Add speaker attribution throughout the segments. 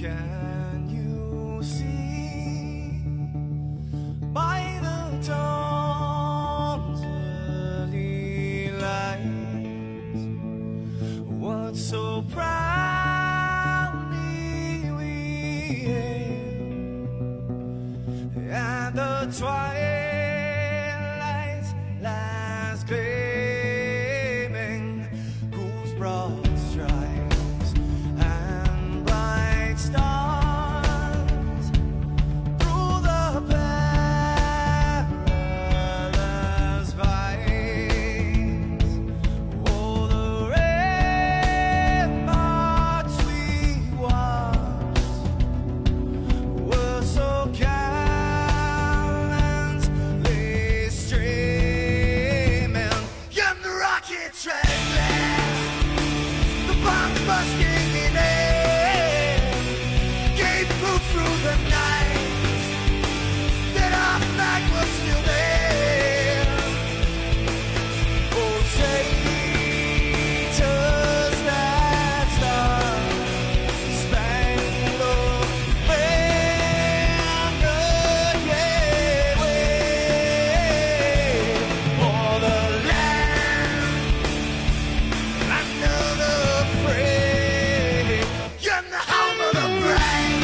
Speaker 1: Can you see by the dawn's early light what so proudly we hailed at the twilight's last gleaming, whose broad stripes and bright stars through the perilous fights, oh, the ramparts we watched were so gallantly streaming, and the rockets trembling, the bombs bursting in air, gave proof through the night that our flag was still there. Oh, say, does that star-spangled banner yet wave for the land under the frame, and the home of the brave?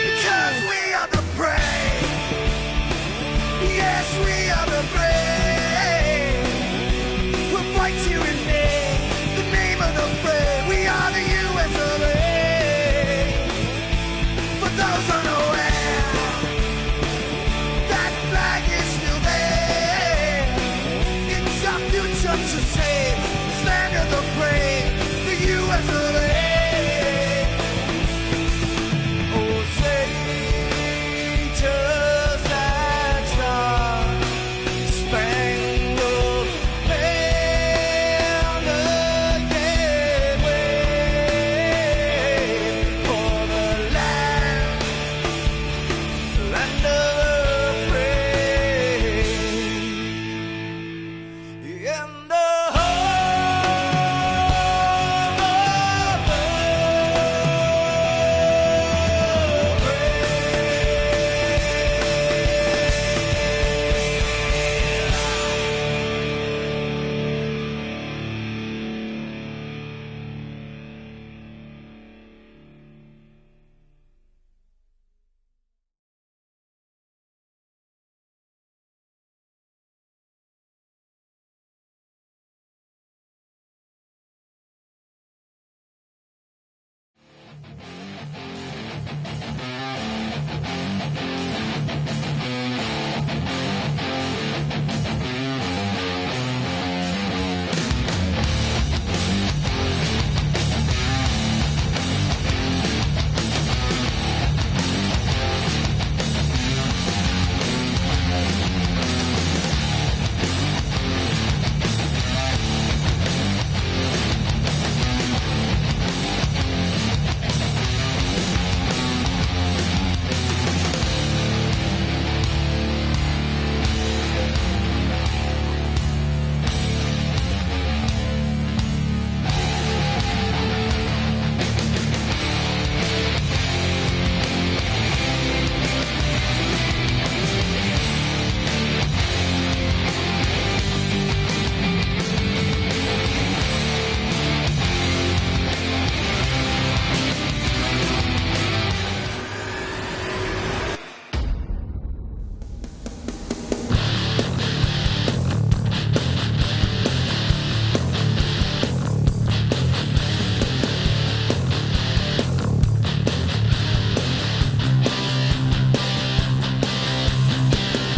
Speaker 1: Because we are the brave. Yes, we are the brave. We'll fight you in the name of the brave. We are the US of A. For those unaware, that flag is still there. It's our future to save. This land of the brave, the US of A. Oh, say, does that star-spangled banner yet wave for the land under the frame, and the home of the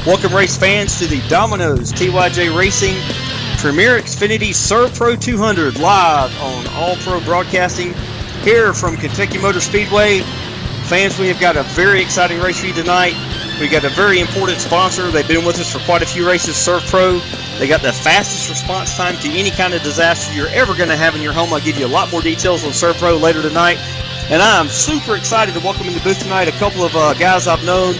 Speaker 2: Welcome race fans to the Domino's TYJ Racing Premier Xfinity Serve Pro 200 live on All Pro Broadcasting here from Kentucky Motor Speedway. Fans, we have got a very exciting race for you tonight. We got a very important sponsor. They've been with us for quite a few races, Serve Pro. They got the fastest response time to any kind of disaster you're ever going to have in your home. I'll give you a lot more details on Serve Pro later tonight. And I'm super excited to welcome in the booth tonight a couple of guys I've known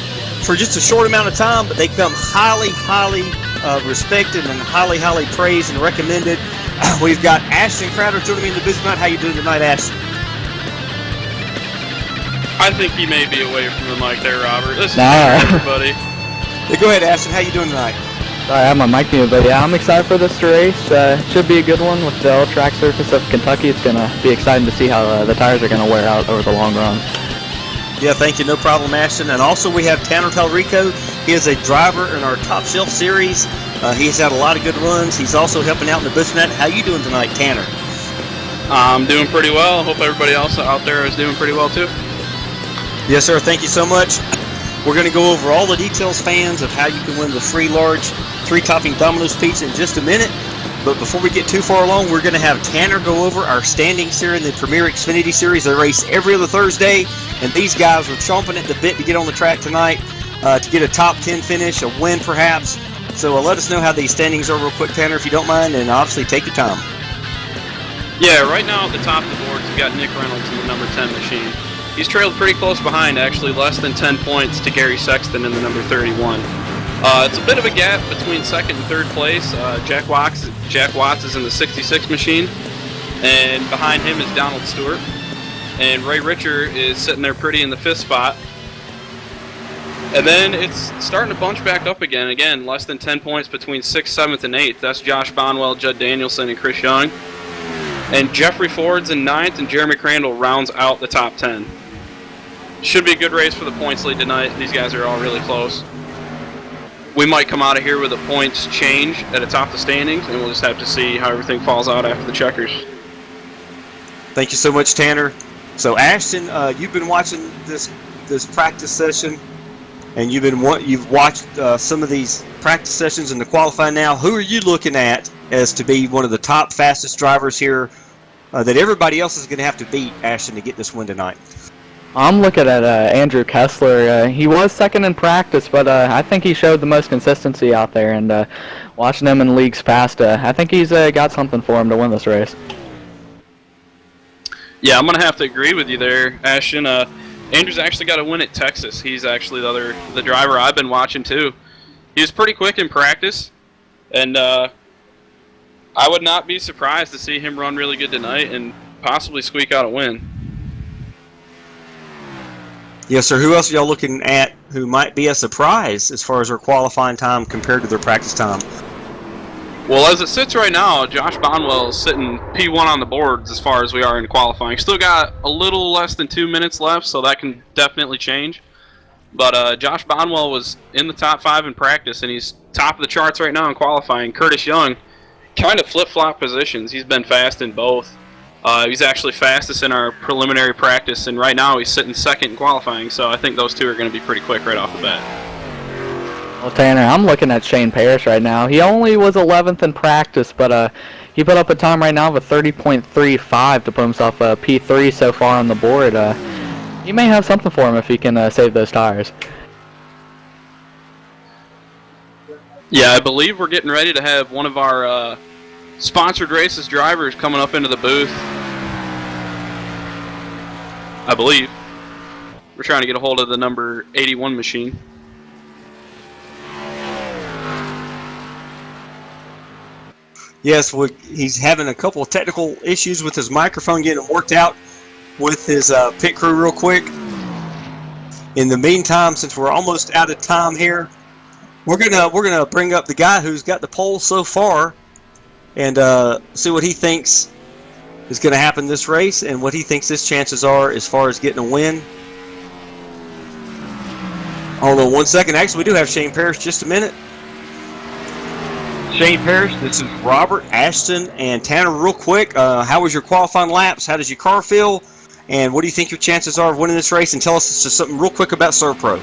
Speaker 2: for just a short amount of time, but they come highly respected and highly praised and recommended. We've got Ashton Crowder joining me in the booth tonight. How you doing tonight, Ashton?
Speaker 3: I think he may be away from the mic there, Robert. This is everybody.
Speaker 2: Yeah, go ahead, Ashton. How you doing tonight?
Speaker 4: Sorry, I have my mic muted, but yeah, I'm excited for this race. Should be a good one with the old track surface of Kentucky. It's going to be exciting to see how the tires are going to wear out over the long run.
Speaker 2: Yeah, thank you. No problem, Ashton. And also we have Tanner Talrico. He is a driver in our Top Shelf Series. He's had a lot of good runs. He's also helping out in the booth tonight. How you doing tonight, Tanner?
Speaker 3: I'm doing pretty well. Hope everybody else out there is doing pretty well, too.
Speaker 2: Yes, sir. Thank you so much. We're going to go over all the details, fans, of how you can win the free large 3-topping Domino's pizza in just a minute. But before we get too far along, we're going to have Tanner go over our standings here in the Premier Xfinity Series. They race every other Thursday, and these guys are chomping at the bit to get on the track tonight to get a top 10 finish, a win perhaps. So let us know how these standings are real quick, Tanner, if you don't mind, and obviously take your time.
Speaker 3: Yeah, right now at the top of the board, we've got Nick Reynolds in the number 10 machine. He's trailed pretty close behind, actually less than 10 points to Gary Sexton in the number 31. It's a bit of a gap between second and third place. Jack Watts is in the 66 machine, and behind him is Donald Stewart. And Ray Richer is sitting there pretty in the 5th spot. And then it's starting to bunch back up again. Again, less than 10 points between 6th, 7th, and 8th. That's Josh Bonwell, Judd Danielson, and Chris Young. And Jeffrey Ford's in 9th, and Jeremy Crandall rounds out the top 10. Should be a good race for the points lead tonight. These guys are all really close. We might come out of here with a points change at the top of the standings, and we'll just have to see how everything falls out after the checkers.
Speaker 2: Thank you so much, Tanner. So, Ashton, you've been watching this practice session, and you've watched some of these practice sessions in the qualifying now. Who are you looking at as to be one of the top fastest drivers here that everybody else is going to have to beat, Ashton, to get this win tonight?
Speaker 4: I'm looking at Andrew Kessler. He was second in practice, but I think he showed the most consistency out there. And watching him in leagues past, I think he's got something for him to win this race.
Speaker 3: Yeah, I'm going to have to agree with you there, Ashton. Andrew's actually got a win at Texas. He's actually the driver I've been watching, too. He was pretty quick in practice, and I would not be surprised to see him run really good tonight and possibly squeak out a win.
Speaker 2: Yes, sir. Who else are y'all looking at who might be a surprise as far as their qualifying time compared to their practice time?
Speaker 3: Well, as it sits right now, Josh Bonwell is sitting P1 on the boards as far as we are in qualifying. Still got a little less than 2 minutes left, so that can definitely change. But Josh Bonwell was in the top 5 in practice, and he's top of the charts right now in qualifying. Curtis Young kind of flip-flop positions. He's been fast in both. He's actually fastest in our preliminary practice, and right now he's sitting second in qualifying, so I think those two are going to be pretty quick right off the bat.
Speaker 4: Well, Tanner, I'm looking at Shane Parrish right now. He only was 11th in practice, but he put up a time right now of a 30.35 to put himself a P3 so far on the board. He may have something for him if he can save those tires.
Speaker 3: Yeah, I believe we're getting ready to have one of our sponsored races drivers coming up into the booth. I believe. We're trying to get a hold of the number 81 machine.
Speaker 2: Yes, he's having a couple of technical issues with his microphone getting worked out with his pit crew real quick. In the meantime, since we're almost out of time here, we're gonna bring up the guy who's got the pole so far and see what he thinks is going to happen this race and what he thinks his chances are as far as getting a win. Hold on 1 second. Actually, we do have Shane Parrish. Just a minute. Shane Parrish, this is Robert, Ashton, and Tanner. Real quick, how was your qualifying laps? How does your car feel? And what do you think your chances are of winning this race? And tell us just something real quick about Serve Pro.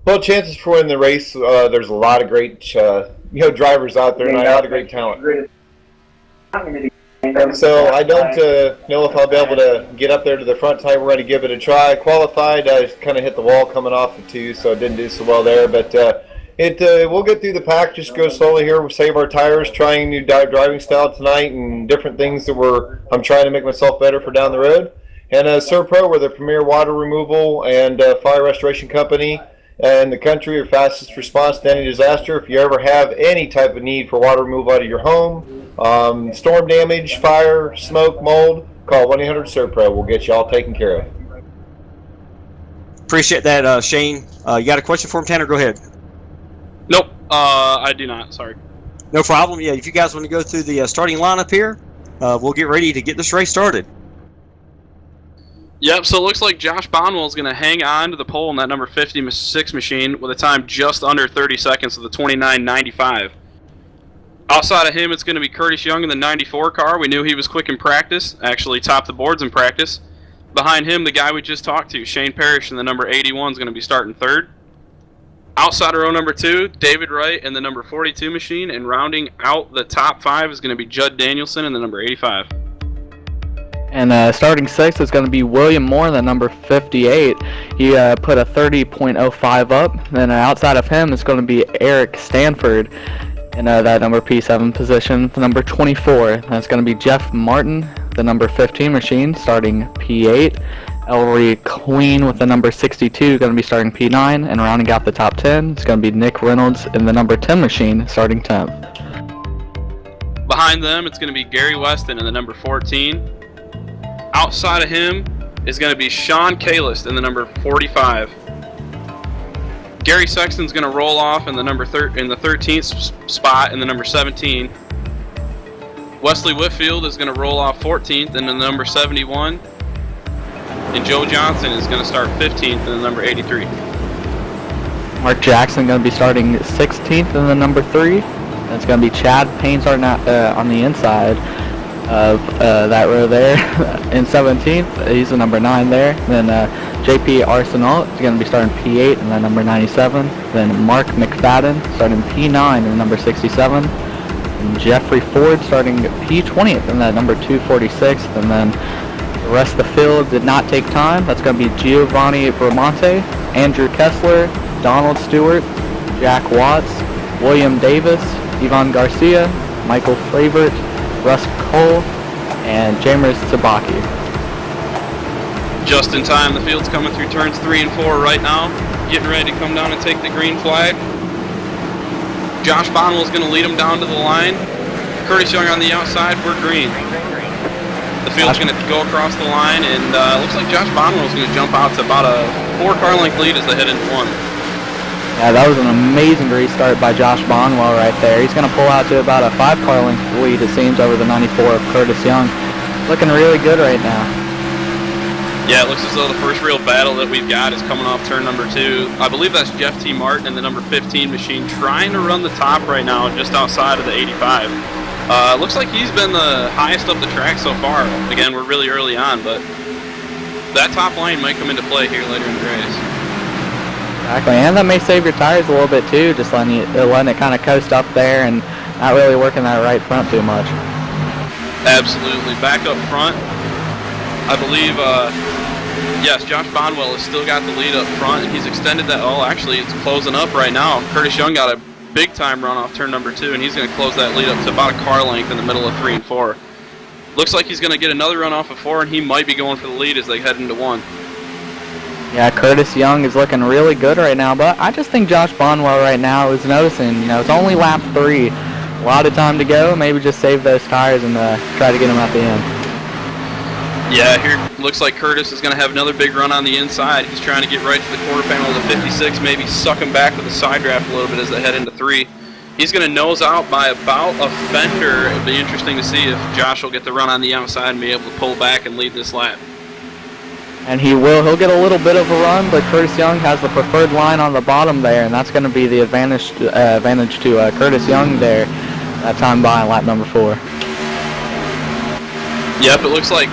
Speaker 5: Well, chances for winning the race, there's a lot of great drivers out there, and a lot of great talent. So I don't know if I'll be able to get up there to the front tire. We're going to give it a try. Qualified, I kind of hit the wall coming off the 2, so I didn't do so well there. But we'll get through the pack. Just go slowly here. We'll save our tires, trying new driving style tonight, and different things that I'm trying to make myself better for down the road. And Serpro, we're the premier water removal and fire restoration company in the country, your fastest response to any disaster. If you ever have any type of need for water removal out of your home, storm damage, fire, smoke, mold, call 1-800-SERPRO. We'll get you all taken care of.
Speaker 2: Appreciate that, Shane. You got a question for him, Tanner? Go ahead.
Speaker 3: Nope, I do not. Sorry.
Speaker 2: No problem. Yeah, if you guys want to go through the starting lineup here, we'll get ready to get this race started.
Speaker 3: Yep, so it looks like Josh Bonwell is going to hang on to the pole in that number 56 machine with a time just under 30 seconds with a 29.95. Outside of him, it's going to be Curtis Young in the 94 car. We knew he was quick in practice, actually topped the boards in practice. Behind him, the guy we just talked to, Shane Parrish in the number 81 is going to be starting third. Outside of row number 2, David Wright in the number 42 machine, and rounding out the top 5 is going to be Judd Danielson in the number 85.
Speaker 4: And starting 6th is going to be William Moore in the number 58. He put a 30.05 up. Then outside of him is going to be Eric Stanford in that number P7 position. The number 24, that's going to be Jeff Martin, the number 15 machine, starting P8. Ellery Queen with the number 62, going to be starting P9. And rounding out the top 10 is going to be Nick Reynolds in the number 10 machine, starting 10th.
Speaker 3: Behind them, it's going to be Gary Weston in the number 14. Outside of him is going to be Sean Kalist in the number 45. Gary Sexton's going to roll off in the number in the 13th spot in the number 17. Wesley Whitfield is going to roll off 14th in the number 71. And Joe Johnson is going to start 15th in the number 83.
Speaker 4: Mark Jackson going to be starting 16th in the number 3. That's going to be Chad Payne starting on the inside of that row there. In 17th, he's the number 9 there. Then JP Arsenal is going to be starting P8 and then number 97. Then Mark McFadden starting P9 and number 67. And Jeffrey Ford starting P20th and that number 246. And then the rest of the field did not take time. That's going to be Giovanni Bramante, Andrew Kessler, Donald Stewart, Jack Watts, William Davis, Ivan Garcia, Michael Flavert, Russ Cole, and Jamers Sabaki.
Speaker 3: Just in time, the field's coming through turns 3 and 4 right now, getting ready to come down and take the green flag. Josh Bonwell's going to lead him down to the line. Curtis Young on the outside, we're green. The field's going to go across the line, and it looks like Josh Bonwell's going to jump out to about a 4-car length lead as they head into 1.
Speaker 4: Yeah, that was an amazing restart by Josh Bonwell right there. He's going to pull out to about a 5-car length lead, it seems, over the 94 of Curtis Young. Looking really good right now.
Speaker 3: Yeah, it looks as though the first real battle that we've got is coming off turn number 2. I believe that's Jeff T. Martin in the number 15 machine trying to run the top right now just outside of the 85. Looks like he's been the highest up the track so far. Again, we're really early on, but that top line might come into play here later in the race.
Speaker 4: Exactly, and that may save your tires a little bit too, just letting it kind of coast up there and not really working that right front too much.
Speaker 3: Absolutely. Back up front, I believe, yes, Josh Bonwell has still got the lead up front, and he's extended that. Oh, actually, it's closing up right now. Curtis Young got a big-time run off turn number 2, and he's going to close that lead up to about a car length in the middle of 3 and 4. Looks like he's going to get another run off of 4, and he might be going for the lead as they head into 1.
Speaker 4: Yeah, Curtis Young is looking really good right now, but I just think Josh Bonwell right now is noticing, it's only lap 3. A lot of time to go. Maybe just save those tires and try to get them at the end.
Speaker 3: Yeah, here looks like Curtis is going to have another big run on the inside. He's trying to get right to the quarter panel of the 56, maybe suck him back with the side draft a little bit as they head into 3. He's going to nose out by about a fender. It'll be interesting to see if Josh will get the run on the outside and be able to pull back and lead this lap.
Speaker 4: And he will. He'll get a little bit of a run, but Curtis Young has the preferred line on the bottom there, and that's going to be the advantage to Curtis Young there. That time by lap number 4.
Speaker 3: Yep, it looks like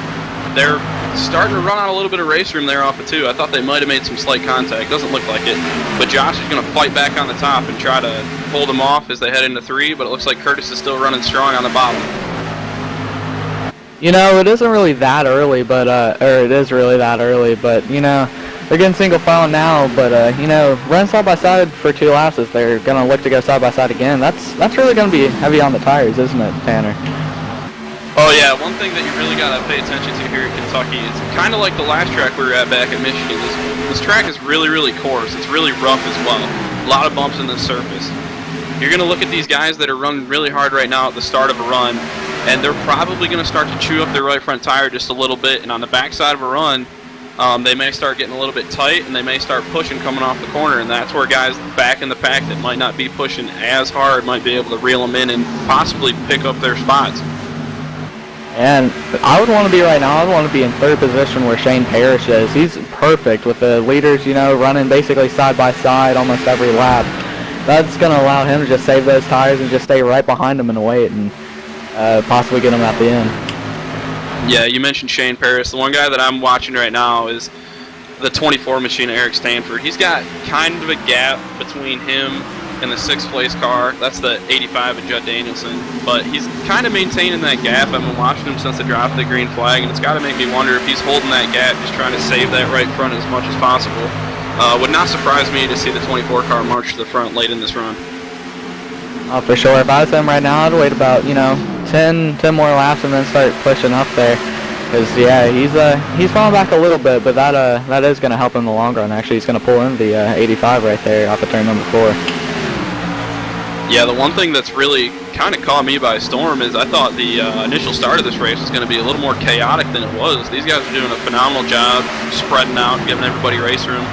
Speaker 3: they're starting to run out a little bit of race room there off of 2. I thought they might have made some slight contact. Doesn't look like it. But Josh is going to fight back on the top and try to hold them off as they head into 3. But it looks like Curtis is still running strong on the bottom.
Speaker 4: You know, it isn't really that early, but or it is really that early, but you know, they're getting single file now. But you know, run side by side for 2 laps if they're going to look to go side by side again. That's really going to be heavy on the tires, isn't it, Tanner?
Speaker 3: Oh yeah, one thing that you really got to pay attention to here in Kentucky, it's kind of like the last track we were at back in Michigan. This track is really, really coarse. It's really rough as well. A lot of bumps in the surface. You're going to look at these guys that are running really hard right now at the start of a run, and they're probably going to start to chew up their right front tire just a little bit, and on the backside of a run, they may start getting a little bit tight, and they may start pushing coming off the corner, and that's where guys back in the pack that might not be pushing as hard might be able to reel them in and possibly pick up their spots.
Speaker 4: And I would want to be right now, I would want to be in 3rd position where Shane Parrish is. He's perfect with the leaders, you know, running basically side by side almost every lap. That's going to allow him to just save those tires and just stay right behind them in the wait and possibly get them at the end.
Speaker 3: Yeah, you mentioned Shane Parrish. The one guy that I'm watching right now is the 24 machine of Eric Stanford. He's got kind of a gap between him and the 6th place car. That's the 85 of Judd Danielson. But he's kind of maintaining that gap. I've been watching him since the drop of the green flag, and it's got to make me wonder if he's holding that gap, just trying to save that right front as much as possible. Would not surprise me to see the 24 car march to the front late in this run.
Speaker 4: Oh, for sure. If I was him right now, I'd wait about, you know, 10 more laps and then start pushing up there. Because, yeah, he's falling back a little bit, but that is going to help him in the long run. Actually, he's going to pull in the 85 right there off of turn number 4.
Speaker 3: Yeah, the one thing that's really kind of caught me by storm is I thought the initial start of this race was going to be a little more chaotic than it was. These guys are doing a phenomenal job spreading out, giving everybody race room.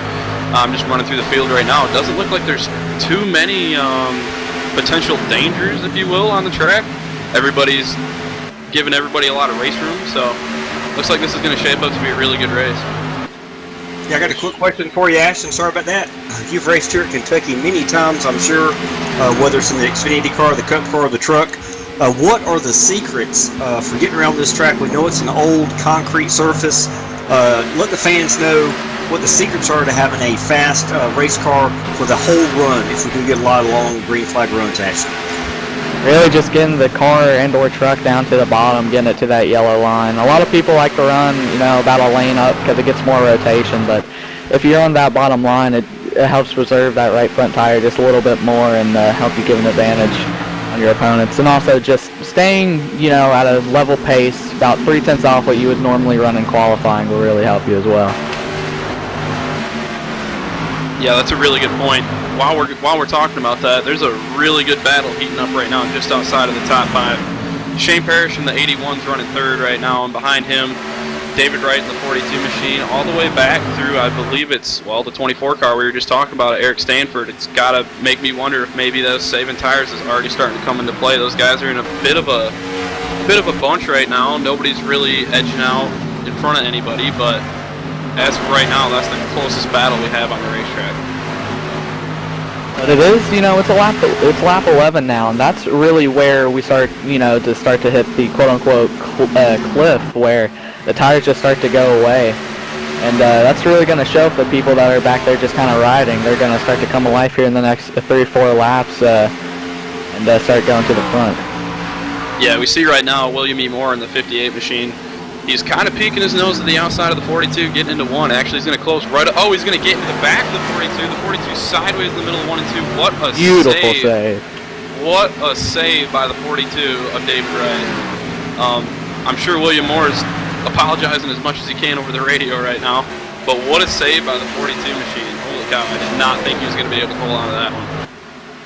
Speaker 3: I'm just running through the field right now. It doesn't look like there's too many potential dangers, if you will, on the track. Everybody's giving everybody a lot of race room, so looks like this is going to shape up to be a really good race.
Speaker 2: Yeah, I got a quick question for you, Ashton. Sorry about that. You've raced here at Kentucky many times, I'm sure, whether it's in the Xfinity car, the Cup car, or the truck. What are the secrets for getting around this track? We know it's an old concrete surface. Let the fans know what the secrets are to having a fast race car for the whole run if we do get a lot of long green flag runs, Ashton.
Speaker 4: Really just getting the car and or truck down to the bottom, getting it to that yellow line. A lot of people like to run, you know, about a lane up because it gets more rotation, but if you're on that bottom line, it helps preserve that right front tire just a little bit more and help you give an advantage on your opponents. And also just staying, you know, at a level pace, about 3/10 off what you would normally run in qualifying will really help you as well.
Speaker 3: Yeah, that's a really good point. While we're talking about that, there's a really good battle heating up right now just outside of the top 5. Shane Parrish in the 81's running 3rd right now, and behind him, David Wright in the 42 machine, all the way back through, I believe it's, well, the 24 car we were just talking about, Eric Stanford. It's got to make me wonder if maybe those saving tires is already starting to come into play. Those guys are in a bit of a bunch right now. Nobody's really edging out in front of anybody, but as of right now, that's the closest battle we have on the racetrack.
Speaker 4: But it is, you know, it's lap 11 now, and that's really where we start, you know, to hit the quote-unquote cliff where the tires just start to go away. And that's really going to show for the people that are back there just kind of riding. They're going to start to come alive here in the next 3 or 4 laps and start going to the front.
Speaker 3: Yeah, we see right now William E. Moore in the 58 machine. He's kind of peeking his nose at the outside of the 42, getting into 1. Actually, he's going to close right up. Oh, he's going to get into the back of the 42. The 42 sideways in the middle of 1 and 2. What a
Speaker 4: beautiful save.
Speaker 3: What a save by the 42 of David Wright. I'm sure William Moore is apologizing as much as he can over the radio right now. But what a save by the 42 machine. Holy cow, I did not think he was going to be able to hold on to that one.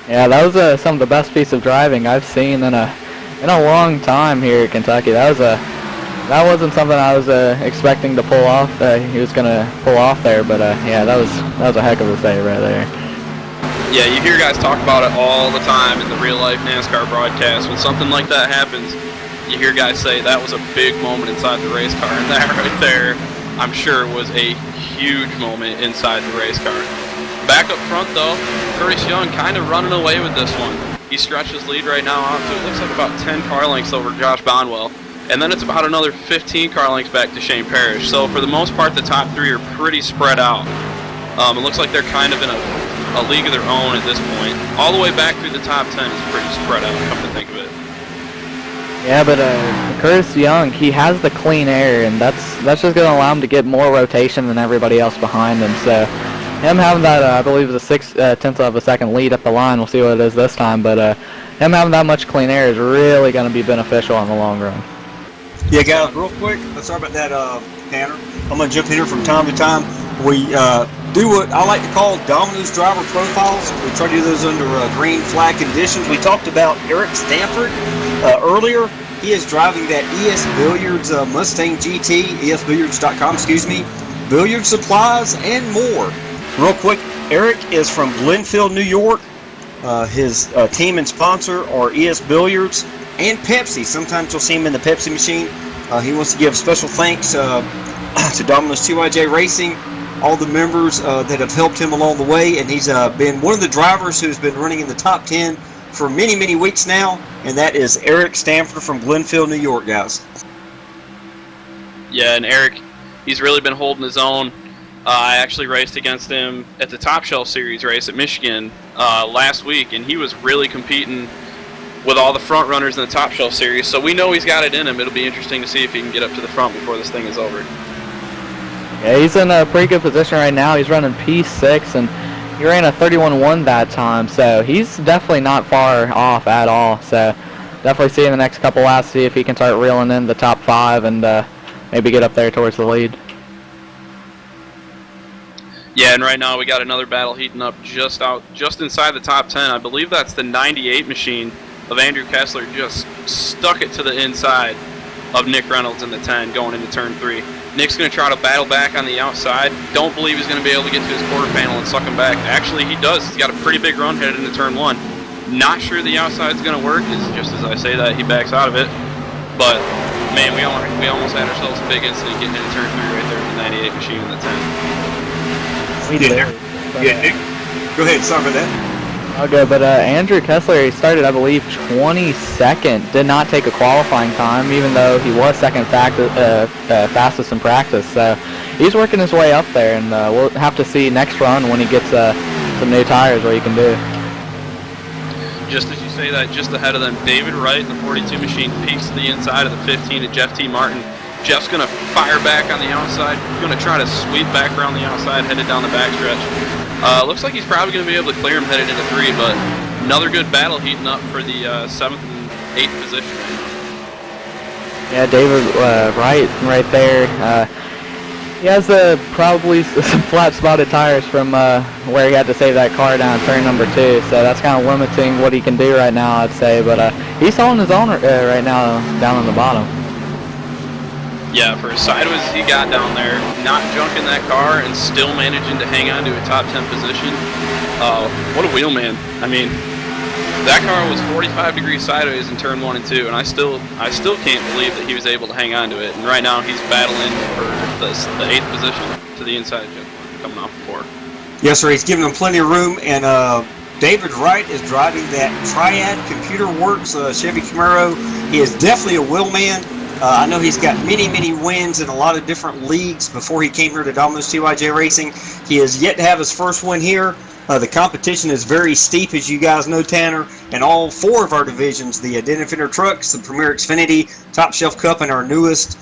Speaker 3: Yeah,
Speaker 4: that was some of the best piece of driving I've seen in a long time here at Kentucky. That wasn't something I was expecting to pull off. He was going to pull off there, but yeah, that was a heck of a save right there.
Speaker 3: Yeah, you hear guys talk about it all the time in the real-life NASCAR broadcast. When something like that happens, you hear guys say that was a big moment inside the race car, and that right there, I'm sure, was a huge moment inside the race car. Back up front, though, Curtis Young kind of running away with this one. He stretched his lead right now out to, it looks like about 10 car lengths over Josh Bonwell. and then it's about another 15 car lengths back to Shane Parrish. So for the most part, the top three are pretty spread out. It looks like they're kind of in a league of their own at this point. All the way back through the top 10 is pretty spread out, come to think of it.
Speaker 4: Yeah, but Curtis Young, he has the clean air, and that's just going to allow him to get more rotation than everybody else behind him. So him having that, I believe, is a 0.6 of a second lead up the line. We'll see what it is this time, but him having that much clean air is really going to be beneficial in the long run.
Speaker 2: Yeah, guys, real quick, sorry about that, Tanner. I'm going to jump in here from time to time. We do what I like to call Domino's driver profiles. We try to do those under green flag conditions. We talked about Eric Stanford earlier. He is driving that ES Billiards Mustang GT, esbilliards.com, excuse me, billiard supplies, and more. Real quick, Eric is from Glenfield, New York. His team and sponsor are ES Billiards and Pepsi. Sometimes you'll see him in the Pepsi machine. He wants to give special thanks to Domino's TYJ Racing, all the members that have helped him along the way, and he's been one of the drivers who's been running in the top 10 for many, many weeks now, and that is Eric Stanford from Glenfield, New York, guys.
Speaker 3: Yeah, and Eric, he's really been holding his own. I actually raced against him at the Top Shelf Series race at Michigan last week, and he was really competing with all the front runners in the Top Shelf Series, so we know he's got it in him. It'll be interesting to see if he can get up to the front before this thing is over.
Speaker 4: Yeah, he's in a pretty good position right now. He's running P6, and he ran a 31-1 that time, so he's definitely not far off at all. So definitely see in the next couple laps, see if he can start reeling in the top 5 and maybe get up there towards the lead.
Speaker 3: Yeah, and right now we got another battle heating up just inside the top 10. I believe that's the 98 machine of Andrew Kessler, just stuck it to the inside of Nick Reynolds in the 10 going into turn 3. Nick's going to try to battle back on the outside. Don't believe he's going to be able to get to his quarter panel and suck him back. Actually, he does. He's got a pretty big run headed into turn 1. Not sure the outside's going to work. Just as I say that, he backs out of it. But, man, we almost had ourselves a big incident getting into turn 3 right there with the 98 machine in the 10.
Speaker 4: We did.
Speaker 2: Yeah, Nick. Go ahead, sorry about that.
Speaker 4: Okay, but Andrew Kessler, he started, I believe, 22nd. Did not take a qualifying time, even though he was second fastest in practice. So he's working his way up there, and we'll have to see next run when he gets some new tires what he can do.
Speaker 3: Just as you say that, just ahead of them, David Wright in the 42 machine peeks to the inside of the 15 to Jeff T. Martin. Jeff's going to fire back on the outside, going to try to sweep back around the outside, headed down the backstretch. Looks like he's probably going to be able to clear him headed into 3, but another good battle heating up for the 7th and 8th position right now.
Speaker 4: Yeah, David Wright right there. He has probably some flat-spotted tires from where he had to save that car down turn number 2, so that's kind of limiting what he can do right now, I'd say. But he's holding his own right now down on the bottom.
Speaker 3: Yeah, for as sideways as he got down there, not junking that car and still managing to hang on to a top 10 position. What a wheelman. I mean, that car was 45 degrees sideways in turn 1 and 2, and I still can't believe that he was able to hang on to it. And right now he's battling for the 8th position to the inside of Jeff coming off the 4.
Speaker 2: Yes, sir. He's giving them plenty of room, and David Wright is driving that Triad Computer Works Chevy Camaro. He is definitely a wheelman. I know he's got many, many wins in a lot of different leagues before he came here to Domino's TYJ Racing. He has yet to have his first win here. The competition is very steep, as you guys know, Tanner, and all 4 of our divisions, the Identifier Trucks, the Premier Xfinity, Top Shelf Cup, and our newest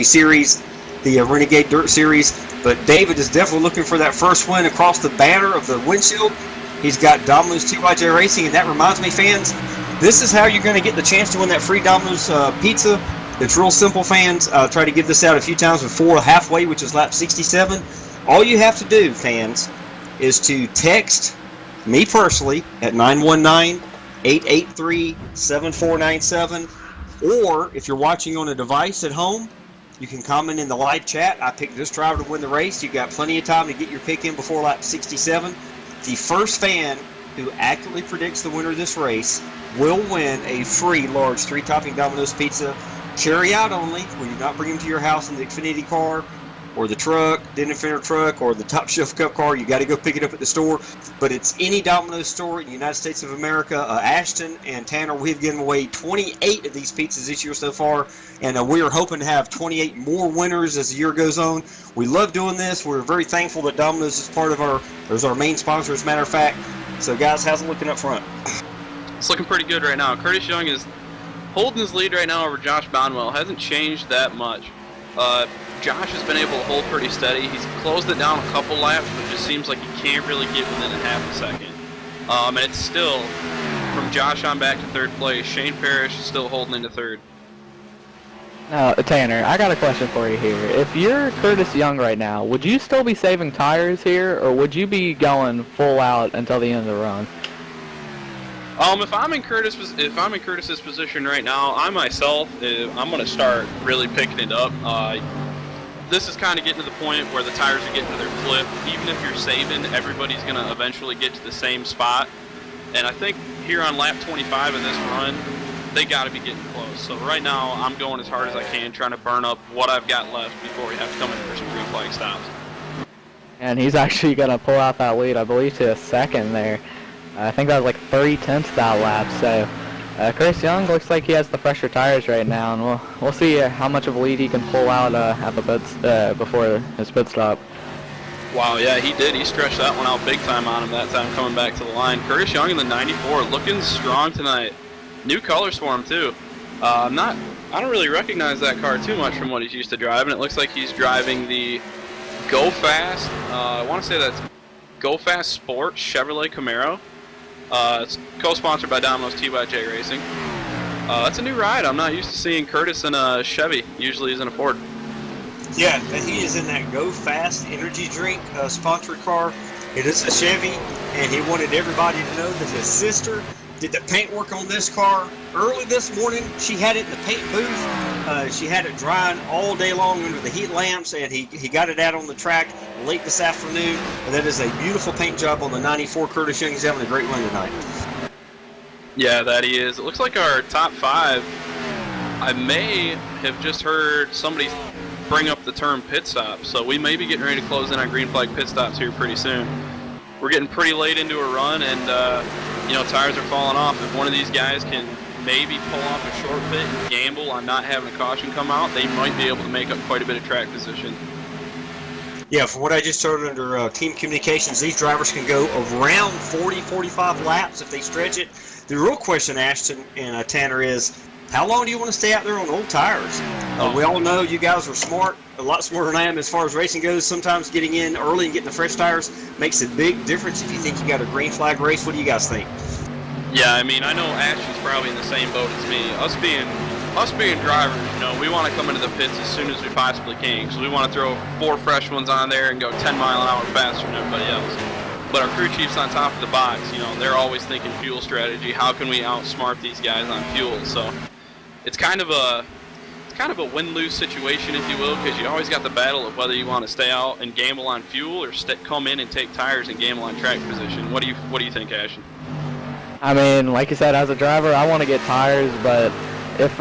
Speaker 2: series, the Renegade Dirt Series. But David is definitely looking for that first win across the banner of the windshield. He's got Domino's TYJ Racing, and that reminds me, fans, this is how you're going to get the chance to win that free Domino's pizza. It's real simple, fans. I'll try to give this out a few times before halfway, which is lap 67. All you have to do, fans, is to text me personally at 919-883-7497. Or if you're watching on a device at home, you can comment in the live chat. I picked this driver to win the race. You've got plenty of time to get your pick in before lap 67. The first fan who accurately predicts the winner of this race will win a free large 3-topping Domino's pizza, carry out only. We do not bring them to your house in the Xfinity car. or the truck, the Infiniter truck, or the Top Shelf Cup car, you got to go pick it up at the store. But it's any Domino's store in the United States of America. Ashton and Tanner, we've given away 28 of these pizzas this year so far, and we are hoping to have 28 more winners as the year goes on. We love doing this. We're very thankful that Domino's is part of our main sponsor, as a matter of fact. So, guys, how's it looking up front?
Speaker 3: It's looking pretty good right now. Curtis Young is holding his lead right now over Josh Bonwell. Hasn't changed that much. Josh has been able to hold pretty steady. He's closed it down a couple laps, but it just seems like he can't really get within a half a second. And it's still, from Josh on back to third place, Shane Parrish is still holding into third.
Speaker 4: Now, Tanner, I got a question for you here. If you're Curtis Young right now, would you still be saving tires here, or would you be going full out until the end of the run?
Speaker 3: If I'm in Curtis's position right now, I myself, I'm going to start really picking it up. This is kind of getting to the point where the tires are getting to their clip. Even if you're saving, everybody's going to eventually get to the same spot. And I think here on lap 25 in this run, they got to be getting close. So right now, I'm going as hard as I can, trying to burn up what I've got left before we have to come in for some green flag stops.
Speaker 4: And he's actually going to pull out that lead, I believe, to a second there. I think that was like 3/10 that lap. So Curtis Young looks like he has the fresher tires right now, and we'll see how much of a lead he can pull out at the pits before his pit stop.
Speaker 3: Wow, yeah, he did. He stretched that one out big time on him that time coming back to the line. Curtis Young in the 94, looking strong tonight. New colors for him too. I don't really recognize that car too much from what he's used to driving. It looks like he's driving the Go Fast. I want to say that's Go Fast Sport Chevrolet Camaro. It's co-sponsored by Domino's TYJ Racing. That's a new ride. I'm not used to seeing Curtis in a Chevy. Usually he's in a Ford.
Speaker 2: Yeah, he is in that Go Fast energy drink sponsored car. It is a Chevy, and he wanted everybody to know that his sister did the paint work on this car early this morning. She had it in the paint booth. She had it drying all day long under the heat lamps, and he got it out on the track late this afternoon. And that is a beautiful paint job on the 94 Curtis Young. He's having a great run tonight.
Speaker 3: Yeah, that he is. It looks like our top five, I may have just heard somebody bring up the term pit stop. So we may be getting ready to close in on green flag pit stops here pretty soon. We're getting pretty late into a run, and tires are falling off. If one of these guys can maybe pull off a short pit and gamble on not having a caution come out, they might be able to make up quite a bit of track position.
Speaker 2: Yeah, from what I just heard under team communications, these drivers can go around 40, 45 laps if they stretch it. The real question, Ashton and Tanner, is how long do you want to stay out there on old tires? We all know you guys are smart, a lot smarter than I am as far as racing goes. Sometimes getting in early and getting the fresh tires makes a big difference if you think you got a green flag race. What do you guys think?
Speaker 3: Yeah, I mean, I know Ashton's probably in the same boat as me. Us being drivers, we want to come into the pits as soon as we possibly can, because we want to throw 4 fresh ones on there and go 10 mile an hour faster than everybody else. But our crew chief's on top of the box. They're always thinking fuel strategy. How can we outsmart these guys on fuel? So it's kind of a win-lose situation, if you will, because you always got the battle of whether you want to stay out and gamble on fuel or come in and take tires and gamble on track position. What do you think, Ashton?
Speaker 4: I mean, like you said, as a driver, I want to get tires, but if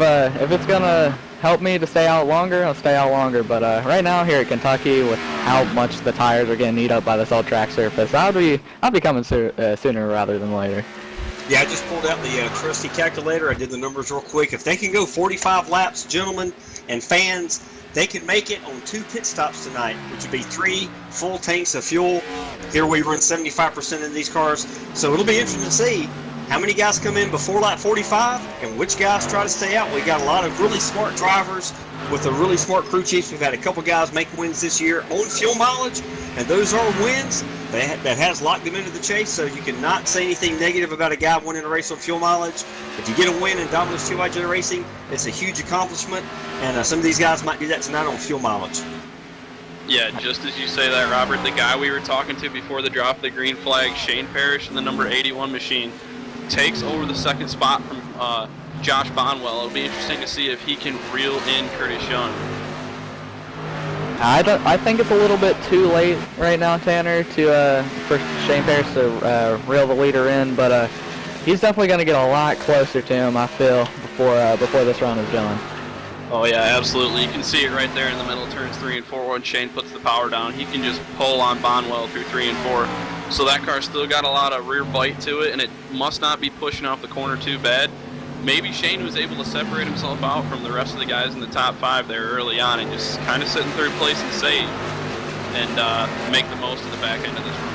Speaker 4: it's gonna help me to stay out longer, I'll stay out longer. But right now here at Kentucky, with how much the tires are getting eat up by this old track surface, I'll be coming sooner rather than later.
Speaker 2: Yeah, I just pulled out the trusty calculator. I did the numbers real quick. If they can go 45 laps, gentlemen and fans, they can make it on 2 pit stops tonight, which would be 3 full tanks of fuel. Here we run 75% in these cars, so it'll be interesting to see how many guys come in before lap 45 and which guys try to stay out. We got a lot of really smart drivers with a really smart crew chief. We've had a couple guys make wins this year on fuel mileage, and those are wins that has locked them into the chase. So you cannot say anything negative about a guy winning a race on fuel mileage. If you get a win in Domino's TYJ Racing, it's a huge accomplishment, and some of these guys might do that tonight on fuel mileage.
Speaker 3: Yeah, just as you say that, Robert, the guy we were talking to before the drop of the green flag, Shane Parrish in the number 81 machine, takes over the second spot from Josh Bonwell. It'll be interesting to see if he can reel in Curtis Young.
Speaker 4: I think it's a little bit too late right now, Tanner, for Shane Parrish to reel the leader in, but he's definitely going to get a lot closer to him, I feel, before this run is done.
Speaker 3: Oh yeah, absolutely. You can see it right there in the middle, turns 3 and 4. When Shane puts the power down, he can just pull on Bonwell through 3 and 4. So that car still got a lot of rear bite to it, and it must not be pushing off the corner too bad. Maybe Shane was able to separate himself out from the rest of the guys in the top 5 there early on and just kind of sit in third place and save and make the most of the back end of this run.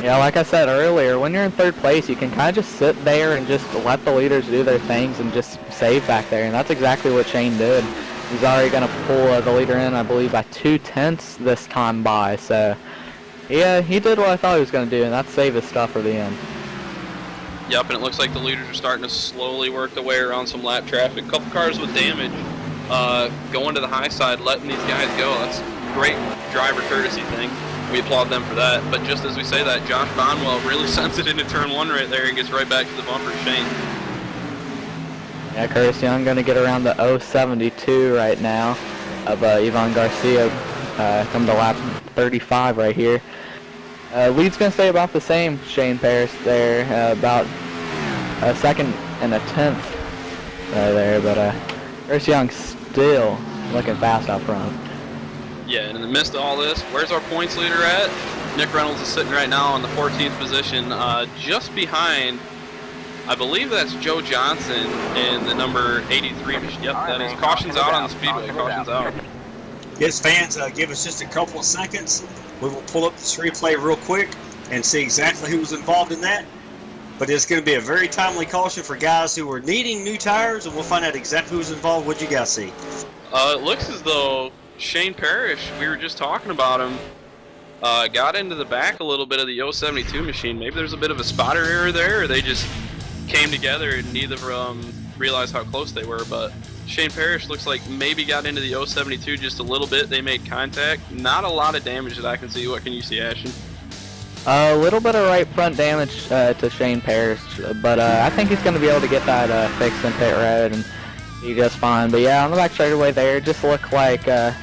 Speaker 4: Yeah, like I said earlier, when you're in third place, you can kind of just sit there and just let the leaders do their things and just save back there, and that's exactly what Shane did. He's already going to pull the leader in, I believe, by 2/10 this time by, so yeah, he did what I thought he was going to do, and that's save his stuff for the end.
Speaker 3: Yep, and it looks like the leaders are starting to slowly work their way around some lap traffic. A couple cars with damage going to the high side, letting these guys go. That's a great driver courtesy thing. We applaud them for that. But just as we say that, Josh Bonwell really sends it into turn 1 right there and gets right back to the bumper. Shane.
Speaker 4: Yeah, Curtis Young going to get around the 072 right now of Ivan Garcia come to lap 35 right here. Lead's going to stay about the same, Shane Paris there, about a second and a 10th there, but Curtis Young still looking fast out front.
Speaker 3: Yeah, and in the midst of all this, where's our points leader at? Nick Reynolds is sitting right now in the 14th position, just behind, I believe that's Joe Johnson in the number 83. Yep, that is. Caution's out on the speedway. Caution's out.
Speaker 2: Yes, fans, give us just a couple of seconds. We will pull up this replay real quick and see exactly who was involved in that. But it's going to be a very timely caution for guys who are needing new tires, and we'll find out exactly who was involved. What you guys see?
Speaker 3: It looks as though Shane Parrish, we were just talking about him, got into the back a little bit of the 072 machine. Maybe there's a bit of a spotter error there, or they just came together and neither of them realized how close they were. But Shane Parrish looks like maybe got into the 072 just a little bit. They made contact. Not a lot of damage that I can see. What can you see, Ashton?
Speaker 4: A little bit of right front damage to Shane Parrish, but I think he's going to be able to get that fixed in pit road and be just fine. But yeah, on the back straightaway there, just looked like the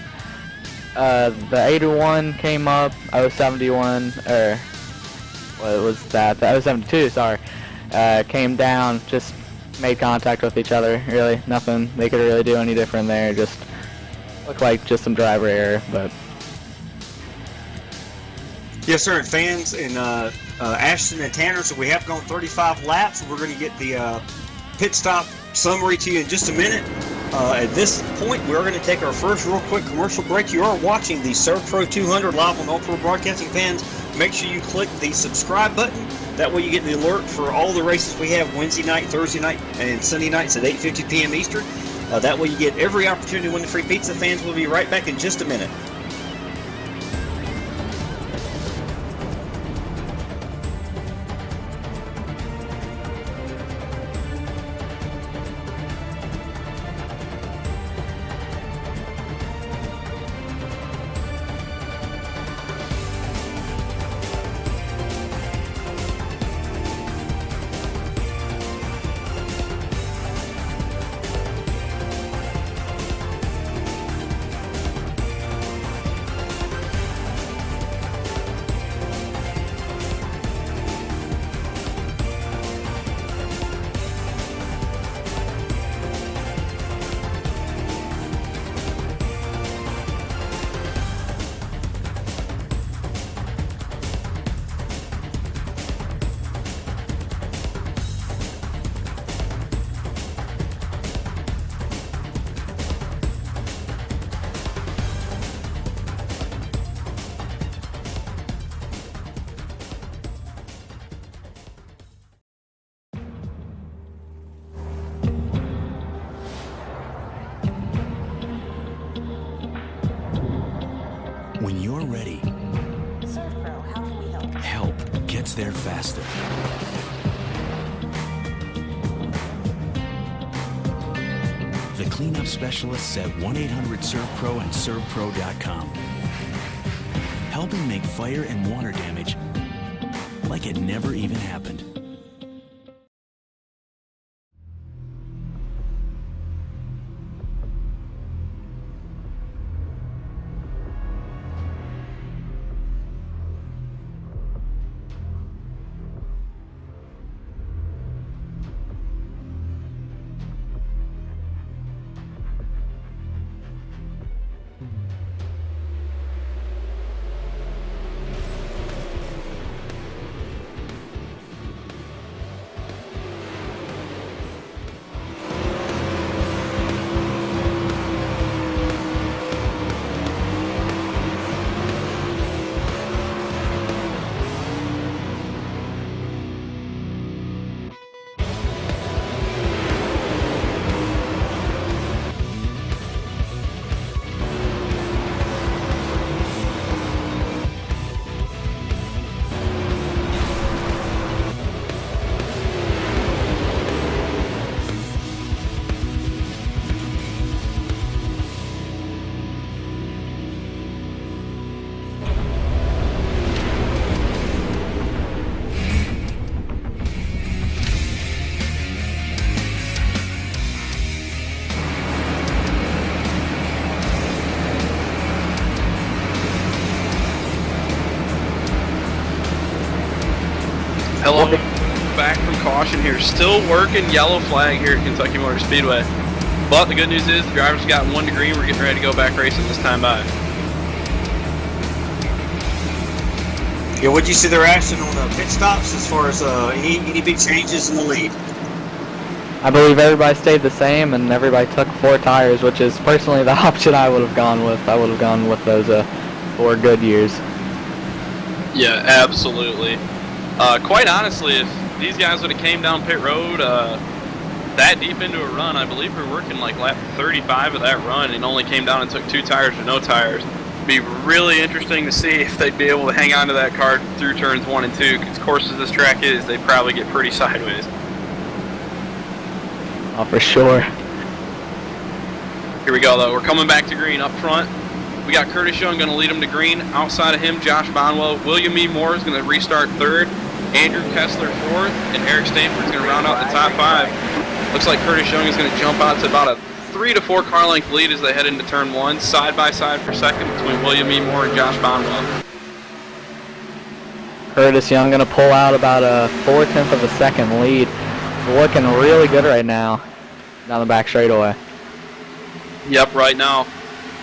Speaker 4: 81 came up, 071, or what was that? The 072, sorry, came down, just made contact with each other. Really, nothing they could really do any different there. Just looked like just some driver error, but.
Speaker 2: Yes, sir, and fans and Ashton and Tanner, so we have gone 35 laps. We're going to get the pit stop summary to you in just a minute. At this point, we're going to take our first real quick commercial break. You are watching the Serve Pro 200 live on All Pro Broadcasting. Fans, make sure you click the subscribe button. That way you get the alert for all the races we have Wednesday night, Thursday night, and Sunday nights at 8:50 p.m. Eastern. That way you get every opportunity to win the free pizza. Fans, we'll be right back in just a minute.
Speaker 6: When you're ready,
Speaker 7: Serve Pro, how can we help?
Speaker 6: help gets there faster. The cleanup specialists at 1-800-SERVE-PRO and ServePro.com. Helping make fire and water damage like it never even happened.
Speaker 3: caution here. Still working yellow flag here at Kentucky Motor Speedway. But the good news is the drivers got 1 degree. We're getting ready to go back racing this time by.
Speaker 2: Yeah, what did you see the reaction on pit stops as far as any big changes in the lead?
Speaker 4: I believe everybody stayed the same, and everybody took 4 tires, which is personally the option I would have gone with. I would have gone with those 4 good years.
Speaker 3: Yeah, absolutely. Quite honestly, if these guys would have came down pit road that deep into a run, I believe we were working like lap 35 of that run and only came down and took 2 tires or no tires. It'd be really interesting to see if they'd be able to hang on to that car through turns 1 and 2, because courses this track is, they'd probably get pretty sideways.
Speaker 4: Oh, for sure.
Speaker 3: Here we go, though. We're coming back to green up front. We got Curtis Young going to lead him to green. Outside of him, Josh Bonwell. William E. Moore is going to restart 3rd. Andrew Kessler 4th. And Eric Stanford is going to round out the top 5. Looks like Curtis Young is going to jump out to about a 3 to 4 car length lead as they head into turn 1. Side by side for 2nd between William E. Moore and Josh Bonwell.
Speaker 4: Curtis Young going to pull out about a 4/10 of a second lead. Looking really good right now down the back straightaway.
Speaker 3: Yep, right now.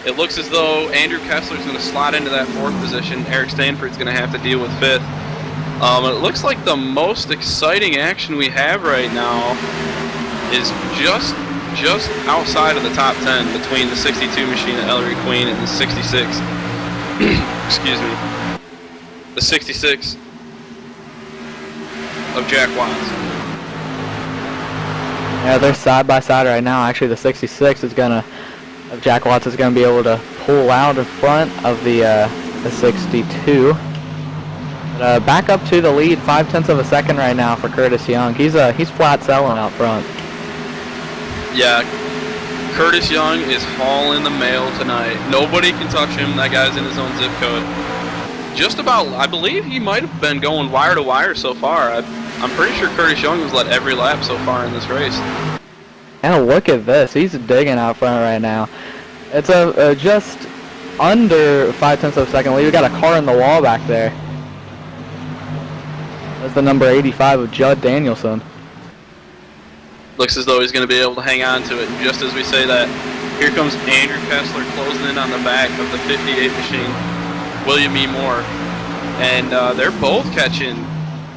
Speaker 3: It looks as though Andrew Kessler is going to slide into that 4th position. Eric Stanford's going to have to deal with 5th. It looks like the most exciting action we have right now is just outside of the top 10 between the 62 machine of Ellery Queen and the 66. Excuse me. The 66 of Jack Watts.
Speaker 4: Yeah, they're side by side right now. Actually, the 66 is gonna, of Jack Watts is gonna be able to pull out in front of the 62. But, back up to the lead, 0.5 of a second right now for Curtis Young. He's flat selling out front.
Speaker 3: Yeah, Curtis Young is hauling the mail tonight. Nobody can touch him. That guy's in his own zip code. Just about, I believe he might have been going wire to wire so far. I'm pretty sure Curtis Young has led every lap so far in this race.
Speaker 4: And look at this. He's digging out front right now. It's a just under 0.5 of a second lead. We got a car in the wall back there. That's the number 85 of Judd Danielson.
Speaker 3: Looks as though he's going to be able to hang on to it. And just as we say that, here comes Andrew Kessler closing in on the back of the 58 machine, William E. Moore. And they're both catching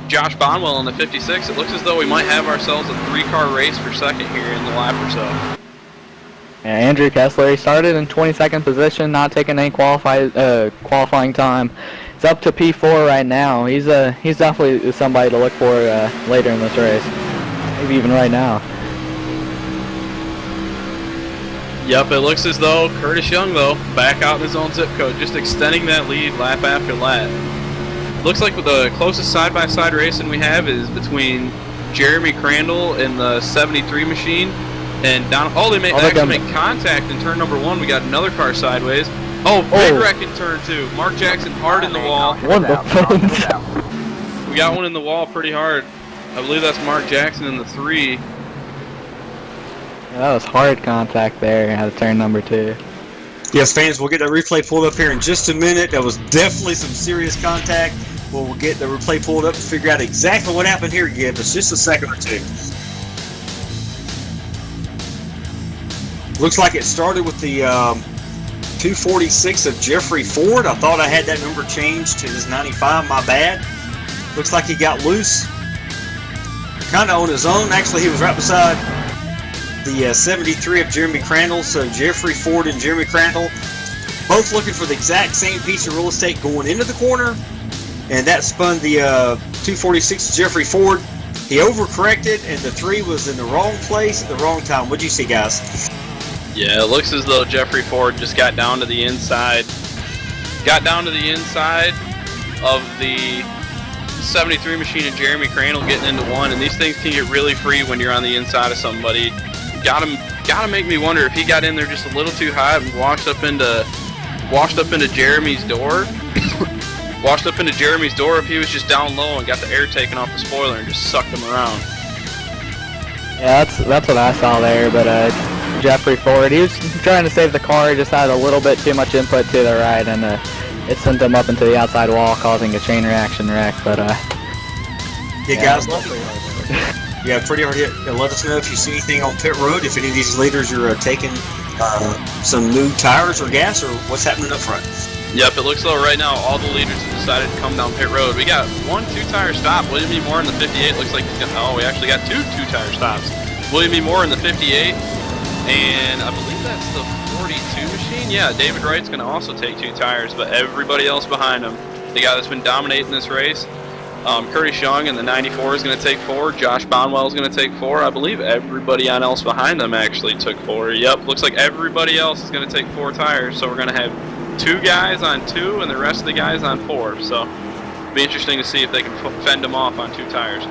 Speaker 3: Josh Bonwell in the 56. It looks as though we might have ourselves a 3-car race for 2nd here in the lap or so.
Speaker 4: Yeah, Andrew Kessler, he started in 22nd position, not taking any qualifying time. He's up to P4 right now. He's definitely somebody to look for later in this race, maybe even right now.
Speaker 3: Yep, it looks as though Curtis Young, though, back out in his own zip code, just extending that lead lap after lap. Looks like the closest side-by-side racing we have is between Jeremy Crandall and the 73 machine. And down, they actually make contact in turn number 1. We got another car sideways. Big wreck in turn 2. Mark Jackson hard in the wall. We got one in the wall pretty hard. I believe that's Mark Jackson in the 3.
Speaker 4: Yeah, that was hard contact there at turn number 2.
Speaker 2: Yes, fans, we'll get that replay pulled up here in just a minute. That was definitely some serious contact. We'll get the replay pulled up to figure out exactly what happened here. Give us just a second or two. Looks like it started with the 246 of Jeffrey Ford. I thought I had that number changed to his 95. My bad. Looks like he got loose kind of on his own. Actually, he was right beside the 73 of Jeremy Crandall. So Jeffrey Ford and Jeremy Crandall both looking for the exact same piece of real estate going into the corner. And that spun the 246 of Jeffrey Ford. He overcorrected, and the 3 was in the wrong place at the wrong time. What'd you see, guys?
Speaker 3: Yeah, it looks as though Jeffrey Ford just got down to the inside. Got down to the inside of the 73 machine and Jeremy Crandall getting into one, and these things can get really free when you're on the inside of somebody. Gotta make me wonder if he got in there just a little too high and washed up into Jeremy's door. Washed up into Jeremy's door, if he was just down low and got the air taken off the spoiler and just sucked him around.
Speaker 4: Yeah, that's what I saw there, but Jeffrey Ford, he was trying to save the car, he just had a little bit too much input to the right, and it sent him up into the outside wall, causing a chain reaction wreck, but
Speaker 2: guys, Yeah, pretty hard hit. And let us know if you see anything on pit road, if any of these leaders are taking some new tires or gas, or what's happening up front.
Speaker 3: Yep, it looks though right now all the leaders have decided to come down pit road. We got 1 2-tire stop. William E. Moore in the 58 looks like he's gonna. Oh, we actually got 2 2-tire stops. William E. Moore in the 58, and I believe that's the 42 machine. Yeah, David Wright's gonna also take 2 tires, but everybody else behind him. The guy that's been dominating this race, Curtis Young in the 94 is going to take 4. Josh Bonwell is going to take 4. I believe everybody else behind them actually took 4. Yep, looks like everybody else is going to take 4 tires. So we're going to have 2 guys on 2 and the rest of the guys on 4. So it'll be interesting to see if they can fend them off on 2 tires.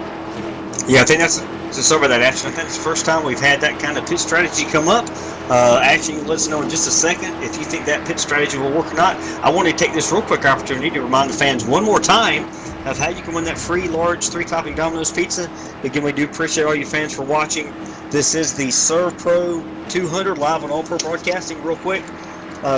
Speaker 2: Yeah, I think that's just over that action. I think it's the first time we've had that kind of pit strategy come up. Actually, let us know in just a second if you think that pit strategy will work or not. I want to take this real quick opportunity to remind the fans one more time of how you can win that free large 3-topping Domino's pizza. Again, we do appreciate all you fans for watching. This is the Serve Pro 200 live on All Pro Broadcasting. Real quick,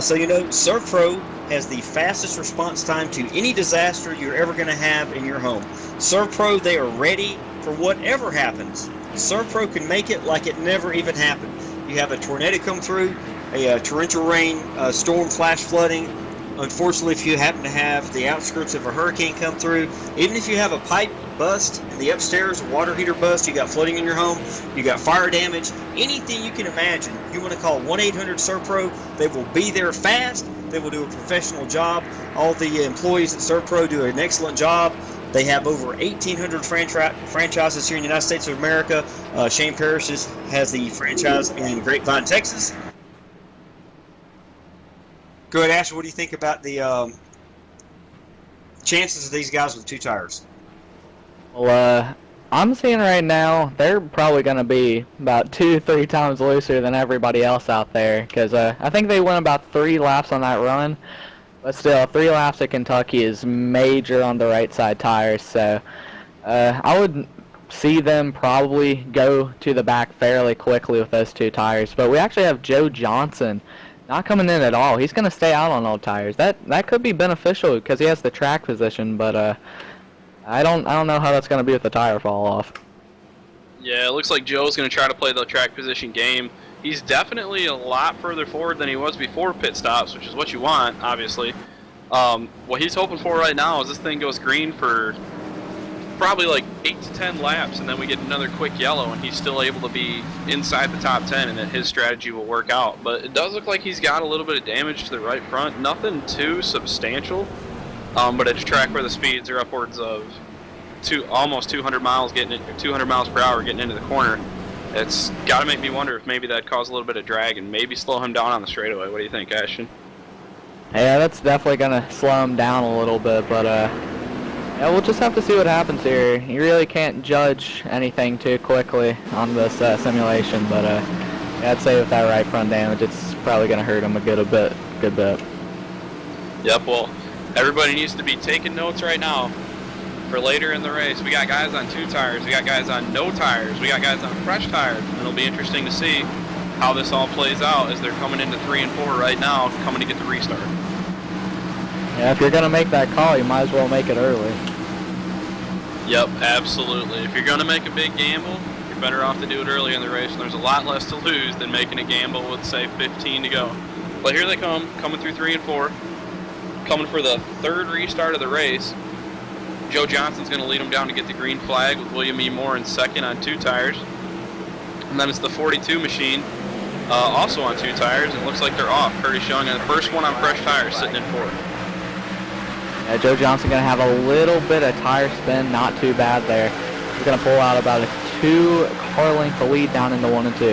Speaker 2: so you know, Serve Pro has the fastest response time to any disaster you're ever going to have in your home. Serve Pro, they are ready for whatever happens. Serve Pro can make it like it never even happened. You have a tornado come through, a torrential rain, storm, flash flooding. Unfortunately, if you happen to have the outskirts of a hurricane come through, even if you have a pipe bust in the upstairs, a water heater bust, you got flooding in your home, you got fire damage, anything you can imagine, you want to call 1-800-SERVPRO. They will be there fast. They will do a professional job. All the employees at ServPro do an excellent job. They have over 1,800 franchises here in the United States of America. Shane Parrish has the franchise in Grapevine, Texas. Go ahead, Ashley. What do you think about the chances of these guys with 2 tires?
Speaker 4: Well, I'm seeing right now they're probably going to be about 2-3 times looser than everybody else out there, because I think they went about 3 laps on that run. But still, 3 laps at Kentucky is major on the right side tires, so I would see them probably go to the back fairly quickly with those 2 tires. But we actually have Joe Johnson not coming in at all. He's going to stay out on old tires. That could be beneficial because he has the track position, but I don't know how that's going to be with the tire fall off.
Speaker 3: Yeah, it looks like Joe's going to try to play the track position game. He's definitely a lot further forward than he was before pit stops, which is what you want, obviously. What he's hoping for right now is this thing goes green for probably like 8 to 10 laps, and then we get another quick yellow, and he's still able to be inside the top 10, and that his strategy will work out. But it does look like he's got a little bit of damage to the right front. Nothing too substantial, but at a track where the speeds are upwards of almost 200 miles per hour getting into the corner, it's got to make me wonder if maybe that caused a little bit of drag and maybe slow him down on the straightaway. What do you think, Ashton?
Speaker 4: Yeah, that's definitely going to slow him down a little bit, but yeah, we'll just have to see what happens here. You really can't judge anything too quickly on this simulation, but yeah, I'd say with that right front damage, it's probably going to hurt him a good bit.
Speaker 3: Yep, well, everybody needs to be taking notes right now for later in the race. We got guys on 2 tires, we got guys on no tires, we got guys on fresh tires, and it'll be interesting to see how this all plays out as they're coming into 3 and 4 right now, coming to get the restart.
Speaker 4: Yeah, if you're going to make that call, you might as well make it early.
Speaker 3: Yep, absolutely. If you're going to make a big gamble, you're better off to do it early in the race, and there's a lot less to lose than making a gamble with, say, 15 to go. But here they come, coming through 3 and 4, coming for the 3rd restart of the race. Joe Johnson's going to lead them down to get the green flag with William E. Moore in 2nd on 2 tires. And then it's the 42 machine, also on 2 tires, and it looks like they're off. Curtis Young on the first one on fresh tires, sitting in 4th.
Speaker 4: Yeah, Joe Johnson going to have a little bit of tire spin, not too bad there. He's going to pull out about a 2-car length lead down into 1 and 2.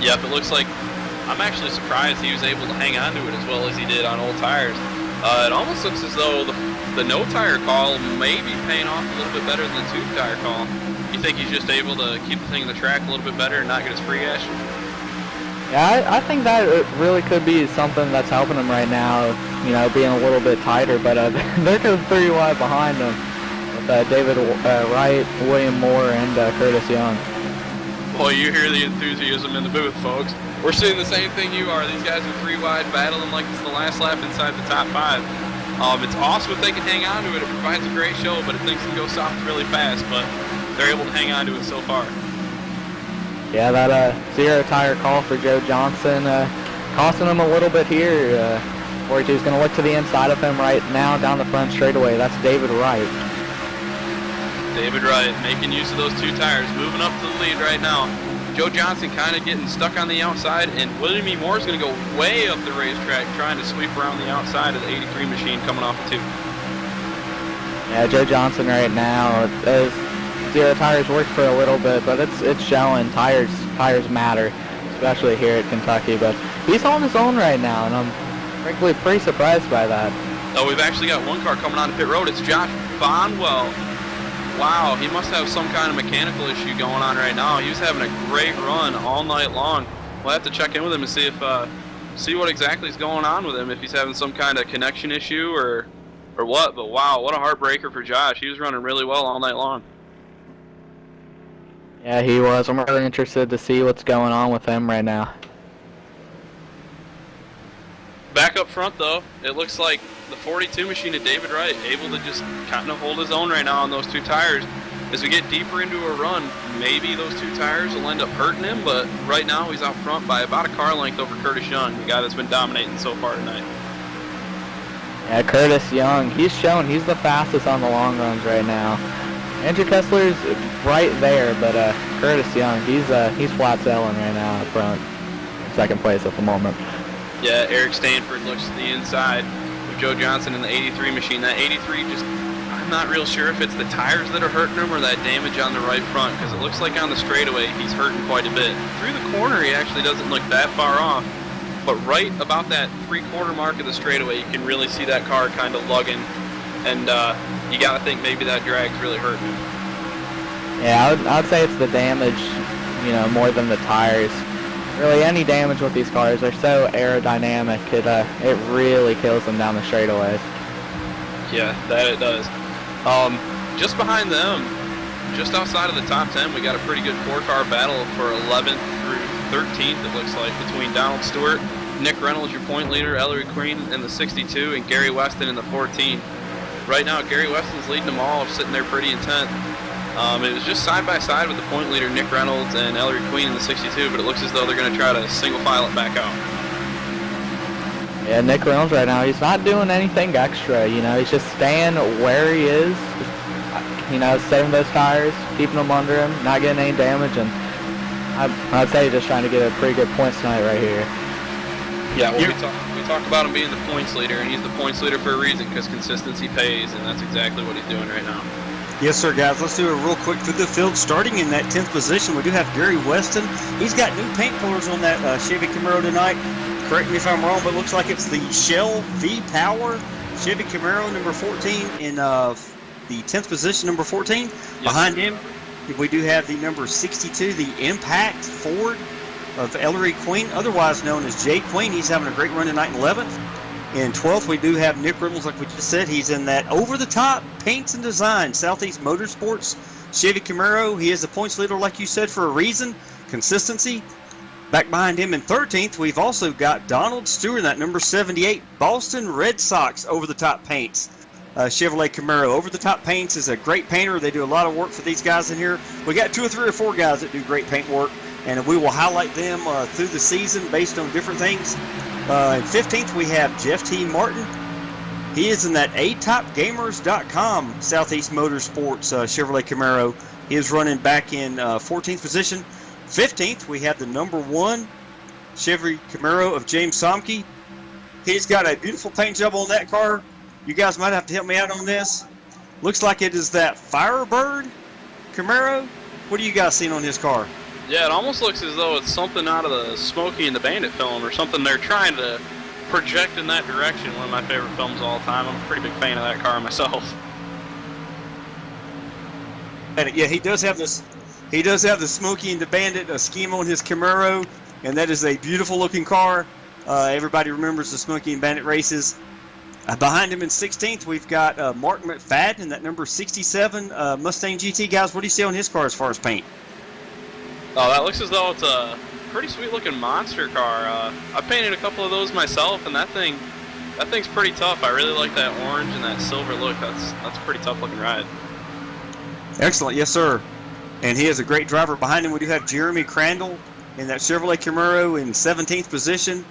Speaker 3: Yep, it looks like I'm actually surprised he was able to hang on to it as well as he did on old tires. It almost looks as though the no tire call may be paying off a little bit better than the 2 tire call. You think he's just able to keep the thing in the track a little bit better and not get his free action?
Speaker 4: Yeah, I think that really could be something that's helping him right now, you know, being a little bit tighter, but they're going 3 wide behind him with David Wright, William Moore, and Curtis Young.
Speaker 3: Boy, you hear the enthusiasm in the booth, folks. We're seeing the same thing you are. These guys are 3 wide, battling like it's the last lap inside the top 5. It's awesome if they can hang on to it. It provides a great show, but if things can go soft really fast. But they're able to hang on to it so far.
Speaker 4: Yeah, that zero tire call for Joe Johnson costing him a little bit here. 42's going to look to the inside of him right now down the front straightaway. That's David Wright.
Speaker 3: David Wright making use of those 2 tires, moving up to the lead right now. Joe Johnson kind of getting stuck on the outside, and William E. Moore is going to go way up the racetrack trying to sweep around the outside of the 83 machine coming off of 2.
Speaker 4: Yeah, Joe Johnson right now, those zero tires worked for a little bit, but it's showing tires matter, especially here at Kentucky. But he's on his own right now, and I'm frankly pretty surprised by that.
Speaker 3: Oh, we've actually got one car coming onto pit road. It's Josh Bonwell. Wow, he must have some kind of mechanical issue going on right now. He was having a great run all night long. We'll have to check in with him and see if see what exactly is going on with him, if he's having some kind of connection issue or what. But wow, what a heartbreaker for Josh. He was running really well all night long.
Speaker 4: Yeah, he was. I'm really interested to see what's going on with him right now.
Speaker 3: Back up front, though, it looks like the 42 machine of David Wright able to just kind of hold his own right now on those 2 tires. As we get deeper into a run, maybe those 2 tires will end up hurting him, but right now he's out front by about a car length over Curtis Young, the guy that's been dominating so far tonight.
Speaker 4: Yeah, Curtis Young, he's shown he's the fastest on the long runs right now. Andrew Kessler's right there, but Curtis Young, he's flat sailing right now up front, second place at the moment.
Speaker 3: Yeah, Eric Stanford looks to the inside with Joe Johnson in the 83 machine. That 83 just, I'm not real sure if it's the tires that are hurting him or that damage on the right front, because it looks like on the straightaway he's hurting quite a bit. Through the corner he actually doesn't look that far off, but right about that 3-quarter mark of the straightaway you can really see that car kind of lugging, and you got to think maybe that drag's really hurting him. Yeah,
Speaker 4: I'd say it's the damage, more than the tires. Really, any damage with these cars, they're so aerodynamic, it really kills them down the straightaways. Yeah,
Speaker 3: that it does. Just behind them, just outside of the top 10, we got a pretty good 4-car battle for 11th through 13th, it looks like, between Donald Stewart, Nick Reynolds, your point leader, Ellery Queen in the 62, and Gary Weston in the 14. Right now, Gary Weston's leading them all, sitting there pretty intent. It was just side by side with the point leader, Nick Reynolds, and Ellery Queen in the 62, but it looks as though they're going to try to single file it back out.
Speaker 4: Yeah, Nick Reynolds right now, he's not doing anything extra, he's just staying where he is, saving those tires, keeping them under him, not getting any damage, and I'd say just trying to get a pretty good points tonight right here.
Speaker 3: Yeah, well, we talk about him being the points leader, and he's the points leader for a reason, because consistency pays, and that's exactly what he's doing right now.
Speaker 2: Yes, sir, guys. Let's do a real quick through the field. Starting in that 10th position, we do have Gary Weston. He's got new paint colors on that Chevy Camaro tonight. Correct me if I'm wrong, but it looks like it's the Shell V-Power Chevy Camaro number 14 in the 10th position, number 14. Yes. Behind him, we do have the number 62, the Impact Ford of Ellery Queen, otherwise known as Jay Queen. He's having a great run tonight in 11th. In 12th, we do have Nick Reynolds, like we just said. He's in that over-the-top paints and design Southeast Motorsports Chevy Camaro. He is the points leader, like you said, for a reason, consistency. Back behind him in 13th, we've also got Donald Stewart, that number 78, Boston Red Sox over-the-top paints. Chevrolet Camaro. Over-the-top paints is a great painter. They do a lot of work for these guys in here. We got 2 or 3 or 4 guys that do great paint work, and we will highlight them through the season based on different things. In 15th, we have Jeff T. Martin. He is in that atopgamers.com Southeast Motorsports Chevrolet Camaro. He is running back in 14th position. 15th, we have the number 1 Chevy Camaro of James Somke. He's got a beautiful paint job on that car. You guys might have to help me out on this. Looks like it is that Firebird Camaro. What are you guys seeing on his car?
Speaker 3: Yeah, it almost looks as though it's something out of the Smokey and the Bandit film or something they're trying to project in that direction. One of my favorite films of all time. I'm a pretty big fan of that car myself.
Speaker 2: And yeah, he does have this. He does have the Smokey and the Bandit scheme on his Camaro, and that is a beautiful looking car. Everybody remembers the Smokey and Bandit races. Behind him in 16th, we've got Mark McFadden, that number 67 Mustang GT. Guys, what do you see on his car as far as paint?
Speaker 3: Oh, that looks as though it's a pretty sweet-looking monster car. I painted a couple of those myself, and that thing's pretty tough. I really like that orange and that silver look. That's a pretty tough-looking ride.
Speaker 2: Excellent, yes, sir. and he has a great driver behind him. We do have Jeremy Crandall in that Chevrolet Camaro in 17th position.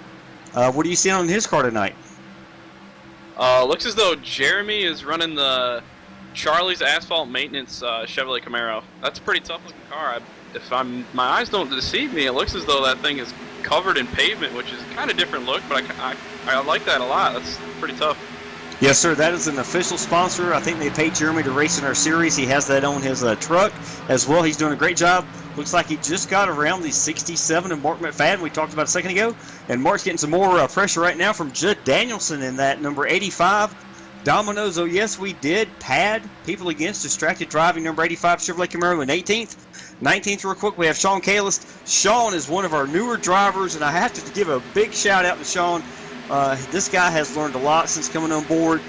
Speaker 2: What do you see on his car tonight?
Speaker 3: Looks as though Jeremy is running the Charlie's Asphalt Maintenance Chevrolet Camaro. That's a pretty tough looking car. My eyes don't deceive me, it looks as though that thing is covered in pavement, which is kind of different look, but I like that a lot. That's pretty tough.
Speaker 2: Yes, sir. That is an official sponsor. I think they paid Jeremy to race in our series. He has that on his truck as well. He's doing a great job. Looks like he just got around the 67 of Mark McFadden we talked about a second ago. And Mark's getting some more pressure right now from Judd Danielson in that number 85. Domino's, oh yes, we did pad people against distracted driving number 85 Chevrolet Camaro in 18th. 19th, real quick, we have Sean Kalis. Sean is one of our newer drivers, and I have to give a big shout out to Sean. This guy has learned a lot since coming on board.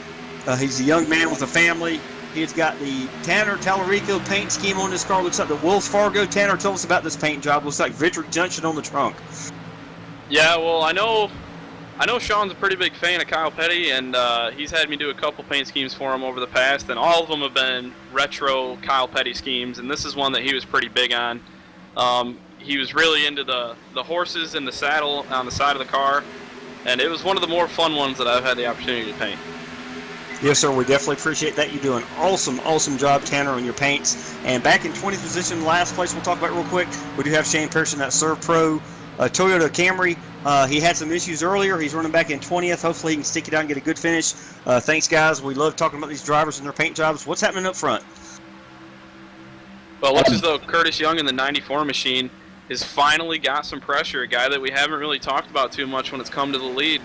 Speaker 2: He's a young man with a family. He's got the Tanner Tallarico paint scheme on this car. Looks like the Wells Fargo. Tanner, tell us about this paint job. Looks like Vitric Junction on the trunk.
Speaker 3: Yeah, well, I know Sean's a pretty big fan of Kyle Petty, and he's had me do a couple paint schemes for him over the past, and all of them have been retro Kyle Petty schemes, and this is one that he was pretty big on. He was really into the horses and the saddle on the side of the car, and it was one of the more fun ones that I've had the opportunity to paint.
Speaker 2: Yes, sir. We definitely appreciate that. You do an awesome job, Tanner, on your paints. And back in 20th position, last place we'll talk about real quick, we do have Shane Pearson, that Serve Pro Toyota Camry. He had some issues earlier. He's running back in 20th. Hopefully he can stick it out and get a good finish. Thanks, guys. We love talking about these drivers and their paint jobs. What's happening up front?
Speaker 3: Well, it looks as though Curtis Young in the 94 machine has finally got some pressure, a guy that we haven't really talked about too much when it's come to the lead.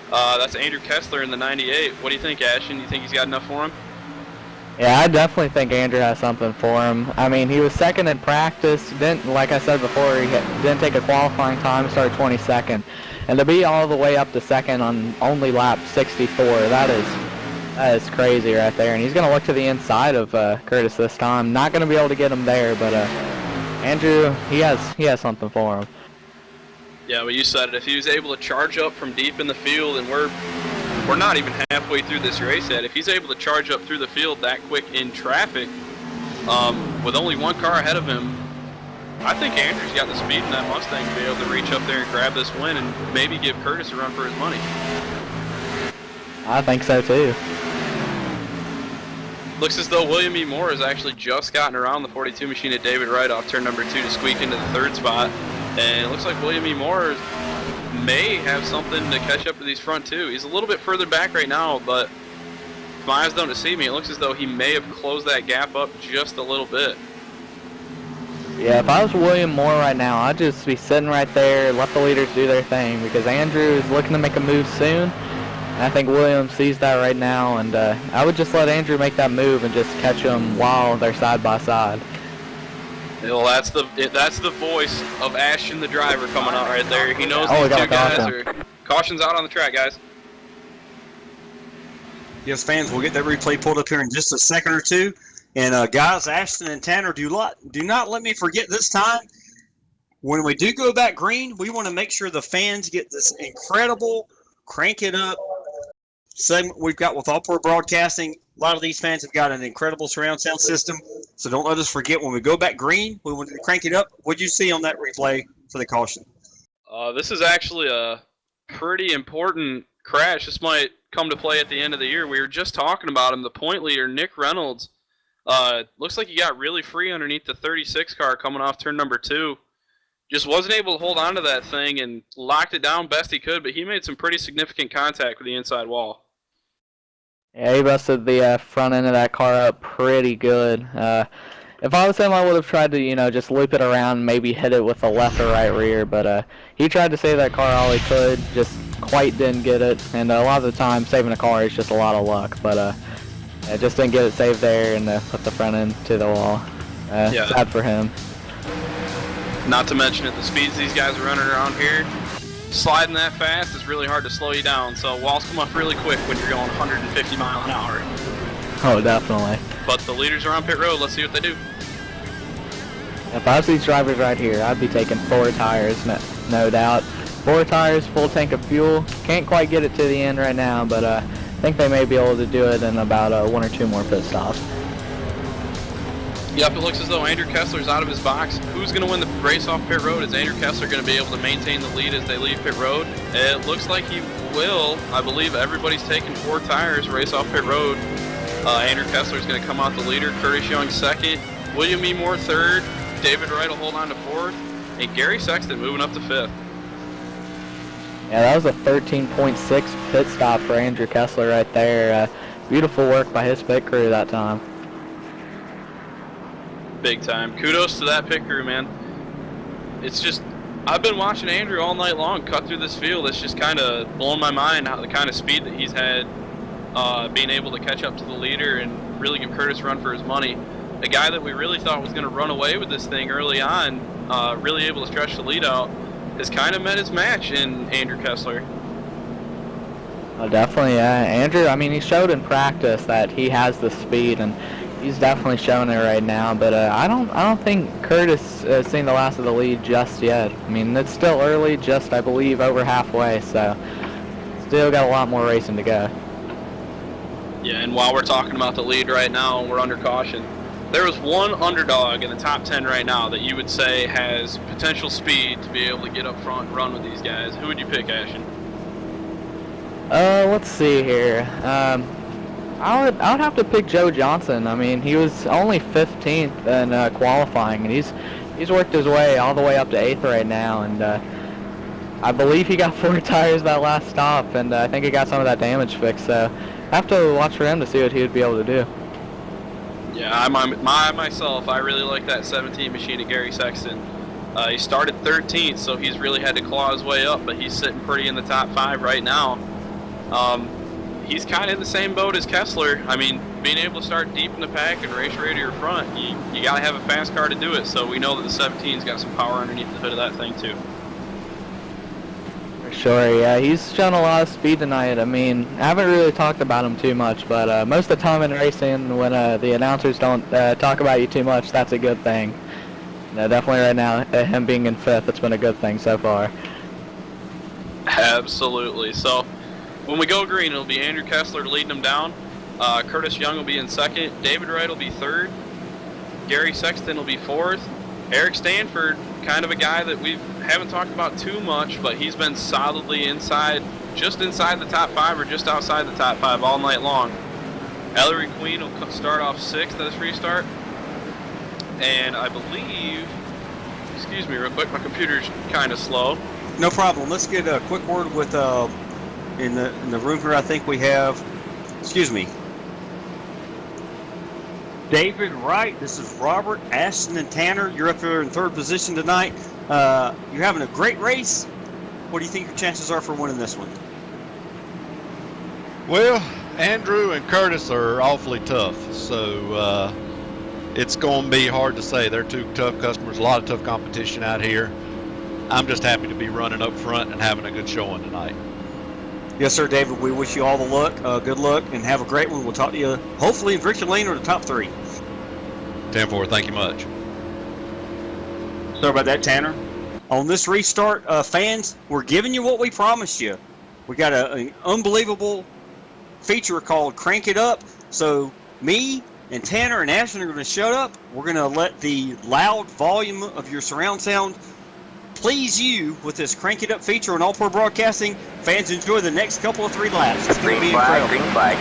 Speaker 3: That's Andrew Kessler in the 98. What do you think, Ashton? You think he's got enough for him?
Speaker 4: Yeah, I definitely think Andrew has something for him. I mean, he was second in practice. Didn't, like I said before, he didn't take a qualifying time. Started 22nd, and to be all the way up to second on only lap 64, that is crazy right there. And he's going to look to the inside of Curtis this time. Not going to be able to get him there, but Andrew, he has something for him.
Speaker 3: Yeah, well, you said it. If he was able to charge up from deep in the field, and we're not even halfway through this race yet. If he's able to charge up through the field that quick in traffic, with only one car ahead of him, I think Andrew's got the speed in that Mustang to be able to reach up there and grab this win and maybe give Curtis a run for his money.
Speaker 4: I think so too.
Speaker 3: Looks as though William E. Moore has actually just gotten around the 42 machine at David Wright off turn number 2 to squeak into the third spot. And it looks like William E. Moore may have something to catch up to these front two. He's a little bit further back right now, but if my eyes don't deceive me, it looks as though he may have closed that gap up just a little bit.
Speaker 4: Yeah, if I was William Moore right now, I'd just be sitting right there, let the leaders do their thing, because Andrew is looking to make a move soon. And I think William sees that right now, and I would just let Andrew make that move and just catch him while they're side by side.
Speaker 3: Well, that's the voice of Ashton, the driver, coming out right there. He knows these two guys are... Caution's out on the track, guys.
Speaker 2: Yes, fans, we'll get that replay pulled up here in just a second or two. And guys, Ashton and Tanner, do not let me forget this time. When we do go back green, we want to make sure the fans get this incredible crank it up segment we've got with All Pro Broadcasting. A lot of these fans have got an incredible surround sound system, so don't let us forget when we go back green, we want to crank it up. What did you see on that replay for the caution?
Speaker 3: This is actually a pretty important crash. This might come to play at the end of the year. We were just talking about him. The point leader, Nick Reynolds, looks like he got really free underneath the 36 car coming off turn number 2. Just wasn't able to hold on to that thing and locked it down best he could, but he made some pretty significant contact with the inside wall.
Speaker 4: Yeah, he busted the front end of that car up pretty good. If I was him, I would have tried to, just loop it around, maybe hit it with the left or right rear, but he tried to save that car all he could, just quite didn't get it, and a lot of the time, saving a car is just a lot of luck, but just didn't get it saved there and put the front end to the wall.
Speaker 3: Yeah.
Speaker 4: Sad for him.
Speaker 3: Not to mention at the speeds these guys are running around here, sliding that fast is really hard to slow you down, so walls come up really quick when you're going 150 mile an hour.
Speaker 4: Oh, definitely.
Speaker 3: But the leaders are on pit road. Let's see what they do.
Speaker 4: If I was these drivers right here, I'd be taking 4 tires, no doubt. 4 tires, full tank of fuel. Can't quite get it to the end right now, but I think they may be able to do it in about 1 or 2 more pit stops.
Speaker 3: Yep, it looks as though Andrew Kessler's out of his box. Who's going to win the race off pit road? Is Andrew Kessler going to be able to maintain the lead as they leave pit road? It looks like he will. I believe everybody's taking 4 tires, race off pit road. Andrew Kessler's going to come out the leader. Curtis Young second. William E. Moore third. David Wright will hold on to fourth. And Gary Sexton moving up to fifth.
Speaker 4: Yeah, that was a 13.6 pit stop for Andrew Kessler right there. Beautiful work by his pit crew that time.
Speaker 3: Big time. Kudos to that pit crew, man. It's just, I've been watching Andrew all night long cut through this field. It's just kind of blown my mind how the kind of speed that he's had, being able to catch up to the leader and really give Curtis a run for his money. A guy that we really thought was going to run away with this thing early on, really able to stretch the lead out, has kind of met his match in Andrew Kessler.
Speaker 4: Oh, definitely, yeah. Andrew, I mean, he showed in practice that he has the speed, and he's definitely showing it right now. But I don't think Curtis has seen the last of the lead just yet. I mean, it's still early, just I believe over halfway, so still got a lot more racing to go.
Speaker 3: Yeah, and while we're talking about the lead right now, we're under caution. There was one underdog in the top 10 right now that you would say has potential speed to be able to get up front and run with these guys. Who would you pick, Ashton?
Speaker 4: Let's see here. I would have to pick Joe Johnson. I mean, he was only 15th in qualifying, and he's worked his way all the way up to 8th right now. And I believe he got 4 tires that last stop, and I think he got some of that damage fixed. So I have to watch for him to see what he would be able to do.
Speaker 3: Yeah, I myself, I really like that 17 machine at Gary Sexton. He started 13th, so he's really had to claw his way up, but he's sitting pretty in the top 5 right now. He's kind of in the same boat as Kessler. I mean, being able to start deep in the pack and race ready to your front, you got to have a fast car to do it, so we know that the 17's got some power underneath the hood of that thing, too.
Speaker 4: Sure, yeah, he's shown a lot of speed tonight. I mean, I haven't really talked about him too much, but most of the time in racing, when the announcers don't talk about you too much, that's a good thing. Definitely right now, him being in 5th, it's been a good thing so far.
Speaker 3: Absolutely. So, when we go green, it'll be Andrew Kessler leading them down. Curtis Young will be in 2nd. David Wright will be 3rd. Gary Sexton will be 4th. Eric Stanford, kind of a guy that we haven't talked about too much, but he's been solidly just inside the top 5 or just outside the top 5 all night long. Ellery Queen will start off 6th at this restart. And I believe, excuse me real quick, my computer's kind of slow.
Speaker 2: No problem. Let's get a quick word with in the room here. I think we have, excuse me, David Wright. This is Robert, Ashton, and Tanner. You're up there in 3rd position tonight. You're having a great race. What do you think your chances are for winning this one?
Speaker 8: Well, Andrew and Curtis are awfully tough, so it's going to be hard to say. They're 2 tough customers, a lot of tough competition out here. I'm just happy to be running up front and having a good showing tonight.
Speaker 2: Yes, sir, David. We wish you all the luck, good luck, and have a great one. We'll talk to you hopefully in victory lane or the top 3.
Speaker 8: 10-4, thank you much.
Speaker 2: Sorry about that, Tanner. On this restart, fans, we're giving you what we promised you. We got an unbelievable feature called Crank It Up. So me and Tanner and Ashton are going to shut up. We're going to let the loud volume of your surround sound please you with this Crank It Up feature on All Pro Broadcasting. Fans, enjoy the next couple of 3 laps. It's going to be incredible.
Speaker 9: Green flag.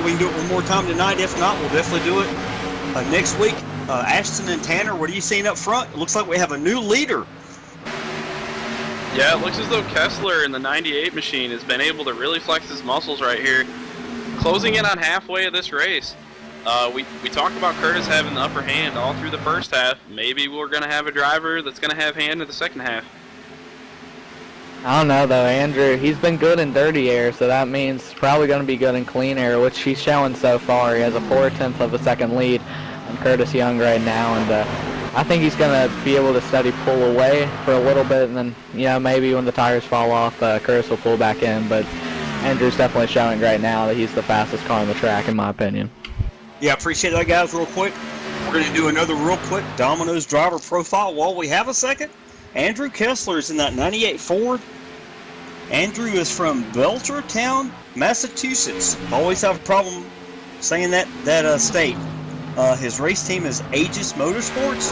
Speaker 2: hopefully we can do it one more time tonight. If not, we'll definitely do it next week. Ashton and Tanner, what are you seeing up front? It looks like we have a new leader.
Speaker 3: Yeah, it looks as though Kessler in the 98 machine has been able to really flex his muscles right here, closing in on halfway of this race. We talked about Curtis having the upper hand all through the first half. Maybe we're going to have a driver that's going to have hand in the second half.
Speaker 4: I don't know though, Andrew. He's been good in dirty air, so that means probably going to be good in clean air, which he's showing so far. He has a 4/10 of a second lead on Curtis Young right now, and I think he's going to be able to steady pull away for a little bit, and then maybe when the tires fall off, Curtis will pull back in. But Andrew's definitely showing right now that he's the fastest car on the track, in my opinion.
Speaker 2: Yeah, appreciate that, guys. Real quick, we're going to do another real quick Domino's driver profile while we have a second. Andrew Kessler is in that 98 Ford. Andrew is from Belchertown, Massachusetts. Always have a problem saying that state. His race team is Aegis Motorsports.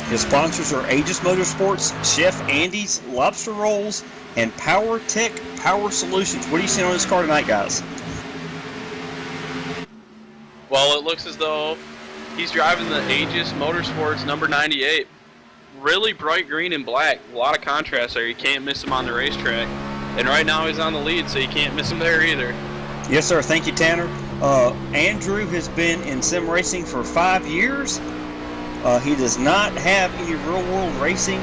Speaker 2: His sponsors are Aegis Motorsports, Chef Andy's Lobster Rolls, and Power Tech Power Solutions. What are you seeing on this car tonight, guys?
Speaker 3: Well, it looks as though he's driving the Aegis Motorsports number 98. Really bright green and black. A lot of contrast there. You can't miss him on the racetrack. And right now he's on the lead, so you can't miss him there either.
Speaker 2: Yes, sir. Thank you, Tanner. Andrew has been in sim racing for 5 years. He does not have any real-world racing,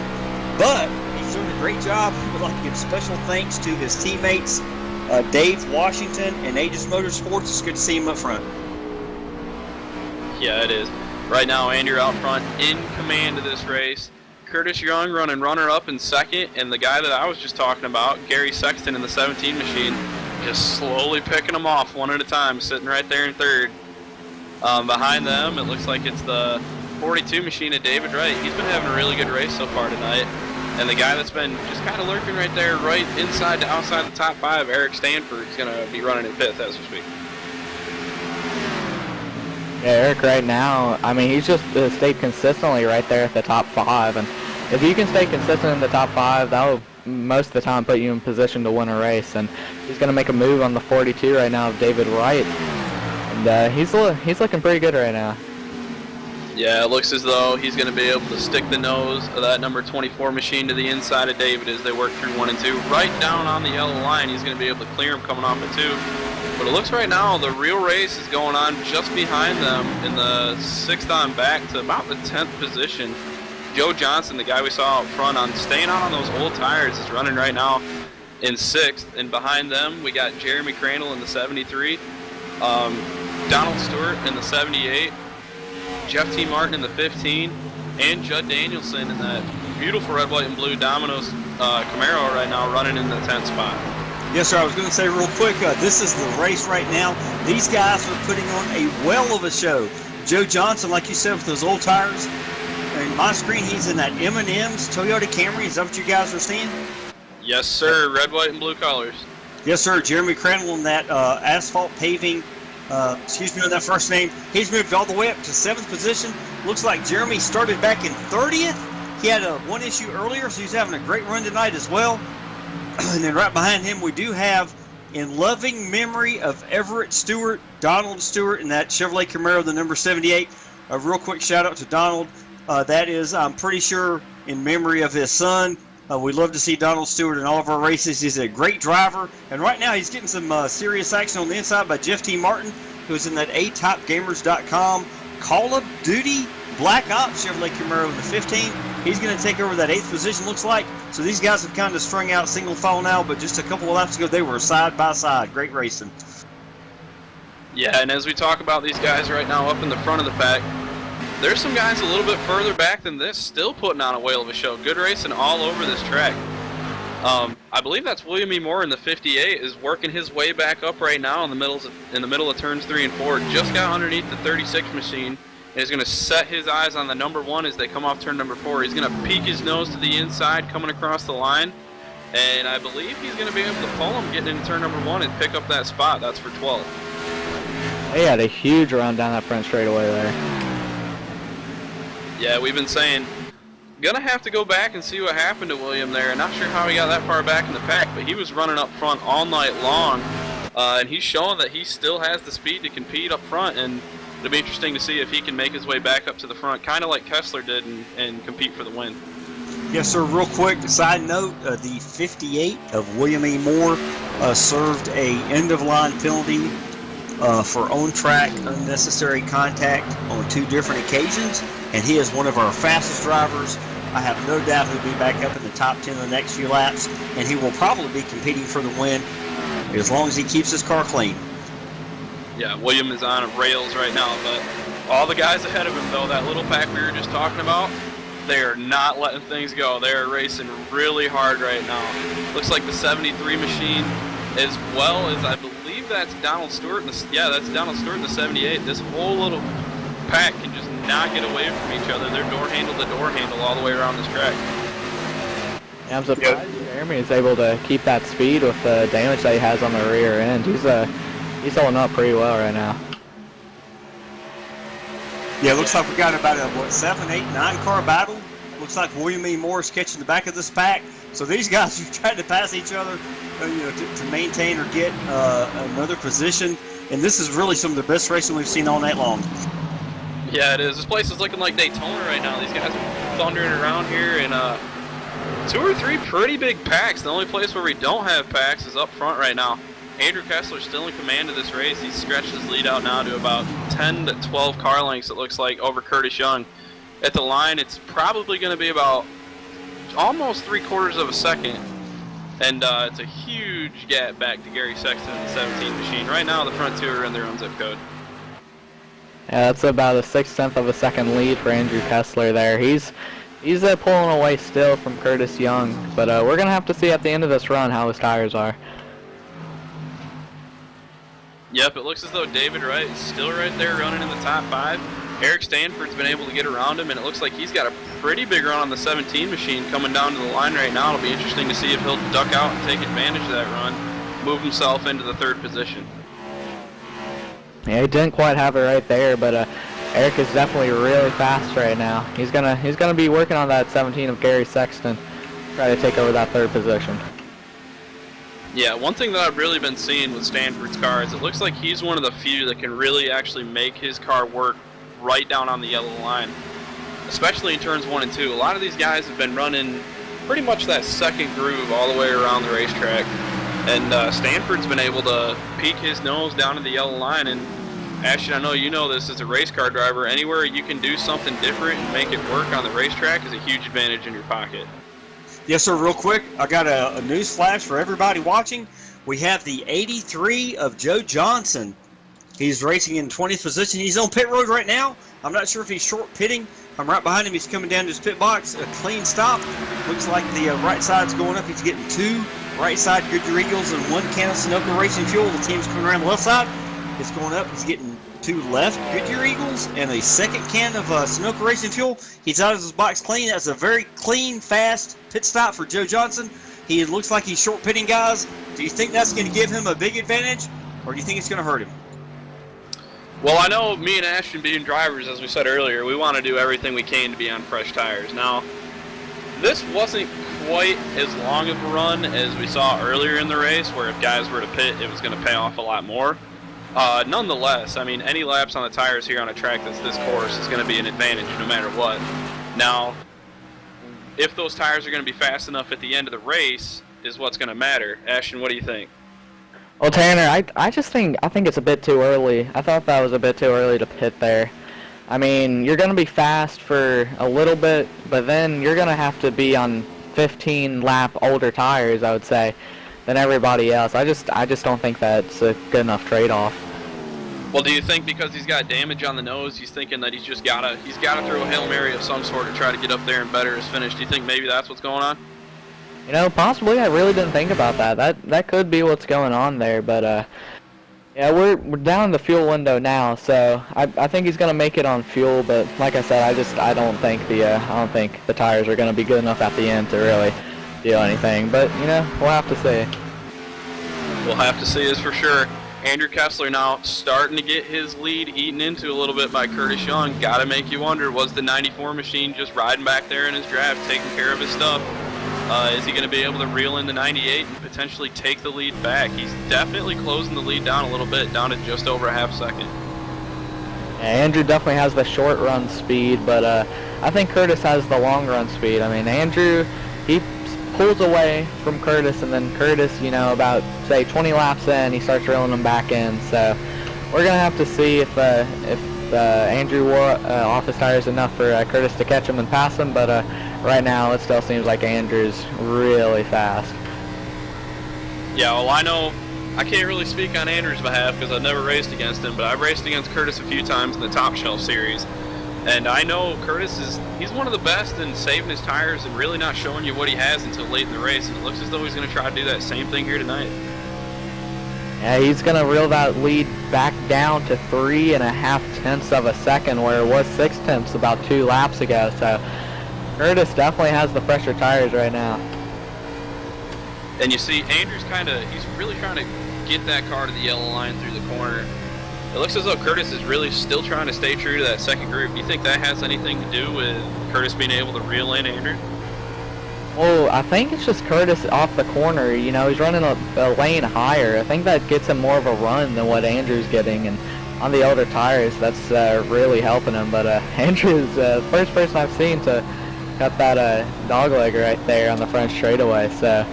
Speaker 2: but he's doing a great job. He would like to give special thanks to his teammates, Dave Washington and Aegis Motorsports. It's good to see him up front.
Speaker 3: Yeah, it is. Right now, Andrew out front in command of this race. Curtis Young running runner-up in second, and the guy that I was just talking about, Gary Sexton in the 17 machine, just slowly picking them off one at a time, sitting right there in third. Behind them, it looks like it's the 42 machine of David Wright. He's been having a really good race so far tonight. And the guy that's been just kind of lurking right there, right inside to outside the top 5, Eric Stanford, is going to be running in 5th as we speak.
Speaker 4: Yeah, Eric right now, I mean, he's just stayed consistently right there at the top 5. And if you can stay consistent in the top 5, that will most of the time put you in position to win a race. And he's going to make a move on the 42 right now of David Wright. And he's looking pretty good right now.
Speaker 3: Yeah, it looks as though he's going to be able to stick the nose of that number 24 machine to the inside of David as they work through 1 and 2. Right down on the yellow line, he's going to be able to clear him coming off at 2. But it looks right now the real race is going on just behind them in the 6th on back to about the 10th position. Joe Johnson, the guy we saw out front on staying out on those old tires, is running right now in 6th. And behind them, we got Jeremy Crandall in the 73, Donald Stewart in the 78, Jeff T. Martin in the 15, and Judd Danielson in that beautiful red, white, and blue Domino's Camaro right now running in the 10th spot.
Speaker 2: Yes, sir. I was going to say real quick, this is the race right now. These guys are putting on a well of a show. Joe Johnson, like you said, with those old tires. On my screen, he's in that M&M's Toyota Camry. Is that what you guys are seeing?
Speaker 3: Yes, sir. Red, white, and blue colors.
Speaker 2: Yes, sir. Jeremy Crandall in that asphalt paving, on that first name. He's moved all the way up to 7th position. Looks like Jeremy started back in 30th. He had one issue earlier, so he's having a great run tonight as well. And then right behind him, we do have, in loving memory of Everett Stewart, Donald Stewart, in that Chevrolet Camaro, the number 78. A real quick shout out to Donald. That is, I'm pretty sure, in memory of his son. We love to see Donald Stewart in all of our races. He's a great driver. And right now, he's getting some serious action on the inside by Jeff T. Martin, who's in that atopgamers.com Call of Duty Black Ops Chevrolet Camaro in the 15. He's going to take over that 8th position, looks like. So these guys have kind of strung out single file now, but just a couple of laps ago, they were side by side. Great racing.
Speaker 3: Yeah, and as we talk about these guys right now up in the front of the pack, there's some guys a little bit further back than this still putting on a whale of a show. Good racing all over this track. I believe that's William E. Moore in the 58 is working his way back up right now in the middle of turns 3 and 4. Just got underneath the 36 machine. And he's going to set his eyes on the number 1 as they come off turn number 4. He's going to peek his nose to the inside coming across the line. And I believe he's going to be able to pull him getting into turn number 1 and pick up that spot. That's for 12.
Speaker 4: He had a huge run down that front straightaway there.
Speaker 3: Yeah, we've been saying, gonna have to go back and see what happened to William there. Not sure how he got that far back in the pack, but he was running up front all night long. and he's showing that he still has the speed to compete up front, and it'll be interesting to see if he can make his way back up to the front, kind of like Kessler did, and compete for the win.
Speaker 2: Yes, sir. Real quick, side note, the 58 of William E. Moore served a end-of-line penalty for on-track unnecessary contact on 2 different occasions, and he is one of our fastest drivers. I have no doubt he'll be back up in the top 10 in the next few laps, and he will probably be competing for the win as long as he keeps his car clean.
Speaker 3: Yeah, William is on rails right now, but all the guys ahead of him, though, that little pack we were just talking about, they are not letting things go. They are racing really hard right now. Looks like the 73 machine, as well as I believe that's Donald Stewart. That's Donald Stewart in the 78. This whole little pack can just not get away from each other. They're door handle to door handle all the way around this track.
Speaker 4: Yeah, I'm surprised Jeremy is able to keep that speed with the damage that he has on the rear end. He's holding up pretty well right now.
Speaker 2: Yeah, it looks like we got about a 7, 8, 9 car battle. Looks like William E. Moore's catching the back of this pack. So these guys are trying to pass each other, to maintain or get another position. And this is really some of the best racing we've seen all night long.
Speaker 3: Yeah, it is. This place is looking like Daytona right now. These guys are thundering around here, and 2 or 3 pretty big packs. The only place where we don't have packs is up front right now. Andrew Kessler still in command of this race. He's stretched his lead out now to about 10 to 12 car lengths, it looks like, over Curtis Young. At the line, it's probably going to be about almost 3/4 of a second. And it's a huge gap back to Gary Sexton in the 17 machine. Right now, the front 2 are in their own zip code.
Speaker 4: Yeah, that's about a 1/6 of a second lead for Andrew Kessler there. He's pulling away still from Curtis Young, but we're going to have to see at the end of this run how his tires are.
Speaker 3: Yep, it looks as though David Wright is still right there running in the top 5. Eric Stanford's been able to get around him, and it looks like he's got a pretty big run on the 17 machine coming down to the line right now. It'll be interesting to see if he'll duck out and take advantage of that run, move himself into the 3rd position.
Speaker 4: Yeah, he didn't quite have it right there, but Eric is definitely really fast right now. He's gonna be working on that 17 of Gary Sexton, try to take over that 3rd position.
Speaker 3: Yeah, one thing that I've really been seeing with Stanford's car is it looks like he's one of the few that can really actually make his car work right down on the yellow line, especially in turns 1 and 2. A lot of these guys have been running pretty much that second groove all the way around the racetrack, and Stanford's been able to peek his nose down to the yellow line. And Ashton, I know you know this as a race car driver, anywhere you can do something different and make it work on the racetrack is a huge advantage in your pocket.
Speaker 2: Yes, sir. Real quick, I got a news flash for everybody watching. We have the 83 of Joe Johnson. He's racing in 20th position. He's on pit road right now. I'm not sure if he's short pitting. I'm right behind him. He's coming down to his pit box. A clean stop. Looks like the right side's going up. He's getting 2 right side Goodyear Eagles and 1 can of Sunoco Racing Fuel. The team's coming around the left side. It's going up. He's getting 2 left Goodyear Eagles and a 2nd can of Sunoco Racing Fuel. He's out of his box clean. That's a very clean, fast pit stop for Joe Johnson. He looks like he's short pitting, guys. Do you think that's going to give him a big advantage, or do you think it's going to hurt him?
Speaker 3: Well, I know me and Ashton being drivers, as we said earlier, we want to do everything we can to be on fresh tires. Now, this wasn't quite as long of a run as we saw earlier in the race, where if guys were to pit, it was going to pay off a lot more. Nonetheless, I mean, any laps on the tires here on a track that's this coarse is going to be an advantage no matter what. Now, if those tires are going to be fast enough at the end of the race is what's going to matter. Ashton, what do you think?
Speaker 4: Well, Tanner, I think it's a bit too early. I thought that was a bit too early to pit there. I mean, you're going to be fast for a little bit, but then you're going to have to be on 15 lap older tires, I would say, than everybody else. I just don't think that's a good enough trade-off.
Speaker 3: Well, do you think because he's got damage on the nose, he's thinking that he's got to throw a Hail Mary of some sort to try to get up there and better his finish? Do you think maybe that's what's going on?
Speaker 4: You know, possibly. I really didn't think about that. That could be what's going on there, but yeah, we're down in the fuel window now, so I think he's gonna make it on fuel. But like I said, I don't think the tires are gonna be good enough at the end to really do anything. But you know, we'll have to see.
Speaker 3: We'll have to see is for sure. Andrew Kessler now starting to get his lead eaten into a little bit by Curtis Young. Got to make you wonder, was the 94 machine just riding back there in his draft, taking care of his stuff? Is he going to be able to reel in the 98 and potentially take the lead back? He's definitely closing the lead down a little bit, down to just over a half second.
Speaker 4: Yeah, Andrew definitely has the short run speed, but I think Curtis has the long run speed. I mean, Andrew, he pulls away from Curtis, and then Curtis, you know, about, say, 20 laps in, he starts reeling them back in. So we're going to have to see if Andrew wore off his tires enough for Curtis to catch him and pass him, but right now it still seems like Andrew's really fast.
Speaker 3: Yeah, well, I know I can't really speak on Andrew's behalf because I've never raced against him, but I've raced against Curtis a few times in the Top Shelf Series, and I know Curtis he's one of the best in saving his tires and really not showing you what he has until late in the race, and it looks as though he's going to try to do that same thing here tonight.
Speaker 4: Yeah, he's going to reel that lead back down to 3.5 tenths of a second, where it was 6 tenths about 2 laps ago. So Curtis definitely has the fresher tires right now.
Speaker 3: And you see, Andrew's he's really trying to get that car to the yellow line through the corner. It looks as though Curtis is really still trying to stay true to that second group. Do you think that has anything to do with Curtis being able to reel in Andrew?
Speaker 4: Well, I think it's just Curtis off the corner. You know, he's running a lane higher. I think that gets him more of a run than what Andrew's getting. And on the older tires, that's really helping him. But Andrew's the first person I've seen to cut that dog leg right there on the front straightaway. So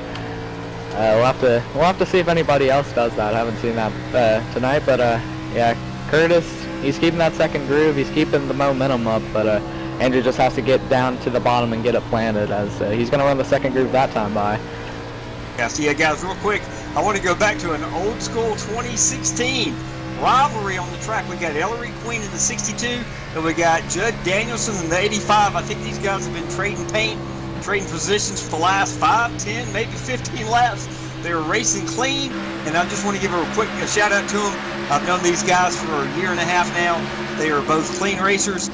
Speaker 4: we'll have to see if anybody else does that. I haven't seen that tonight. But yeah, Curtis, he's keeping that second groove. He's keeping the momentum up. But Andrew just has to get down to the bottom and get it planted, as he's going to run the second groove that time by.
Speaker 2: Yeah, so yeah, guys, real quick, I want to go back to an old school 2016 rivalry on the track. We got Ellery Queen in the 62, and we got Judd Danielson in the 85. I think these guys have been trading paint, trading positions for the last 5, 10, maybe 15 laps. They were racing clean, and I just want to give a quick shout out to them. I've known these guys for a year and a half now. They are both clean racers.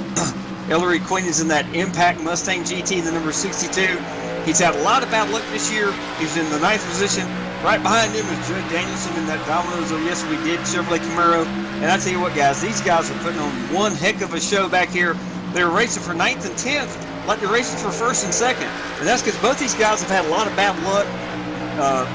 Speaker 2: Ellery Quinn is in that Impact Mustang GT, the number 62. He's had a lot of bad luck this year. He's in the 9th position. Right behind him is Judd Danielson in that Domino's Yes We Did Chevrolet Camaro. And I tell you what, guys, these guys are putting on one heck of a show back here. They're racing for 9th and 10th, like they're racing for 1st and 2nd. And that's because both these guys have had a lot of bad luck,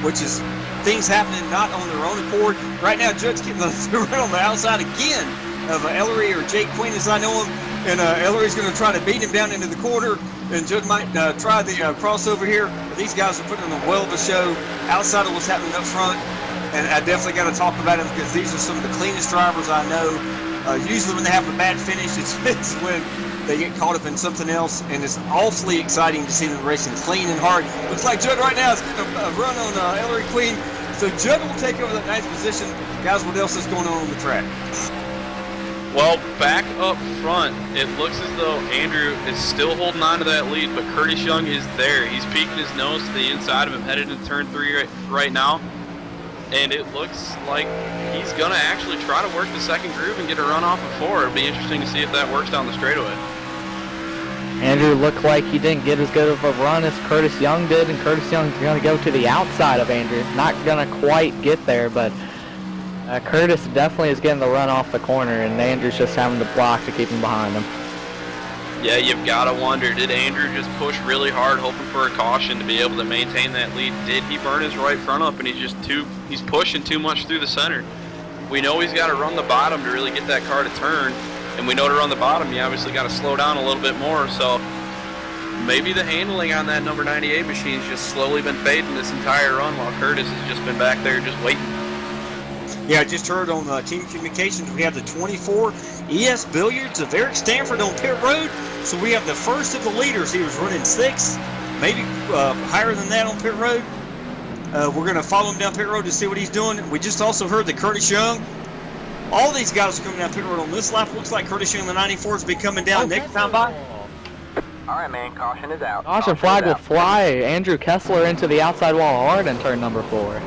Speaker 2: which is things happening not on their own accord. Right now, Judd's getting the run on the outside again of Ellery, or Jake Quinn as I know him. And Ellery's going to try to beat him down into the corner, and Judd might try the crossover here. But these guys are putting on a well of a show outside of what's happening up front, and I definitely got to talk about them because these are some of the cleanest drivers I know. Usually when they have a bad finish, it's when they get caught up in something else, and it's awfully exciting to see them racing clean and hard. Looks like Judd right now is getting a run on Ellery Queen, so Judd will take over that 9th position. Guys, what else is going on the track?
Speaker 3: Well, back up front, it looks as though Andrew is still holding on to that lead, but Curtis Young is there. He's peeking his nose to the inside of him, headed into turn 3 right now. And it looks like he's going to actually try to work the second groove and get a run off of 4. It'll be interesting to see if that works down the straightaway.
Speaker 4: Andrew looked like he didn't get as good of a run as Curtis Young did, and Curtis Young's going to go to the outside of Andrew. Not going to quite get there, but Curtis definitely is getting the run off the corner, and Andrew's just having to block to keep him behind him.
Speaker 3: Yeah, you've got to wonder, did Andrew just push really hard, hoping for a caution to be able to maintain that lead? Did he burn his right front up, and he's pushing too much through the center? We know he's got to run the bottom to really get that car to turn, and we know to run the bottom, you obviously got to slow down a little bit more, so maybe the handling on that number 98 machine's just slowly been fading this entire run while Curtis has just been back there just waiting.
Speaker 2: Yeah, I just heard on Team Communications we have the 24 ES Billiards of Eric Stanford on pit road. So we have the first of the leaders. He was running 6th, maybe higher than that on pit road. We're going to follow him down pit road to see what he's doing. We just also heard that Curtis Young, all these guys are coming down pit road on this lap. Looks like Curtis Young, the 94, has been coming down next time by.
Speaker 9: All right, man. Caution is out.
Speaker 4: Caution flag will fly. Andrew Kessler into the outside wall hard in turn number 4.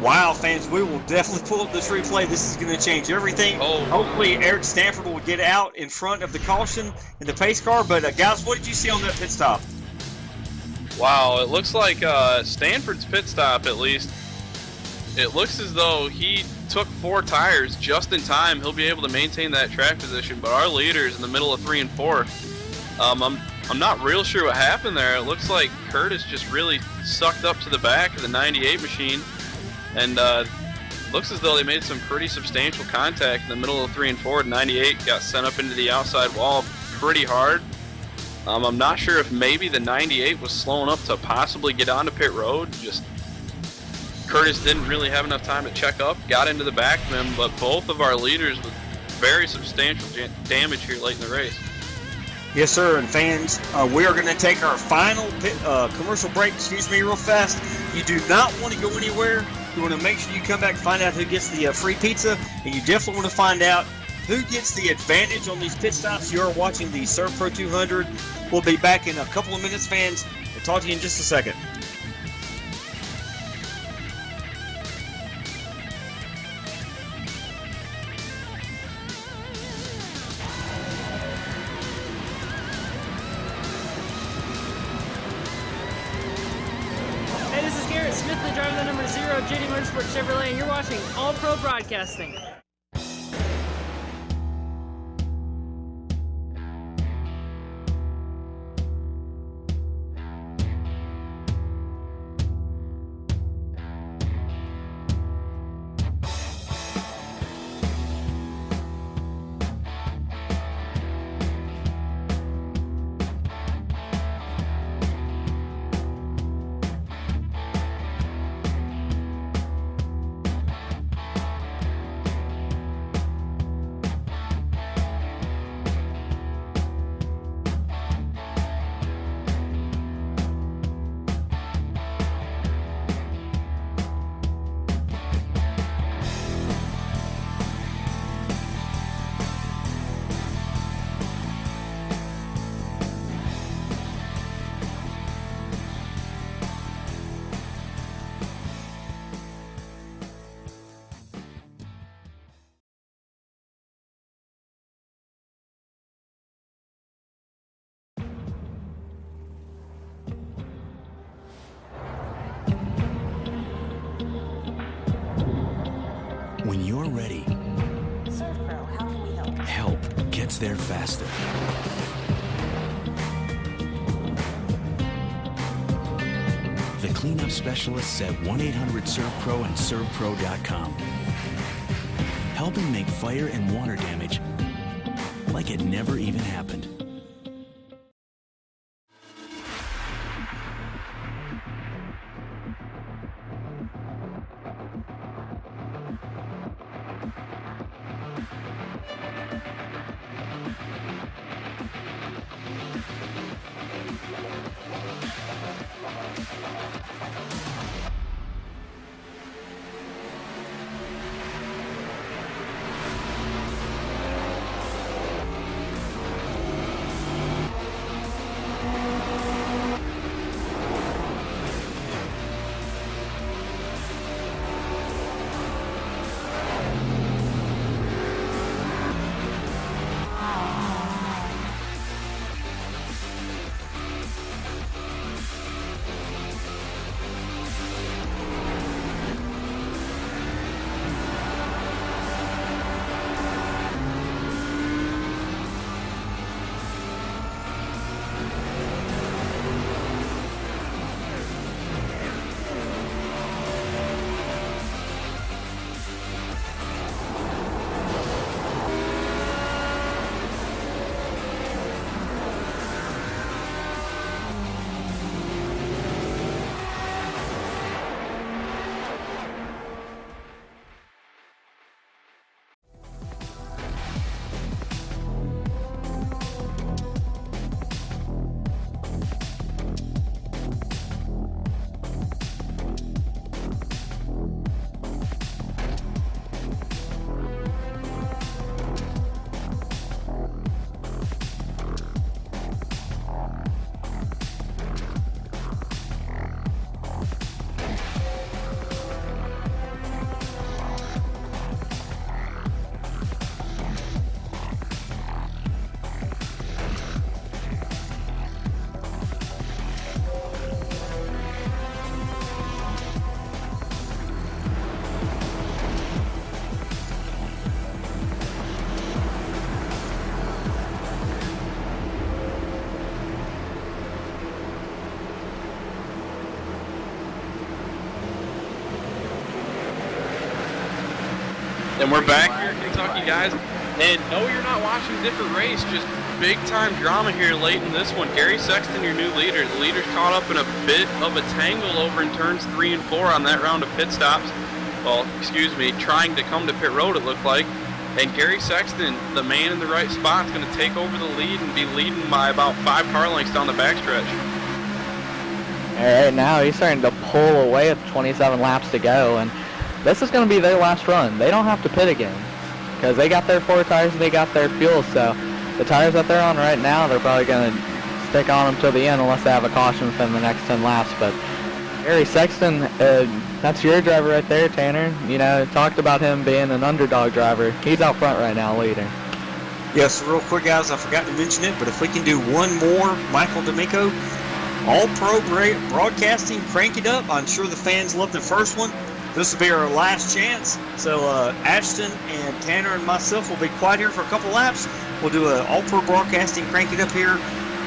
Speaker 2: Wow, fans, we will definitely pull up this replay. This is going to change everything. Hopefully, Eric Stanford will get out in front of the caution in the pace car. But, guys, what did you see on that pit stop?
Speaker 3: Wow, it looks like Stanford's pit stop, at least, it looks as though he took 4 tires just in time. He'll be able to maintain that track position. But our leader's in the middle of 3 and 4. I'm I'm not real sure what happened there. It looks like Curtis just really sucked up to the back of the 98 machine, and looks as though they made some pretty substantial contact in the middle of 3 and 4. 98 got sent up into the outside wall pretty hard. I'm not sure if maybe the 98 was slow enough to possibly get onto pit road. Just Curtis didn't really have enough time to check up, got into the back of him, but both of our leaders with very substantial damage here late in the race.
Speaker 2: Yes, sir, and fans, we are going to take our final commercial break, real fast. You do not want to go anywhere. You want to make sure you come back and find out who gets the free pizza, and you definitely want to find out who gets the advantage on these pit stops. You are watching the Serve Pro 200. We'll be back in a couple of minutes, fans. We'll talk to you in just a second.
Speaker 10: Hey, this is Garrett Smithley driving the number 0 JD Motorsport Chevrolet, and you're watching All Pro Broadcasting.
Speaker 6: When you're ready,
Speaker 7: Serve Pro, how can we help?
Speaker 6: help gets there faster. The cleanup specialists at 1-800-SERVPRO and ServePro.com. Helping make fire and water damage like it never even happened.
Speaker 3: And we're back here in Kentucky, guys. And no, you're not watching a different race, just big-time drama here late in this one. Gary Sexton, your new leader. The leader's caught up in a bit of a tangle over in turns 3 and 4 on that round of pit stops. Well, excuse me, trying to come to pit road, it looked like. And Gary Sexton, the man in the right spot, is going to take over the lead and be leading by about 5 car lengths down the backstretch.
Speaker 4: All right, now he's starting to pull away with 27 laps to go, and this is going to be their last run. They don't have to pit again because they got their 4 tires and they got their fuel. So the tires that they're on right now, they're probably going to stick on them till the end unless they have a caution within the next 10 laps. But Gary Sexton, that's your driver right there, Tanner. You know, talked about him being an underdog driver. He's out front right now leading.
Speaker 2: Yes, real quick, guys, I forgot to mention it, but if we can do one more, Michael D'Amico, All-Pro Broadcasting, crank it up. I'm sure the fans loved the first one. This will be our last chance. So Ashton and Tanner and myself will be quiet here for a couple laps. We'll do an All-Pro Broadcasting, crank it up here.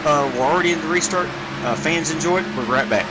Speaker 2: We're already in the restart. Fans enjoy it. We'll be right back.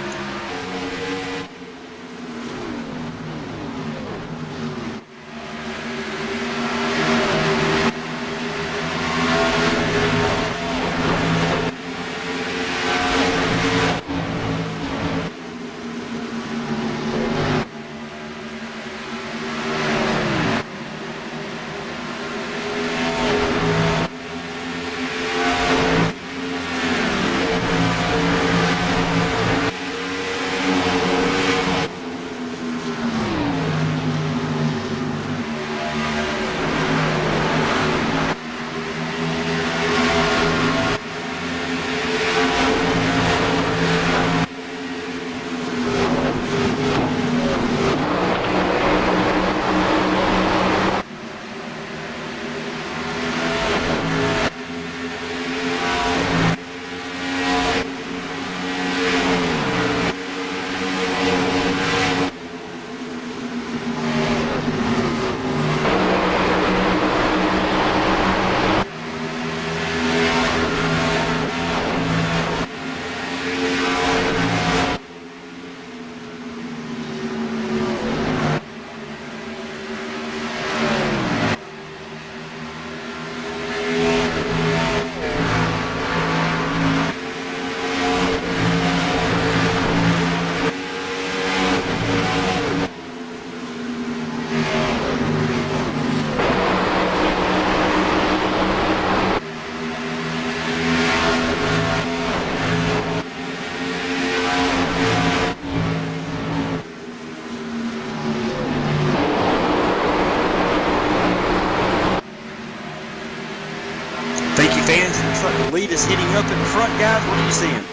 Speaker 2: The lead is hitting up in the front, guys. What are you seeing?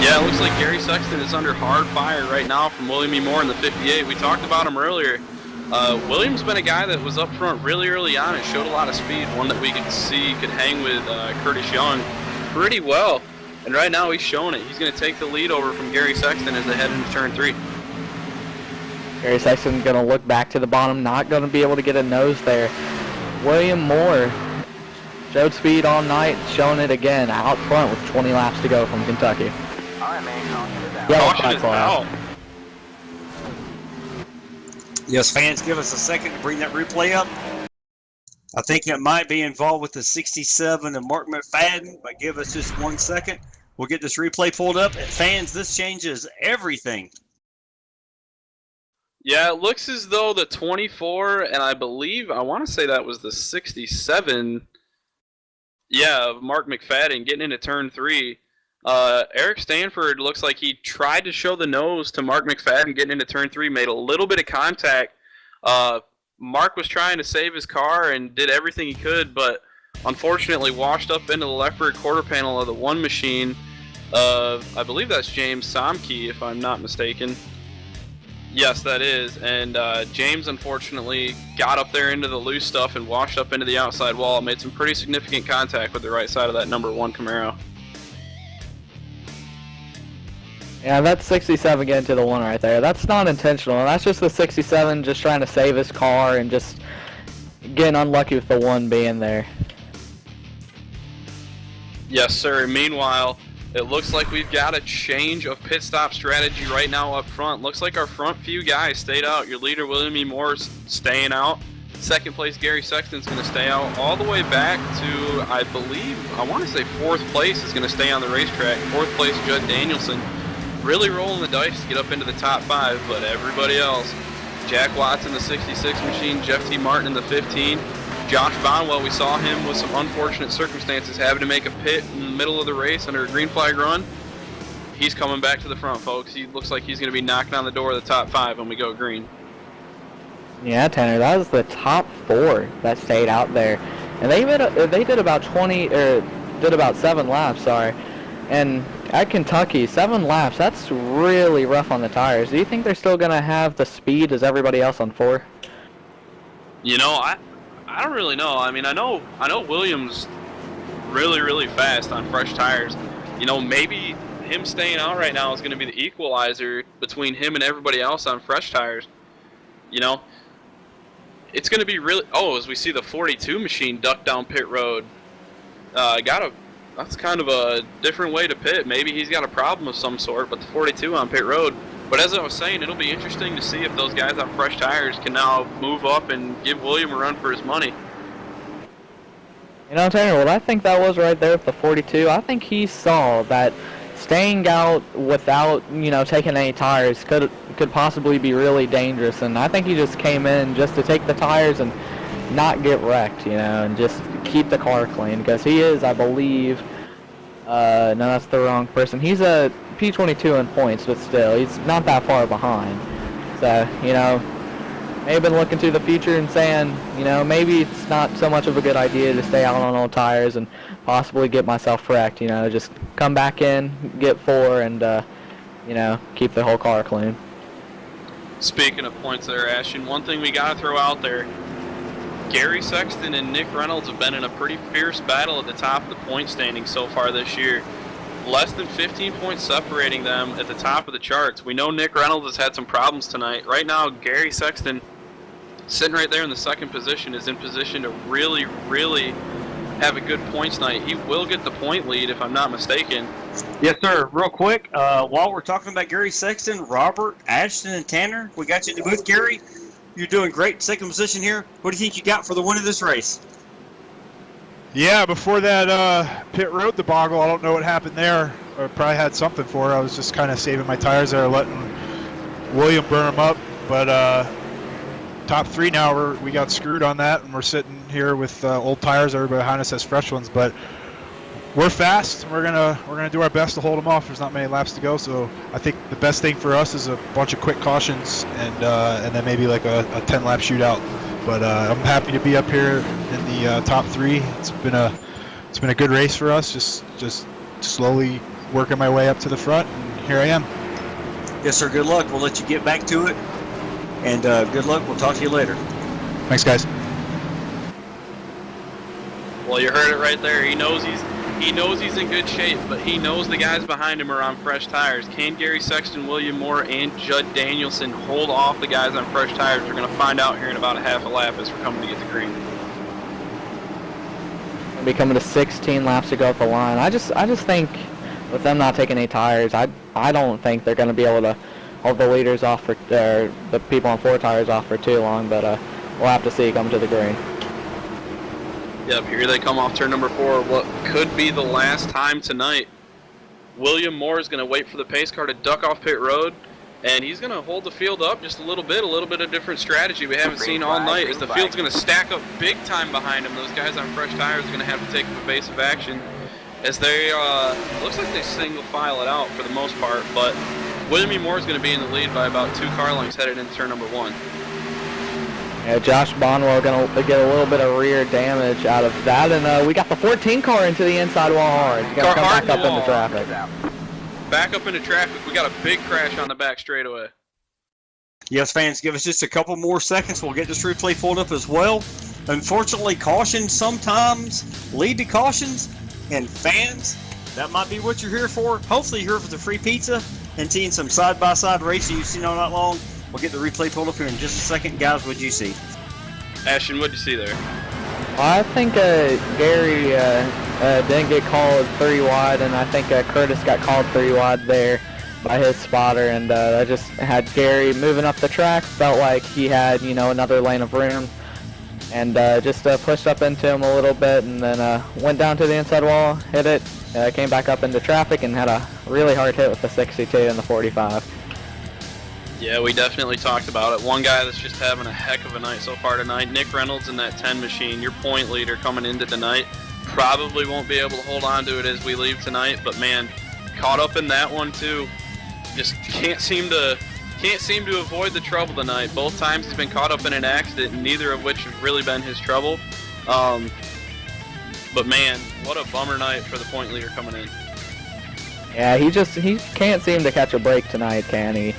Speaker 3: Yeah, it looks like Gary Sexton is under hard fire right now from William E. Moore in the 58. We talked about him earlier. William's been a guy that was up front really early on and showed a lot of speed, one that we could see could hang with Curtis Young pretty well. And right now he's showing it. He's going to take the lead over from Gary Sexton as they head into turn 3.
Speaker 4: Gary Sexton going to look back to the bottom, not going to be able to get a nose there. William Moore showed speed all night, showing it again out front with 20 laps to go from Kentucky.
Speaker 9: All right, man, caution is out.
Speaker 3: Caution is out.
Speaker 2: Yes, fans, give us a second to bring that replay up. I think it might be involved with the 67 of Mark McFadden, but give us just 1 second. We'll get this replay pulled up. And fans, this changes everything.
Speaker 3: Yeah, it looks as though the 24, and I want to say that was the 67. Yeah, Mark McFadden getting into turn 3. Eric Stanford looks like he tried to show the nose to Mark McFadden getting into turn 3, made a little bit of contact. Mark was trying to save his car and did everything he could, but unfortunately washed up into the left rear quarter panel of the one machine of, I believe that's James Somke, if I'm not mistaken. Yes, that is, and James unfortunately got up there into the loose stuff and washed up into the outside wall. Made some pretty significant contact with the right side of that number 1 Camaro.
Speaker 4: Yeah, that's 67 getting to the 1 right there. That's not intentional. That's just the 67 just trying to save his car and just getting unlucky with the 1 being there.
Speaker 3: Yes, sir. Meanwhile, it looks like we've got a change of pit stop strategy right now up front. Looks like our front few guys stayed out. Your leader, William E. Moore's staying out. Second place Gary Sexton's going to stay out all the way back to, I want to say 4th place is going to stay on the racetrack. 4th place Judd Danielson, really rolling the dice to get up into the top 5, but everybody else, Jack Watts in the 66 machine, Jeff T. Martin in the 15, Josh Bonwell, we saw him with some unfortunate circumstances having to make a pit in the middle of the race under a green flag run. He's coming back to the front, folks. He looks like he's going to be knocking on the door of the top 5 when we go green.
Speaker 4: Yeah, Tanner, that was the top 4 that stayed out there, and they did about 7 laps. Sorry, and at Kentucky, 7 laps. That's really rough on the tires. Do you think they're still gonna have the speed as everybody else on 4?
Speaker 3: You know, I don't really know. I mean, I know Williams really fast on fresh tires. You know, maybe him staying out right now is going to be the equalizer between him and everybody else on fresh tires. You know, it's going to be really... Oh, as we see the 42 machine duck down pit road. That's kind of a different way to pit. Maybe he's got a problem of some sort, but the 42 on pit road. But as I was saying, it'll be interesting to see if those guys on fresh tires can now move up and give William a run for his money.
Speaker 4: You know, Tanner, what I think that was right there with the 42, I think he saw that staying out without, you know, taking any tires could possibly be really dangerous, and I think he just came in just to take the tires and not get wrecked, you know, and just keep the car clean, because he is, I believe, no, that's the wrong person. He's a P22 in points, but still, he's not that far behind. So, you know, maybe been looking to the future and saying, you know, maybe it's not so much of a good idea to stay out on old tires and possibly get myself wrecked, you know, just come back in, get 4, and, you know, keep the whole car clean.
Speaker 3: Speaking of points there, Ashton, one thing we got to throw out there, Gary Sexton and Nick Reynolds have been in a pretty fierce battle at the top of the point standing so far this year. Less than 15 points separating them at the top of the charts. We know Nick Reynolds has had some problems tonight. Right now, Gary Sexton, sitting right there in the second position, is in position to really have a good points night. He will get the point lead, if I'm not mistaken.
Speaker 2: Yes, sir. Real quick, while we're talking about Gary Sexton, Robert, Ashton, and Tanner, we got you in the booth, Gary. You're doing great second position here. What do you think you got for the win of this race?
Speaker 11: Yeah, before that pit road debacle, I don't know what happened there. I probably had something for it. I was just kind of saving my tires there, letting William burn them up. But top 3 now, we got screwed on that, and we're sitting here with old tires. Everybody behind us has fresh ones, but we're fast. We're gonna do our best to hold them off. There's not many laps to go, so I think the best thing for us is a bunch of quick cautions and then maybe like a 10-lap shootout. But I'm happy to be up here in the top 3. It's been a good race for us. Just slowly working my way up to the front, and here I am.
Speaker 2: Yes, sir. Good luck. We'll let you get back to it, and good luck. We'll talk to you later.
Speaker 11: Thanks, guys.
Speaker 3: Well, you heard it right there. He knows he's in good shape, but he knows the guys behind him are on fresh tires. Can Gary Sexton, William Moore, and Judd Danielson hold off the guys on fresh tires? We're going to find out here in about a half a lap as we're coming to get the green.
Speaker 4: We'll be coming to 16 laps to go up the line. I just think with them not taking any tires, I don't think they're going to be able to hold the leaders off for the people on 4 tires off for too long. But we'll have to see coming to the green.
Speaker 3: Yep, here they come off turn number 4. What could be the last time tonight. William Moore is going to wait for the pace car to duck off pit road, and he's going to hold the field up just a little bit of different strategy we haven't seen all night, as the field's going to stack up big time behind him. Those guys on fresh tires are going to have to take evasive action, as they, looks like they single file it out for the most part, but William E. Moore is going to be in the lead by about 2 car lengths headed into turn number 1.
Speaker 4: Yeah, Josh Bonwell going to get a little bit of rear damage out of that, and we got the 14 car into the inside wall hard. He's going to come back up into traffic.
Speaker 3: Back up into traffic. We got a big crash on the back straightaway.
Speaker 2: Yes, fans, give us just a couple more seconds. We'll get this replay pulled up as well. Unfortunately, cautions sometimes lead to cautions, and fans, that might be what you're here for. Hopefully you're here for the free pizza and seeing some side-by-side racing you've seen all night long. We'll get the replay pulled up here in just a second. Guys, what'd you see?
Speaker 3: Ashton, what'd you see there?
Speaker 4: I think Gary didn't get called 3 wide, and I think Curtis got called 3 wide there by his spotter, and I just had Gary moving up the track. Felt like he had, you know, another lane of room. and just pushed up into him a little bit, and then went down to the inside wall, hit it, came back up into traffic, and had a really hard hit with the 62 and the 45.
Speaker 3: Yeah, we definitely talked about it. One guy that's just having a heck of a night so far tonight, Nick Reynolds in that 10 machine, your point leader coming into tonight. Probably won't be able to hold on to it as we leave tonight, but man, caught up in that one too. Just can't seem to avoid the trouble tonight. Both times he's been caught up in an accident, neither of which have really been his trouble. But man, what a bummer night for the point leader coming in.
Speaker 4: Yeah, he can't seem to catch a break tonight, can he?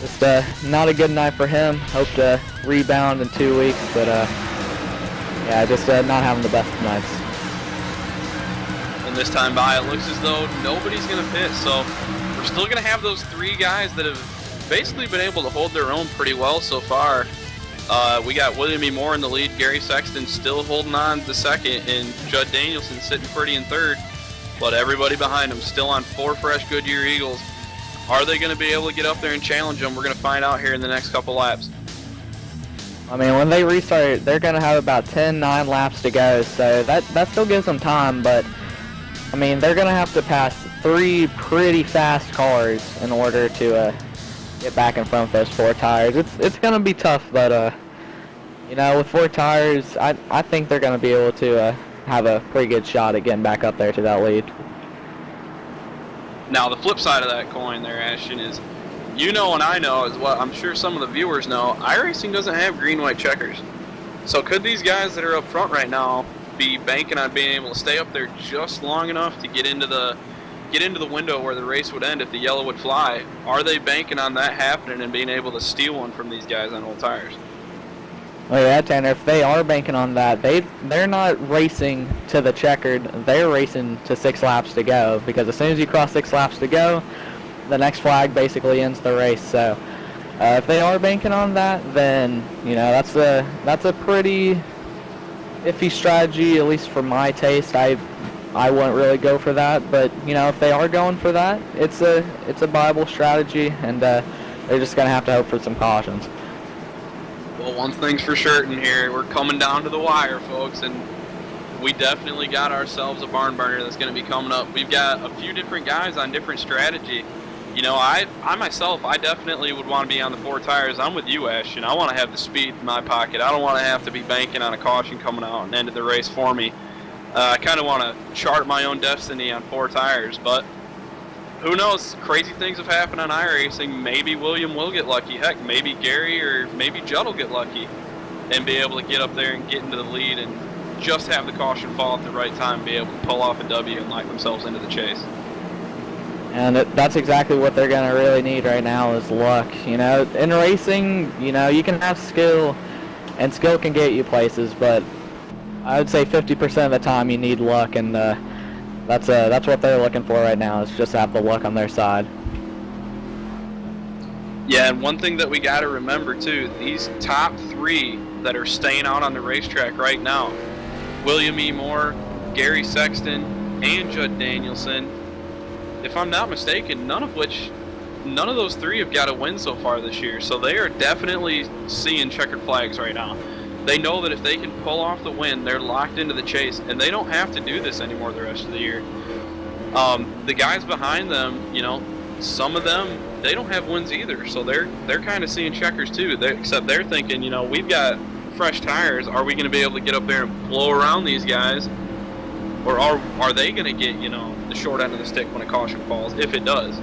Speaker 4: Just not a good night for him. Hope to rebound in 2 weeks, but yeah, just not having the best nights.
Speaker 3: And this time by, it looks as though nobody's going to pit, so we're still going to have those 3 guys that have basically been able to hold their own pretty well so far. We got William E. Moore in the lead, Gary Sexton still holding on to second, and Judd Danielson sitting pretty in third, but everybody behind him still on 4 fresh Goodyear Eagles. Are they going to be able to get up there and challenge them? We're going to find out here in the next couple laps.
Speaker 4: I mean, when they restart, they're going to have about 9 laps to go, so that still gives them time, but I mean, they're going to have to pass 3 pretty fast cars in order to get back in front of those 4 tires. It's going to be tough, but you know, with 4 tires, I think they're going to be able to have a pretty good shot at getting back up there to that lead.
Speaker 3: Now, the flip side of that coin there, Ashton, is you know and I know, as well, I'm sure some of the viewers know, iRacing doesn't have green-white checkers. So could these guys that are up front right now be banking on being able to stay up there just long enough to get into the window where the race would end if the yellow would fly? Are they banking on that happening and being able to steal one from these guys on old tires?
Speaker 4: Well, yeah, Tanner, if they are banking on that, they're not racing to the checkered, they're racing to 6 laps to go, because as soon as you cross 6 laps to go, the next flag basically ends the race. So if they are banking on that, then you know that's a pretty iffy strategy, at least for my taste. I wouldn't really go for that, but you know, if they are going for that, it's a viable strategy, and they're just gonna have to hope for some cautions.
Speaker 3: Well, one thing's for certain here, we're coming down to the wire, folks, and we definitely got ourselves a barn burner that's going to be coming up. We've got a few different guys on different strategy. You know, I myself, I definitely would want to be on the 4 tires. I'm with you, Ashton. I want to have the speed in my pocket. I don't want to have to be banking on a caution coming out and ended the race for me. I kind of want to chart my own destiny on 4 tires, but who knows? Crazy things have happened on iRacing. Maybe William will get lucky. Heck, maybe Gary or maybe Judd will get lucky and be able to get up there and get into the lead and just have the caution fall at the right time and be able to pull off a W and lock themselves into the chase.
Speaker 4: And that's exactly what they're going to really need right now is luck. You know, in racing, you know, you can have skill, and skill can get you places, but I would say 50% of the time you need luck, and that's what they're looking for right now, is just have the luck on their side.
Speaker 3: Yeah, and one thing that we got to remember too, these top 3 that are staying out on the racetrack right now, William E. Moore, Gary Sexton, and Judd Danielson, if I'm not mistaken, none of those 3 have got a win so far this year, so they are definitely seeing checkered flags right now. They know that if they can pull off the win, they're locked into the chase, and they don't have to do this anymore the rest of the year. The guys behind them, you know, some of them, they don't have wins either, so they're kind of seeing checkers too, except they're thinking, you know, we've got fresh tires, are we going to be able to get up there and blow around these guys, or are they going to get, you know, the short end of the stick when a caution falls, if it does?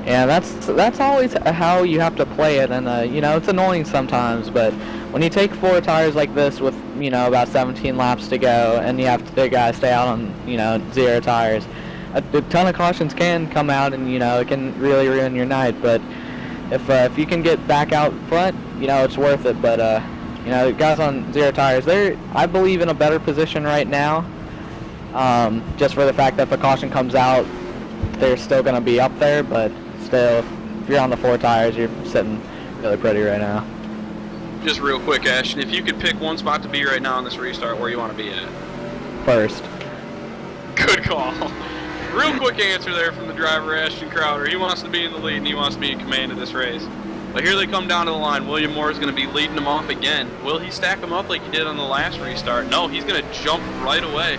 Speaker 4: Yeah, that's always how you have to play it, and you know, it's annoying sometimes, but when you take 4 tires like this with, you know, about 17 laps to go, and you have the guys stay out on, you know, 0 tires, a ton of cautions can come out, and you know, it can really ruin your night. But if you can get back out front, you know, it's worth it. But you know, guys on 0 tires, they're, I believe, in a better position right now, just for the fact that if a caution comes out, they're still going to be up there, but still, if you're on the 4 tires, you're sitting really pretty right now.
Speaker 3: Just real quick, Ashton, if you could pick one spot to be right now on this restart, where you want to be at?
Speaker 4: First.
Speaker 3: Good call. Real quick answer there from the driver, Ashton Crowder. He wants to be in the lead and he wants to be in command of this race. But here they come down to the line. William Moore is going to be leading them off again. Will he stack them up like he did on the last restart? No, he's going to jump right away.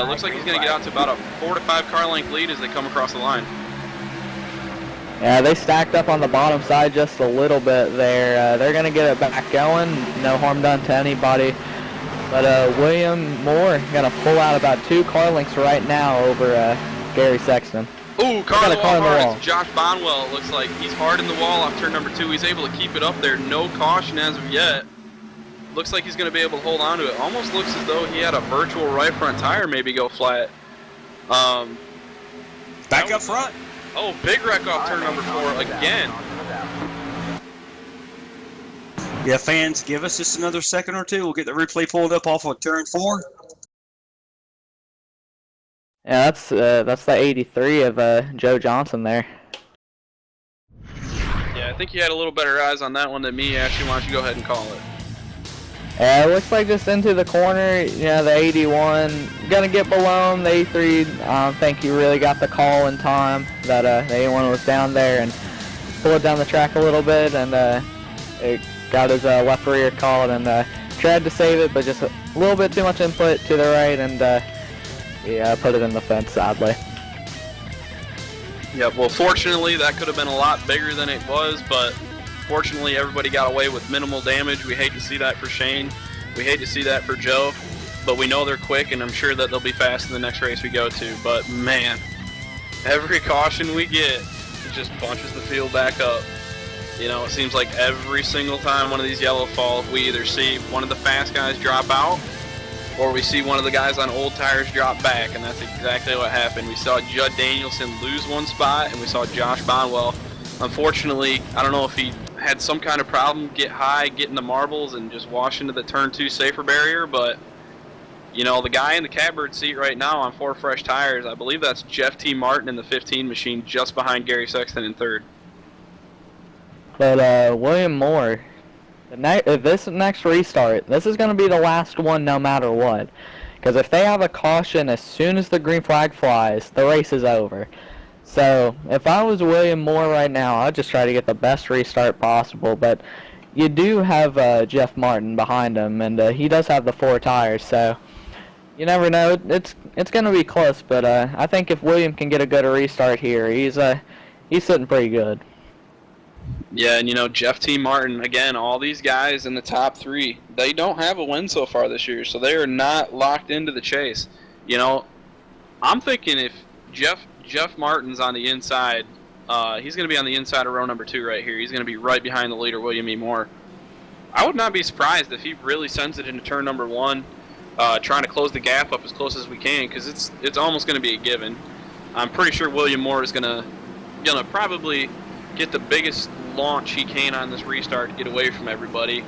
Speaker 3: Looks like he's going to get out to about a 4 to 5 car length lead as they come across the line.
Speaker 4: Yeah, they stacked up on the bottom side just a little bit there. They're going to get it back going. No harm done to anybody. But William Moore going to pull out about 2 car lengths right now over Gary Sexton.
Speaker 3: Ooh, car in the
Speaker 4: wall.
Speaker 3: It's Josh Bonwell. It looks like he's hard in the wall off turn number 2. He's able to keep it up there. No caution as of yet. Looks like he's going to be able to hold on to it. Almost looks as though he had a virtual right front tire maybe go flat.
Speaker 2: Back up front.
Speaker 3: Oh, big wreck off turn number 4 again.
Speaker 2: Yeah, fans, give us just another second or two. We'll get the replay pulled up off of turn 4.
Speaker 4: Yeah, that's the 83 of Joe Johnson there.
Speaker 3: Yeah, I think you had a little better eyes on that one than me, Ashley. Why don't you go ahead and call it?
Speaker 4: Yeah, it looks like just into the corner, you know, the 81, gonna get below him. The 83, I don't think he really got the call in time that the 81 was down there and pulled it down the track a little bit, and it got his left rear caught and tried to save it, but just a little bit too much input to the right, and yeah, put it in the fence, sadly.
Speaker 3: Yeah, well, fortunately, that could have been a lot bigger than it was, but fortunately, everybody got away with minimal damage. We hate to see that for Shane. We hate to see that for Joe, but we know they're quick, and I'm sure that they'll be fast in the next race we go to. But, man, every caution we get, it just bunches the field back up. You know, it seems like every single time one of these yellow falls, we either see one of the fast guys drop out, or we see one of the guys on old tires drop back, and that's exactly what happened. We saw Judd Danielson lose one spot, and we saw Josh Bonwell. Unfortunately, I don't know if he had some kind of problem, get high, get in the marbles, and just wash into the turn 2 safer barrier, but, you know, the guy in the catbird seat right now on 4 fresh tires, I believe that's Jeff T. Martin in the 15 machine, just behind Gary Sexton in 3rd.
Speaker 4: But William Moore, this next restart, this is going to be the last one no matter what. Because if they have a caution as soon as the green flag flies, the race is over. So if I was William Moore right now, I'd just try to get the best restart possible. But you do have Jeff Martin behind him, and he does have the 4 tires. So you never know. It's going to be close. But I think if William can get a good restart here, he's sitting pretty good.
Speaker 3: Yeah, and you know, Jeff T. Martin, again, all these guys in the top 3, they don't have a win so far this year, so they are not locked into the chase. You know, I'm thinking if Jeff Martin's on the inside, he's going to be on the inside of row number 2 right here. He's going to be right behind the leader, William E. Moore. I would not be surprised if he really sends it into turn number 1, trying to close the gap up as close as we can, because it's almost going to be a given. I'm pretty sure William Moore is going to probably get the biggest launch he can on this restart to get away from everybody.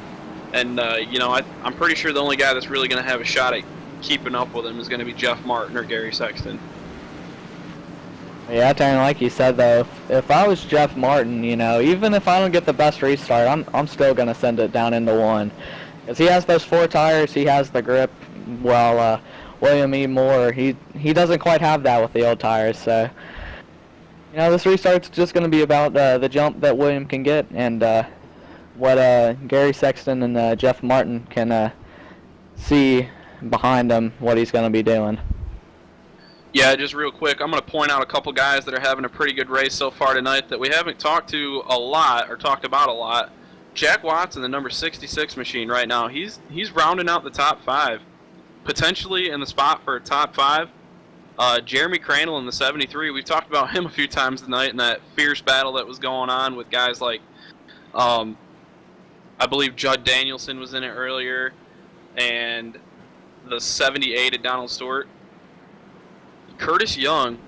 Speaker 3: And, you know, I'm pretty sure the only guy that's really going to have a shot at keeping up with him is going to be Jeff Martin or Gary Sexton.
Speaker 4: Yeah, Taryn, like you said, though, if I was Jeff Martin, you know, even if I don't get the best restart, I'm still going to send it down into 1. Because he has those 4 tires, he has the grip, while William E. Moore, he doesn't quite have that with the old tires, so... You know, this restart's just going to be about the jump that William can get and what Gary Sexton and Jeff Martin can see behind him, what he's going to be doing.
Speaker 3: Yeah, just real quick, I'm going to point out a couple guys that are having a pretty good race so far tonight that we haven't talked to a lot or talked about a lot. Jack Watson, the number 66 machine right now, he's rounding out the top 5, potentially in the spot for a top 5. Jeremy Crandall in the 73, we've talked about him a few times tonight in that fierce battle that was going on with guys like, I believe Judd Danielson was in it earlier, and the 78 at Donald Stewart. Curtis Young,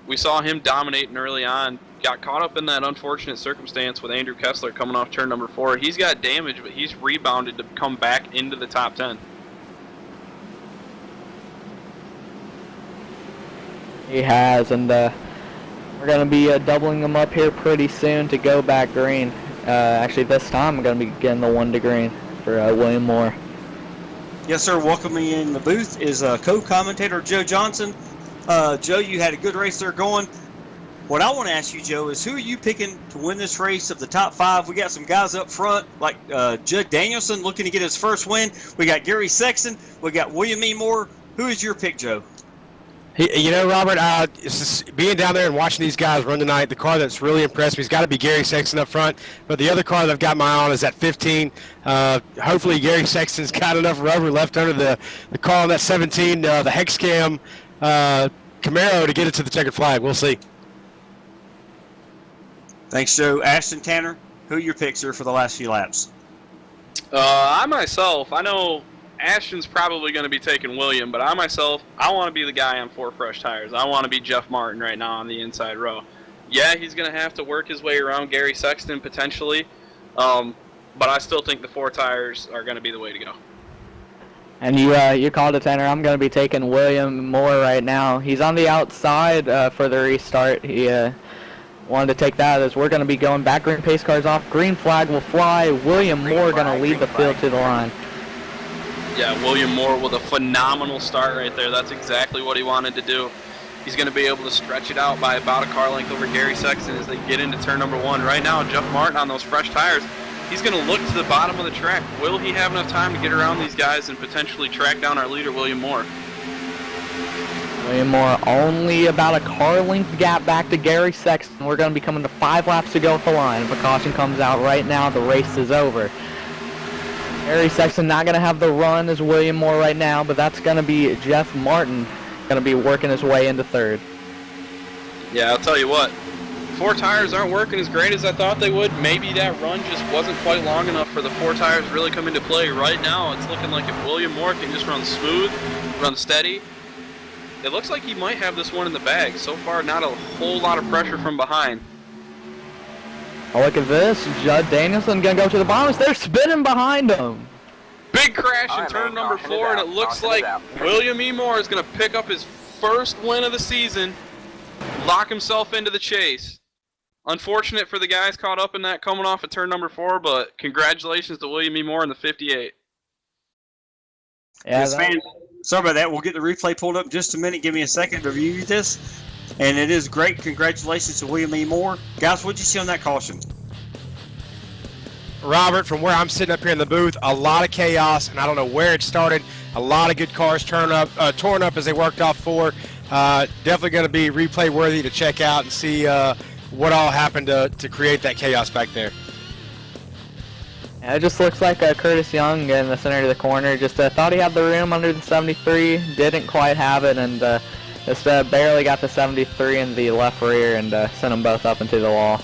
Speaker 3: we saw him dominating early on, got caught up in that unfortunate circumstance with Andrew Kessler coming off turn number 4. He's got damage, but he's rebounded to come back into the top 10.
Speaker 4: He has, and we're going to be doubling them up here pretty soon to go back green. Actually, this time I'm going to be getting the 1 to green for William Moore.
Speaker 2: Yes, sir. Welcoming in the booth is co-commentator Joe Johnson. Joe, you had a good race there going. What I want to ask you, Joe, is who are you picking to win this race of the top 5? We got some guys up front like Judd Danielson looking to get his first win. We got Gary Sexton. We got William E. Moore. Who is your pick, Joe?
Speaker 12: You know, Robert, being down there and watching these guys run tonight, the car that's really impressed me has got to be Gary Sexton up front. But the other car that I've got my eye on is at 15. Hopefully Gary Sexton's got enough rubber left under the car on that 17, the Hexcam Camaro to get it to the checkered flag. We'll see.
Speaker 2: Thanks, Joe. Ashton, Tanner, who are your picks here for the last few laps?
Speaker 3: I know Ashton's probably going to be taking William, but I want to be the guy on 4 fresh tires. I want to be Jeff Martin right now on the inside row. Yeah, he's going to have to work his way around Gary Sexton potentially, but I still think the 4 tires are going to be the way to go.
Speaker 4: And you called it, Tanner. I'm going to be taking William Moore right now. He's on the outside for the restart. He wanted to take that as we're going to be going back. Green pace cars off. Green flag will fly. William Moore going to lead the field to the line.
Speaker 3: Yeah, William Moore with a phenomenal start right there. That's exactly what he wanted to do. He's going to be able to stretch it out by about a car length over Gary Sexton as they get into turn number 1. Right now, Jeff Martin on those fresh tires, he's going to look to the bottom of the track. Will he have enough time to get around these guys and potentially track down our leader, William Moore?
Speaker 4: William Moore only about a car length gap back to Gary Sexton. We're going to be coming to 5 laps to go at the line. If a caution comes out right now, the race is over. Gary Sexton not going to have the run as William Moore right now, but that's going to be Jeff Martin going to be working his way into 3rd.
Speaker 3: Yeah, I'll tell you what. 4 tires aren't working as great as I thought they would. Maybe that run just wasn't quite long enough for the 4 tires to really come into play. Right now, it's looking like if William Moore can just run smooth, run steady, it looks like he might have this one in the bag. So far, not a whole lot of pressure from behind.
Speaker 4: Oh, look at this. Judd Danielson going to go to the bottom. They're spinning behind him.
Speaker 3: Big crash in turn number 4, and it looks like William E. Moore is going to pick up his first win of the season, lock himself into the chase. Unfortunate for the guys caught up in that coming off of turn number 4, but congratulations to William E. Moore in the 58.
Speaker 2: Yeah, sorry about that. We'll get the replay pulled up in just a minute. Give me a second to review this. And it is great. Congratulations to William E. Moore. Guys, what did you see on that caution?
Speaker 12: Robert, from where I'm sitting up here in the booth, a lot of chaos, and I don't know where it started. A lot of good cars torn up as they worked off 4. Definitely going to be replay worthy to check out and see what all happened to create that chaos back there.
Speaker 4: Yeah, it just looks like Curtis Young in the center of the corner. Just thought he had the room under the 73, didn't quite have it, and just barely got the 73 in the left rear and sent them both up into the wall.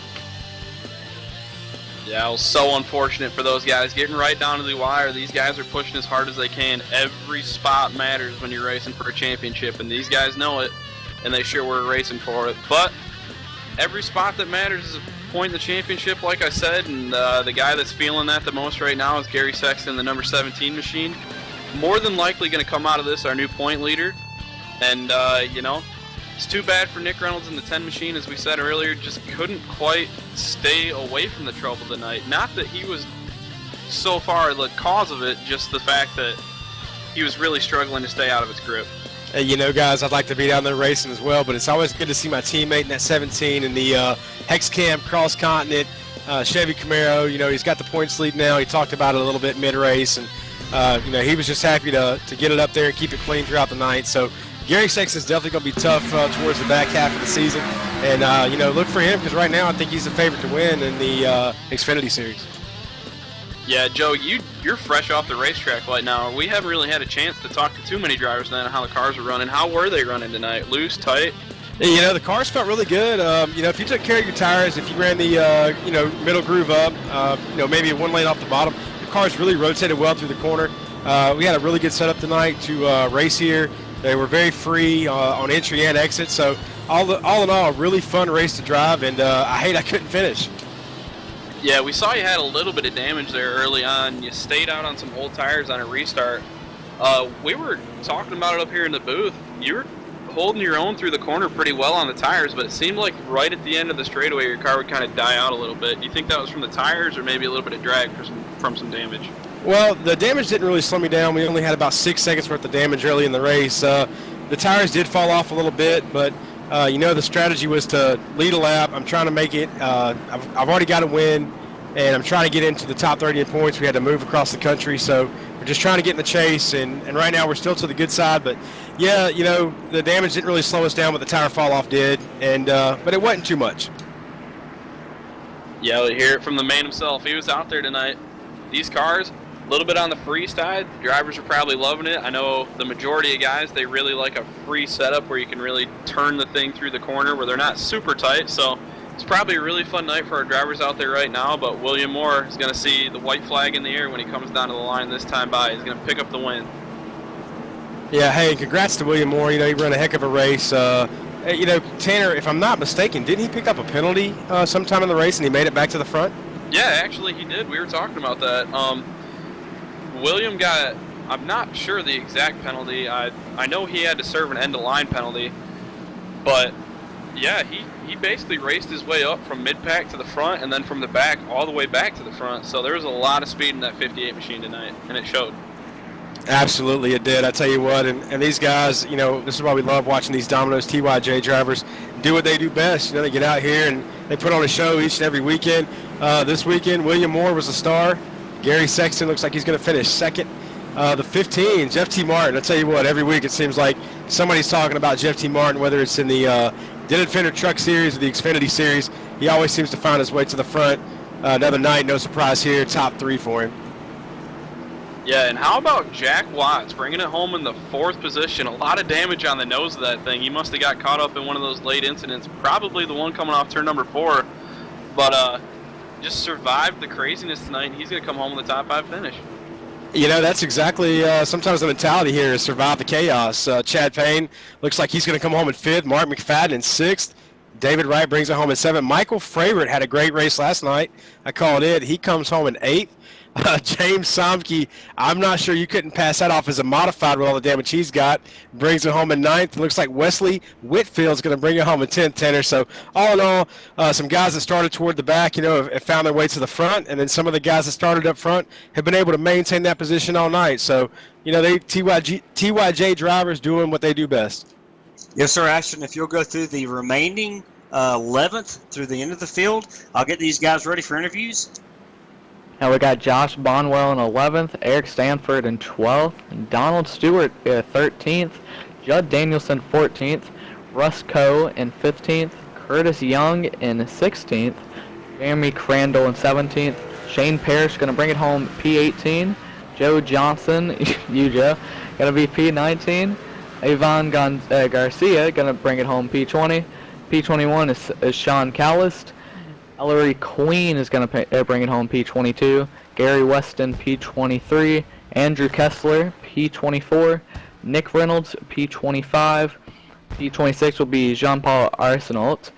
Speaker 3: Yeah, it was so unfortunate for those guys. Getting right down to the wire, these guys are pushing as hard as they can. Every spot matters when you're racing for a championship, and these guys know it, and they sure were racing for it. But every spot that matters is a point in the championship, like I said, and the guy that's feeling that the most right now is Gary Sexton, the number 17 machine. More than likely going to come out of this our new point leader. And, it's too bad for Nick Reynolds in the 10 machine, as we said earlier, just couldn't quite stay away from the trouble tonight. Not that he was so far the cause of it, just the fact that he was really struggling to stay out of its grip.
Speaker 12: Hey, guys, I'd like to be down there racing as well, but it's always good to see my teammate in that 17 in the Hexcam Cross Continent Chevy Camaro. He's got the points lead now. He talked about it a little bit mid-race, and he was just happy to get it up there and keep it clean throughout the night. So Gary Sexton's definitely going to be tough towards the back half of the season. And, look for him because right now I think he's the favorite to win in the Xfinity Series.
Speaker 3: Yeah, Joe, you're fresh off the racetrack right now. We haven't really had a chance to talk to too many drivers then on how the cars are running. How were they running tonight? Loose, tight?
Speaker 12: The cars felt really good. If you took care of your tires, if you ran the, middle groove up, maybe one lane off the bottom, the cars really rotated well through the corner. We had a really good setup tonight to race here. They were very free on entry and exit. So all in all, a really fun race to drive, and I hate I couldn't finish.
Speaker 3: Yeah, we saw you had a little bit of damage there early on. You stayed out on some old tires on a restart. We were talking about it up here in the booth. You were holding your own through the corner pretty well on the tires, but it seemed like right at the end of the straightaway your car would kind of die out a little bit. Do you think that was from the tires or maybe a little bit of drag from some damage?
Speaker 12: Well, the damage didn't really slow me down. We only had about 6 seconds worth of damage early in the race. The tires did fall off a little bit, but The strategy was to lead a lap. I'm trying to make it. I've already got a win, and I'm trying to get into the top 30 in points. We had to move across the country, so we're just trying to get in the chase. And right now we're still to the good side. But, yeah, the damage didn't really slow us down, but the tire fall-off did. And but it wasn't too much.
Speaker 3: Yeah, we hear it from the man himself. He was out there tonight. These cars, a little bit on the free side. Drivers are probably loving it. I know the majority of guys, they really like a free setup where you can really turn the thing through the corner where they're not super tight. So it's probably a really fun night for our drivers out there right now. But William Moore is going to see the white flag in the air when he comes down to the line this time by. He's going to pick up the win.
Speaker 12: Yeah, hey, congrats to William Moore. He ran a heck of a race. Tanner, if I'm not mistaken, didn't he pick up a penalty sometime in the race and he made it back to the front?
Speaker 3: Yeah, actually he did. We were talking about that. William got, I'm not sure the exact penalty. I know he had to serve an end-of-line penalty. But, yeah, he basically raced his way up from mid-pack to the front and then from the back all the way back to the front. So there was a lot of speed in that 58 machine tonight, and it showed.
Speaker 12: Absolutely, it did. I tell you what, and these guys, this is why we love watching these Domino's TYJ drivers do what they do best. They get out here and they put on a show each and every weekend. This weekend, William Moore was a star. Gary Sexton looks like he's going to finish second. The 15, Jeff T. Martin. I tell you what, every week it seems like somebody's talking about Jeff T. Martin, whether it's in the Denton Fender Truck Series or the Xfinity Series. He always seems to find his way to the front. Another night, no surprise here, top 3 for him.
Speaker 3: Yeah, and how about Jack Watts bringing it home in the 4th position? A lot of damage on the nose of that thing. He must have got caught up in one of those late incidents, probably the one coming off turn number 4. But just survived the craziness tonight, and he's going to come home with a top 5 finish.
Speaker 12: That's exactly sometimes the mentality here is survive the chaos. Chad Payne looks like he's going to come home in 5th. Mark McFadden in 6th. David Wright brings it home in 7th. Michael Fravert had a great race last night. I called it. He comes home in 8th. James Somke, I'm not sure you couldn't pass that off as a modified with all the damage he's got. Brings it home in 9th. It looks like Wesley Whitfield's going to bring it home in 10th, Tanner. So all in all, some guys that started toward the back, have found their way to the front. And then some of the guys that started up front have been able to maintain that position all night. So, they TYJ drivers doing what they do best.
Speaker 2: Yes, sir, Ashton. If you'll go through the remaining 11th through the end of the field, I'll get these guys ready for interviews.
Speaker 4: Now we got Josh Bonwell in 11th, Eric Stanford in 12th, Donald Stewart 13th, Judd Danielson 14th, Russ Coe in 15th, Curtis Young in 16th, Jeremy Crandall in 17th, Shane Parrish going to bring it home P18, Joe Johnson, you Joe, going to be P19, Avon Garcia going to bring it home P20, P21 is Sean Callist, Ellery Queen is going to bring it home P22. Gary Weston P23. Andrew Kessler P24. Nick Reynolds P25. P26 will be Jean-Paul Arsenault.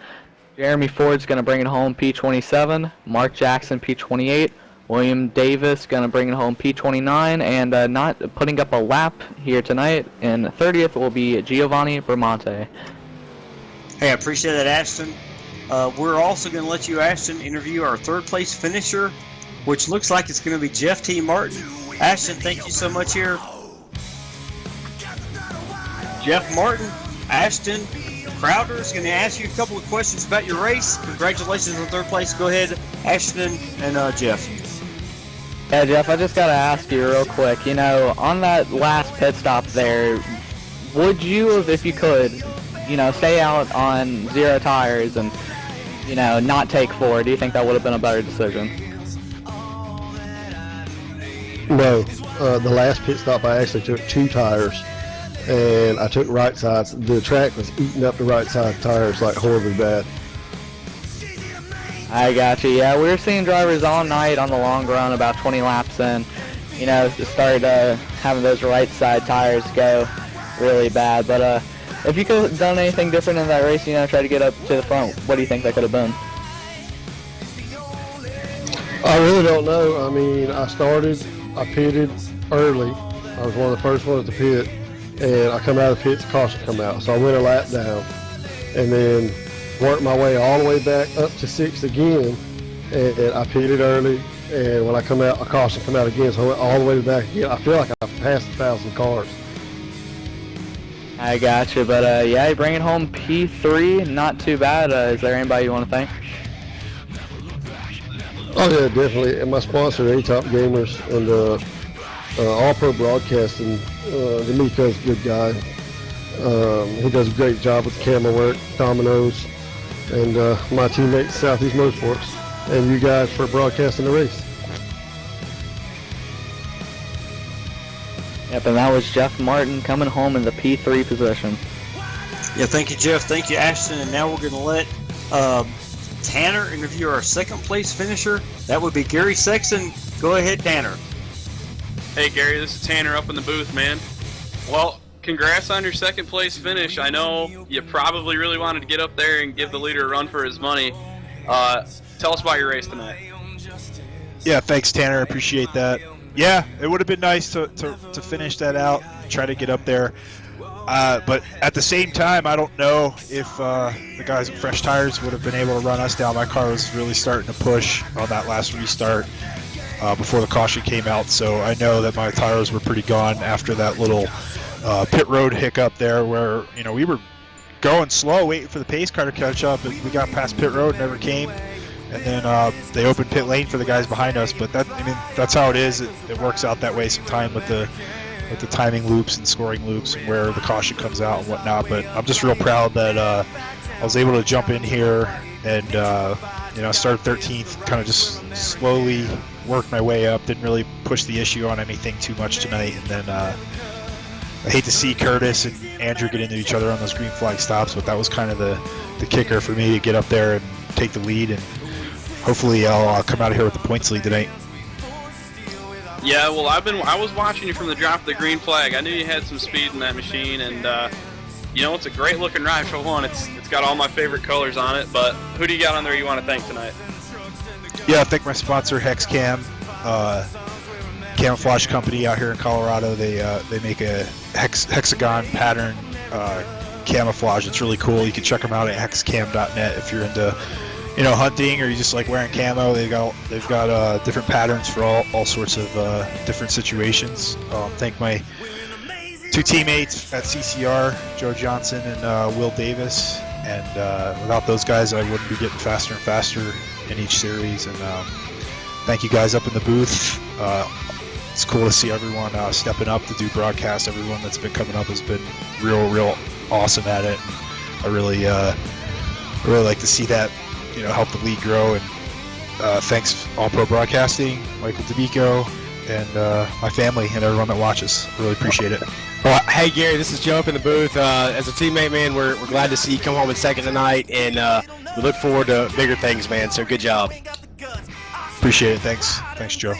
Speaker 4: Jeremy Ford's going to bring it home P27. Mark Jackson P28. William Davis going to bring it home P29. And not putting up a lap here tonight in 30th will be Giovanni Bramante.
Speaker 2: Hey, I appreciate that, Ashton. We're also going to let you, Ashton, interview our 3rd place finisher, which looks like it's going to be Jeff T. Martin. Ashton, thank you so much here. Jeff Martin, Ashton, Crowder is going to ask you a couple of questions about your race. Congratulations on 3rd place. Go ahead, Ashton and Jeff.
Speaker 4: Yeah, Jeff, I just got to ask you real quick. On that last pit stop there, would you, if you could, stay out on 0 tires and, not take 4? Do you think that would have been a better decision?
Speaker 13: No. The last pit stop, I actually took 2 tires, and I took right sides. The track was eating up the right side tires like horribly bad.
Speaker 4: I got you. Yeah, we were seeing drivers all night on the long run, about 20 laps in, started having those right side tires go really bad. But if you could have done anything different in that race, try to get up to the front, what do you think that could have been?
Speaker 13: I really don't know. I mean, I pitted early. I was one of the first ones to pit, and I come out of the pits, caution come out. So I went a lap down, and then worked my way all the way back up to 6th again, and I pitted early, and when I come out, a caution come out again, so I went all the way back again. I feel like I passed 1,000 cars.
Speaker 4: I got you, but yeah, bringing home P3, not too bad. Is there anybody you want to thank?
Speaker 13: Oh yeah, definitely. And my sponsor, A-Top Gamers, and All Pro Broadcasting. D'Amico's a good guy. He does a great job with the camera work, Domino's, and my teammates, Southeast Motorsports, and you guys for broadcasting the race.
Speaker 4: Yep, and that was Jeff Martin coming home in the P3 position.
Speaker 2: Yeah, thank you, Jeff. Thank you, Ashton. And now we're going to let Tanner interview our second place finisher. That would be Gary Sexton. Go ahead, Tanner.
Speaker 3: Hey, Gary, this is Tanner up in the booth, man. Well, congrats on your second place finish. I know you probably really wanted to get up there and give the leader a run for his money. Tell us about your race tonight.
Speaker 11: Yeah, thanks, Tanner. Appreciate that. Yeah, it would have been nice to finish that out, try to get up there. But at the same time, I don't know if the guys with fresh tires would have been able to run us down. My car was really starting to push on that last restart before the caution came out, so I know that my tires were pretty gone after that little pit road hiccup there where, you know, we were going slow waiting for the pace car to catch up, and we got past pit road, never came. And then they opened pit lane for the guys behind us, but that's how it is. It works out that way sometimes with the timing loops and scoring loops and where the caution comes out and whatnot. But I'm just real proud that I was able to jump in here and started 13th, kind of just slowly worked my way up. Didn't really push the issue on anything too much tonight. And then I hate to see Curtis and Andrew get into each other on those green flag stops, but that was kind of the kicker for me to get up there and take the lead. And hopefully I'll come out of here with the points lead tonight.
Speaker 3: Yeah, well, I was watching you from the drop of the green flag. I knew you had some speed in that machine, and it's a great looking ride for one. It's got all my favorite colors on it. But who do you got on there you want to thank tonight?
Speaker 11: Yeah, I thank my sponsor HexCam, camouflage company out here in Colorado. They make a hexagon pattern camouflage. It's really cool. You can check them out at hexcam.net if you're into hunting or you just like wearing camo. They've got different patterns for all sorts of different situations. Thank my two teammates at CCR, Joe Johnson and Will Davis. And without those guys, I wouldn't be getting faster and faster in each series. And thank you guys up in the booth. It's cool to see everyone stepping up to do broadcasts. Everyone that's been coming up has been real awesome at it. And I really like to see that help the league grow. And thanks All Pro Broadcasting, Michael D'Amico, and my family and everyone that watches. Really appreciate it.
Speaker 12: Well, hey Gary, this is Joe up in the booth. As a teammate, man, we're glad to see you come home in second tonight, and we look forward to bigger things, man. So good job.
Speaker 11: Appreciate it. Thanks, Joe.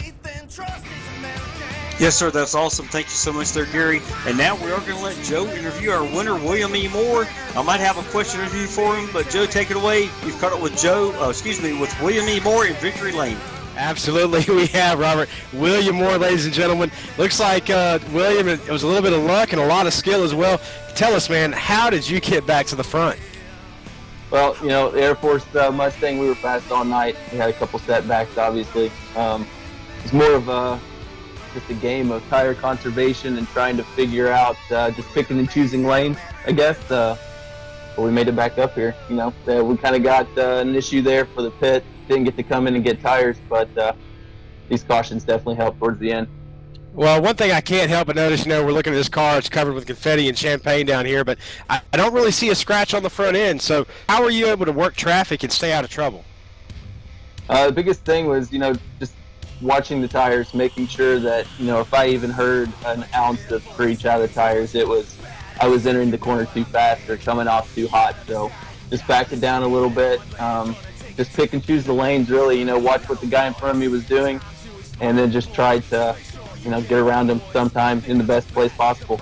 Speaker 2: Yes, sir. That's awesome. Thank you so much there, Gary. And now we are going to let Joe interview our winner, William E. Moore. I might have a question or two for him, but Joe, take it away. You've caught up with with William E. Moore in Victory Lane.
Speaker 12: Absolutely, we have, Robert. William Moore, ladies and gentlemen. Looks like William, it was a little bit of luck and a lot of skill as well. Tell us, man, how did you get back to the front?
Speaker 14: Well, the Air Force Mustang, we were fast all night. We had a couple setbacks, obviously. It's more of just a game of tire conservation and trying to figure out just picking and choosing lanes, I guess. But we made it back up here. We kind of got an issue there for the pit. Didn't get to come in and get tires, but these cautions definitely helped towards the end.
Speaker 12: Well, one thing I can't help but notice, we're looking at this car. It's covered with confetti and champagne down here, but I don't really see a scratch on the front end. So how were you able to work traffic and stay out of trouble?
Speaker 14: The biggest thing was, just watching the tires, making sure that, if I even heard an ounce of screech out of the tires, I was entering the corner too fast or coming off too hot. So just back it down a little bit. Just pick and choose the lanes, really, watch what the guy in front of me was doing, and then just try to, get around him sometime in the best place possible.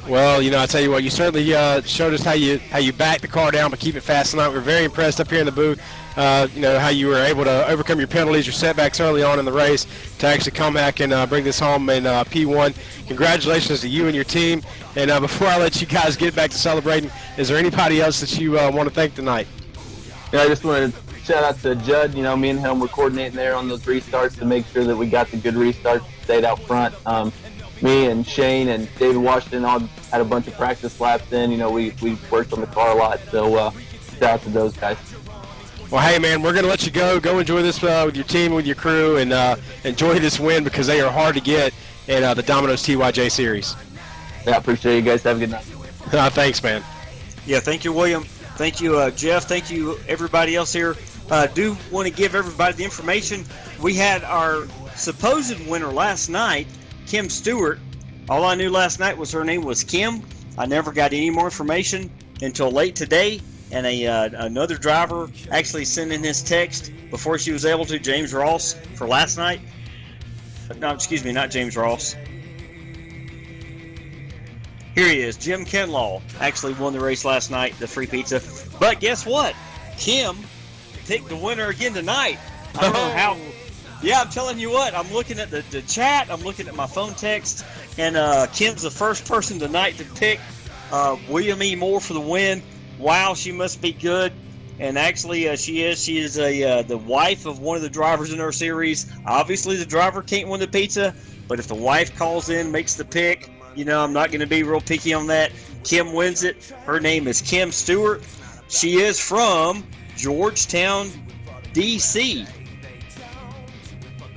Speaker 12: Well, I tell you what, you certainly showed us how you back the car down but keep it fast tonight. We're very impressed up here in the booth, how you were able to overcome your penalties, your setbacks early on in the race to actually come back and bring this home in P1. Congratulations to you and your team. And before I let you guys get back to celebrating, is there anybody else that you want to thank tonight?
Speaker 14: I just want to shout out to Judd. Me and him were coordinating there on those restarts to make sure that we got the good restarts, stayed out front. me and Shane and David Washington all had a bunch of practice laps in. You know, we worked on the car a lot. So shout out to those guys.
Speaker 12: Well, hey, man, we're going to let you go. Go enjoy this with your team, with your crew, and enjoy this win because they are hard to get in the Domino's TYJ Series.
Speaker 14: Yeah, appreciate you guys. Have a good night.
Speaker 12: Thanks, man.
Speaker 2: Yeah, thank you, William. Thank you, Jeff. Thank you, everybody else here. Do want to give everybody the information. We had our supposed winner last night, Kim Stewart. All I knew last night was her name was Kim. I never got any more information until late today. And another driver actually sent in his text before she was able to, James Ross, for last night. No, excuse me, not James Ross. Here he is. Jim Kinlaw actually won the race last night, the free pizza. But guess what? Kim picked the winner again tonight. I don't know how. Yeah, I'm telling you what. I'm looking at the chat. I'm looking at my phone text. And Kim's the first person tonight to pick William E. Moore for the win. Wow, she must be good. And actually, she is. She is the wife of one of the drivers in our series. Obviously, the driver can't win the pizza. But if the wife calls in, makes the pick, you know, I'm not going to be real picky on that. Kim wins it. Her name is Kim Stewart. She is from Georgetown, D.C.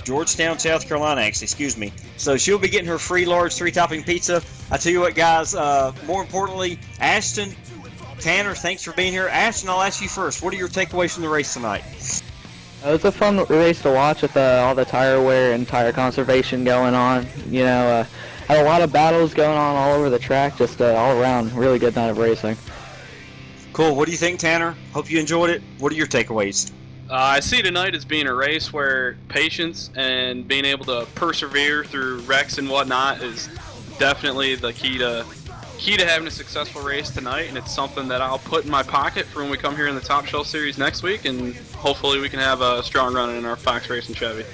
Speaker 2: Georgetown, South Carolina, actually, excuse me. So she'll be getting her free large 3-topping pizza. I tell you what, guys, more importantly, Ashton, Tanner, thanks for being here. Ashton, I'll ask you first. What are your takeaways from the race tonight?
Speaker 4: It was a fun race to watch with all the tire wear and tire conservation going on. You know, had a lot of battles going on all over the track, just all around. Really good night of racing.
Speaker 2: Cool. What do you think, Tanner? Hope you enjoyed it. What are your takeaways?
Speaker 3: I see tonight as being a race where patience and being able to persevere through wrecks and whatnot is definitely the key to having a successful race tonight, and it's something that I'll put in my pocket for when we come here in the Top Shelf Series next week, and hopefully we can have a strong run in our Fox Racing Chevy.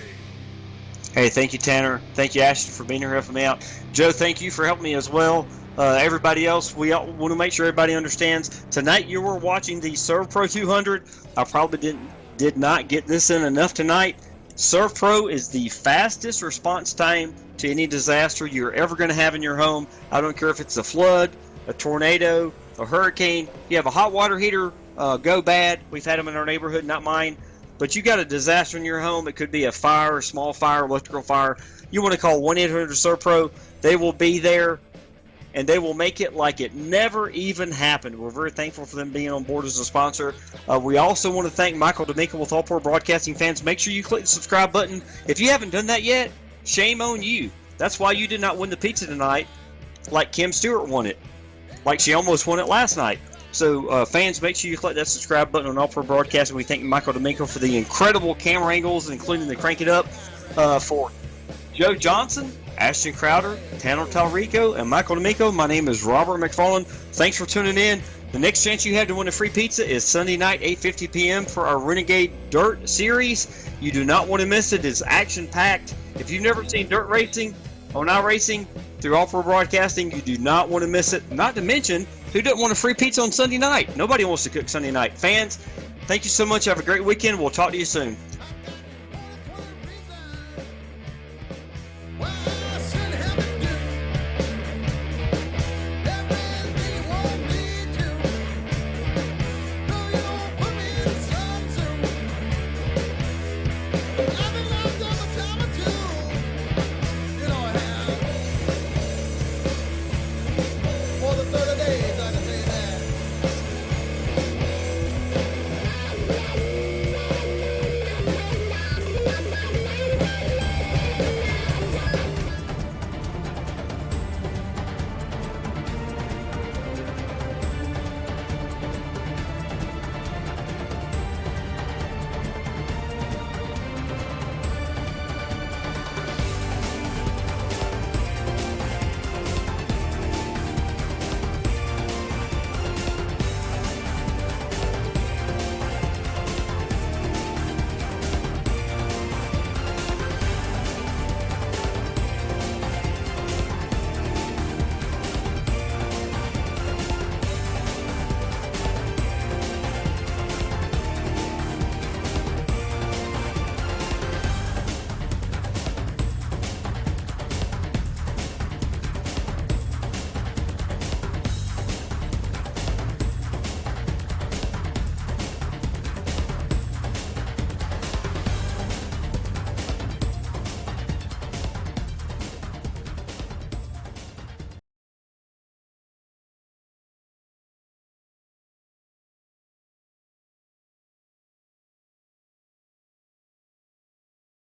Speaker 2: Hey, thank you, Tanner. Thank you, Ashton, for being here helping me out. Joe, thank you for helping me as well. Everybody else, we all want to make sure everybody understands. Tonight you were watching the Serve Pro 200. I probably did not get this in enough tonight. Serve Pro is the fastest response time to any disaster you're ever going to have in your home. I don't care if it's a flood, a tornado, a hurricane. You have a hot water heater go bad. We've had them in our neighborhood, not mine. But you got a disaster in your home. It could be a fire, a small fire, electrical fire. You want to call 1-800-SERVPRO. They will be there, and they will make it like it never even happened. We're very thankful for them being on board as a sponsor. We also want to thank Michael D'Amico with All Pro Broadcasting fans. Make sure you click the subscribe button. If you haven't done that yet, shame on you. That's why you did not win the pizza tonight like Kim Stewart won it, like she almost won it last night. So, fans, make sure you click that subscribe button on All Pro Broadcasting. We thank Michael D'Amico for the incredible camera angles, including the Crank It Up for Joe Johnson, Ashton Crowder, Tanner Talrico, and Michael D'Amico. My name is Robert McFarland. Thanks for tuning in. The next chance you have to win a free pizza is Sunday night, 8:50 p.m. for our Renegade Dirt Series. You do not want to miss it. It's action-packed. If you've never seen dirt racing on iRacing through All Pro Broadcasting, you do not want to miss it. Not to mention, who doesn't want a free pizza on Sunday night? Nobody wants to cook Sunday night. Fans, thank you so much. Have a great weekend. We'll talk to you soon.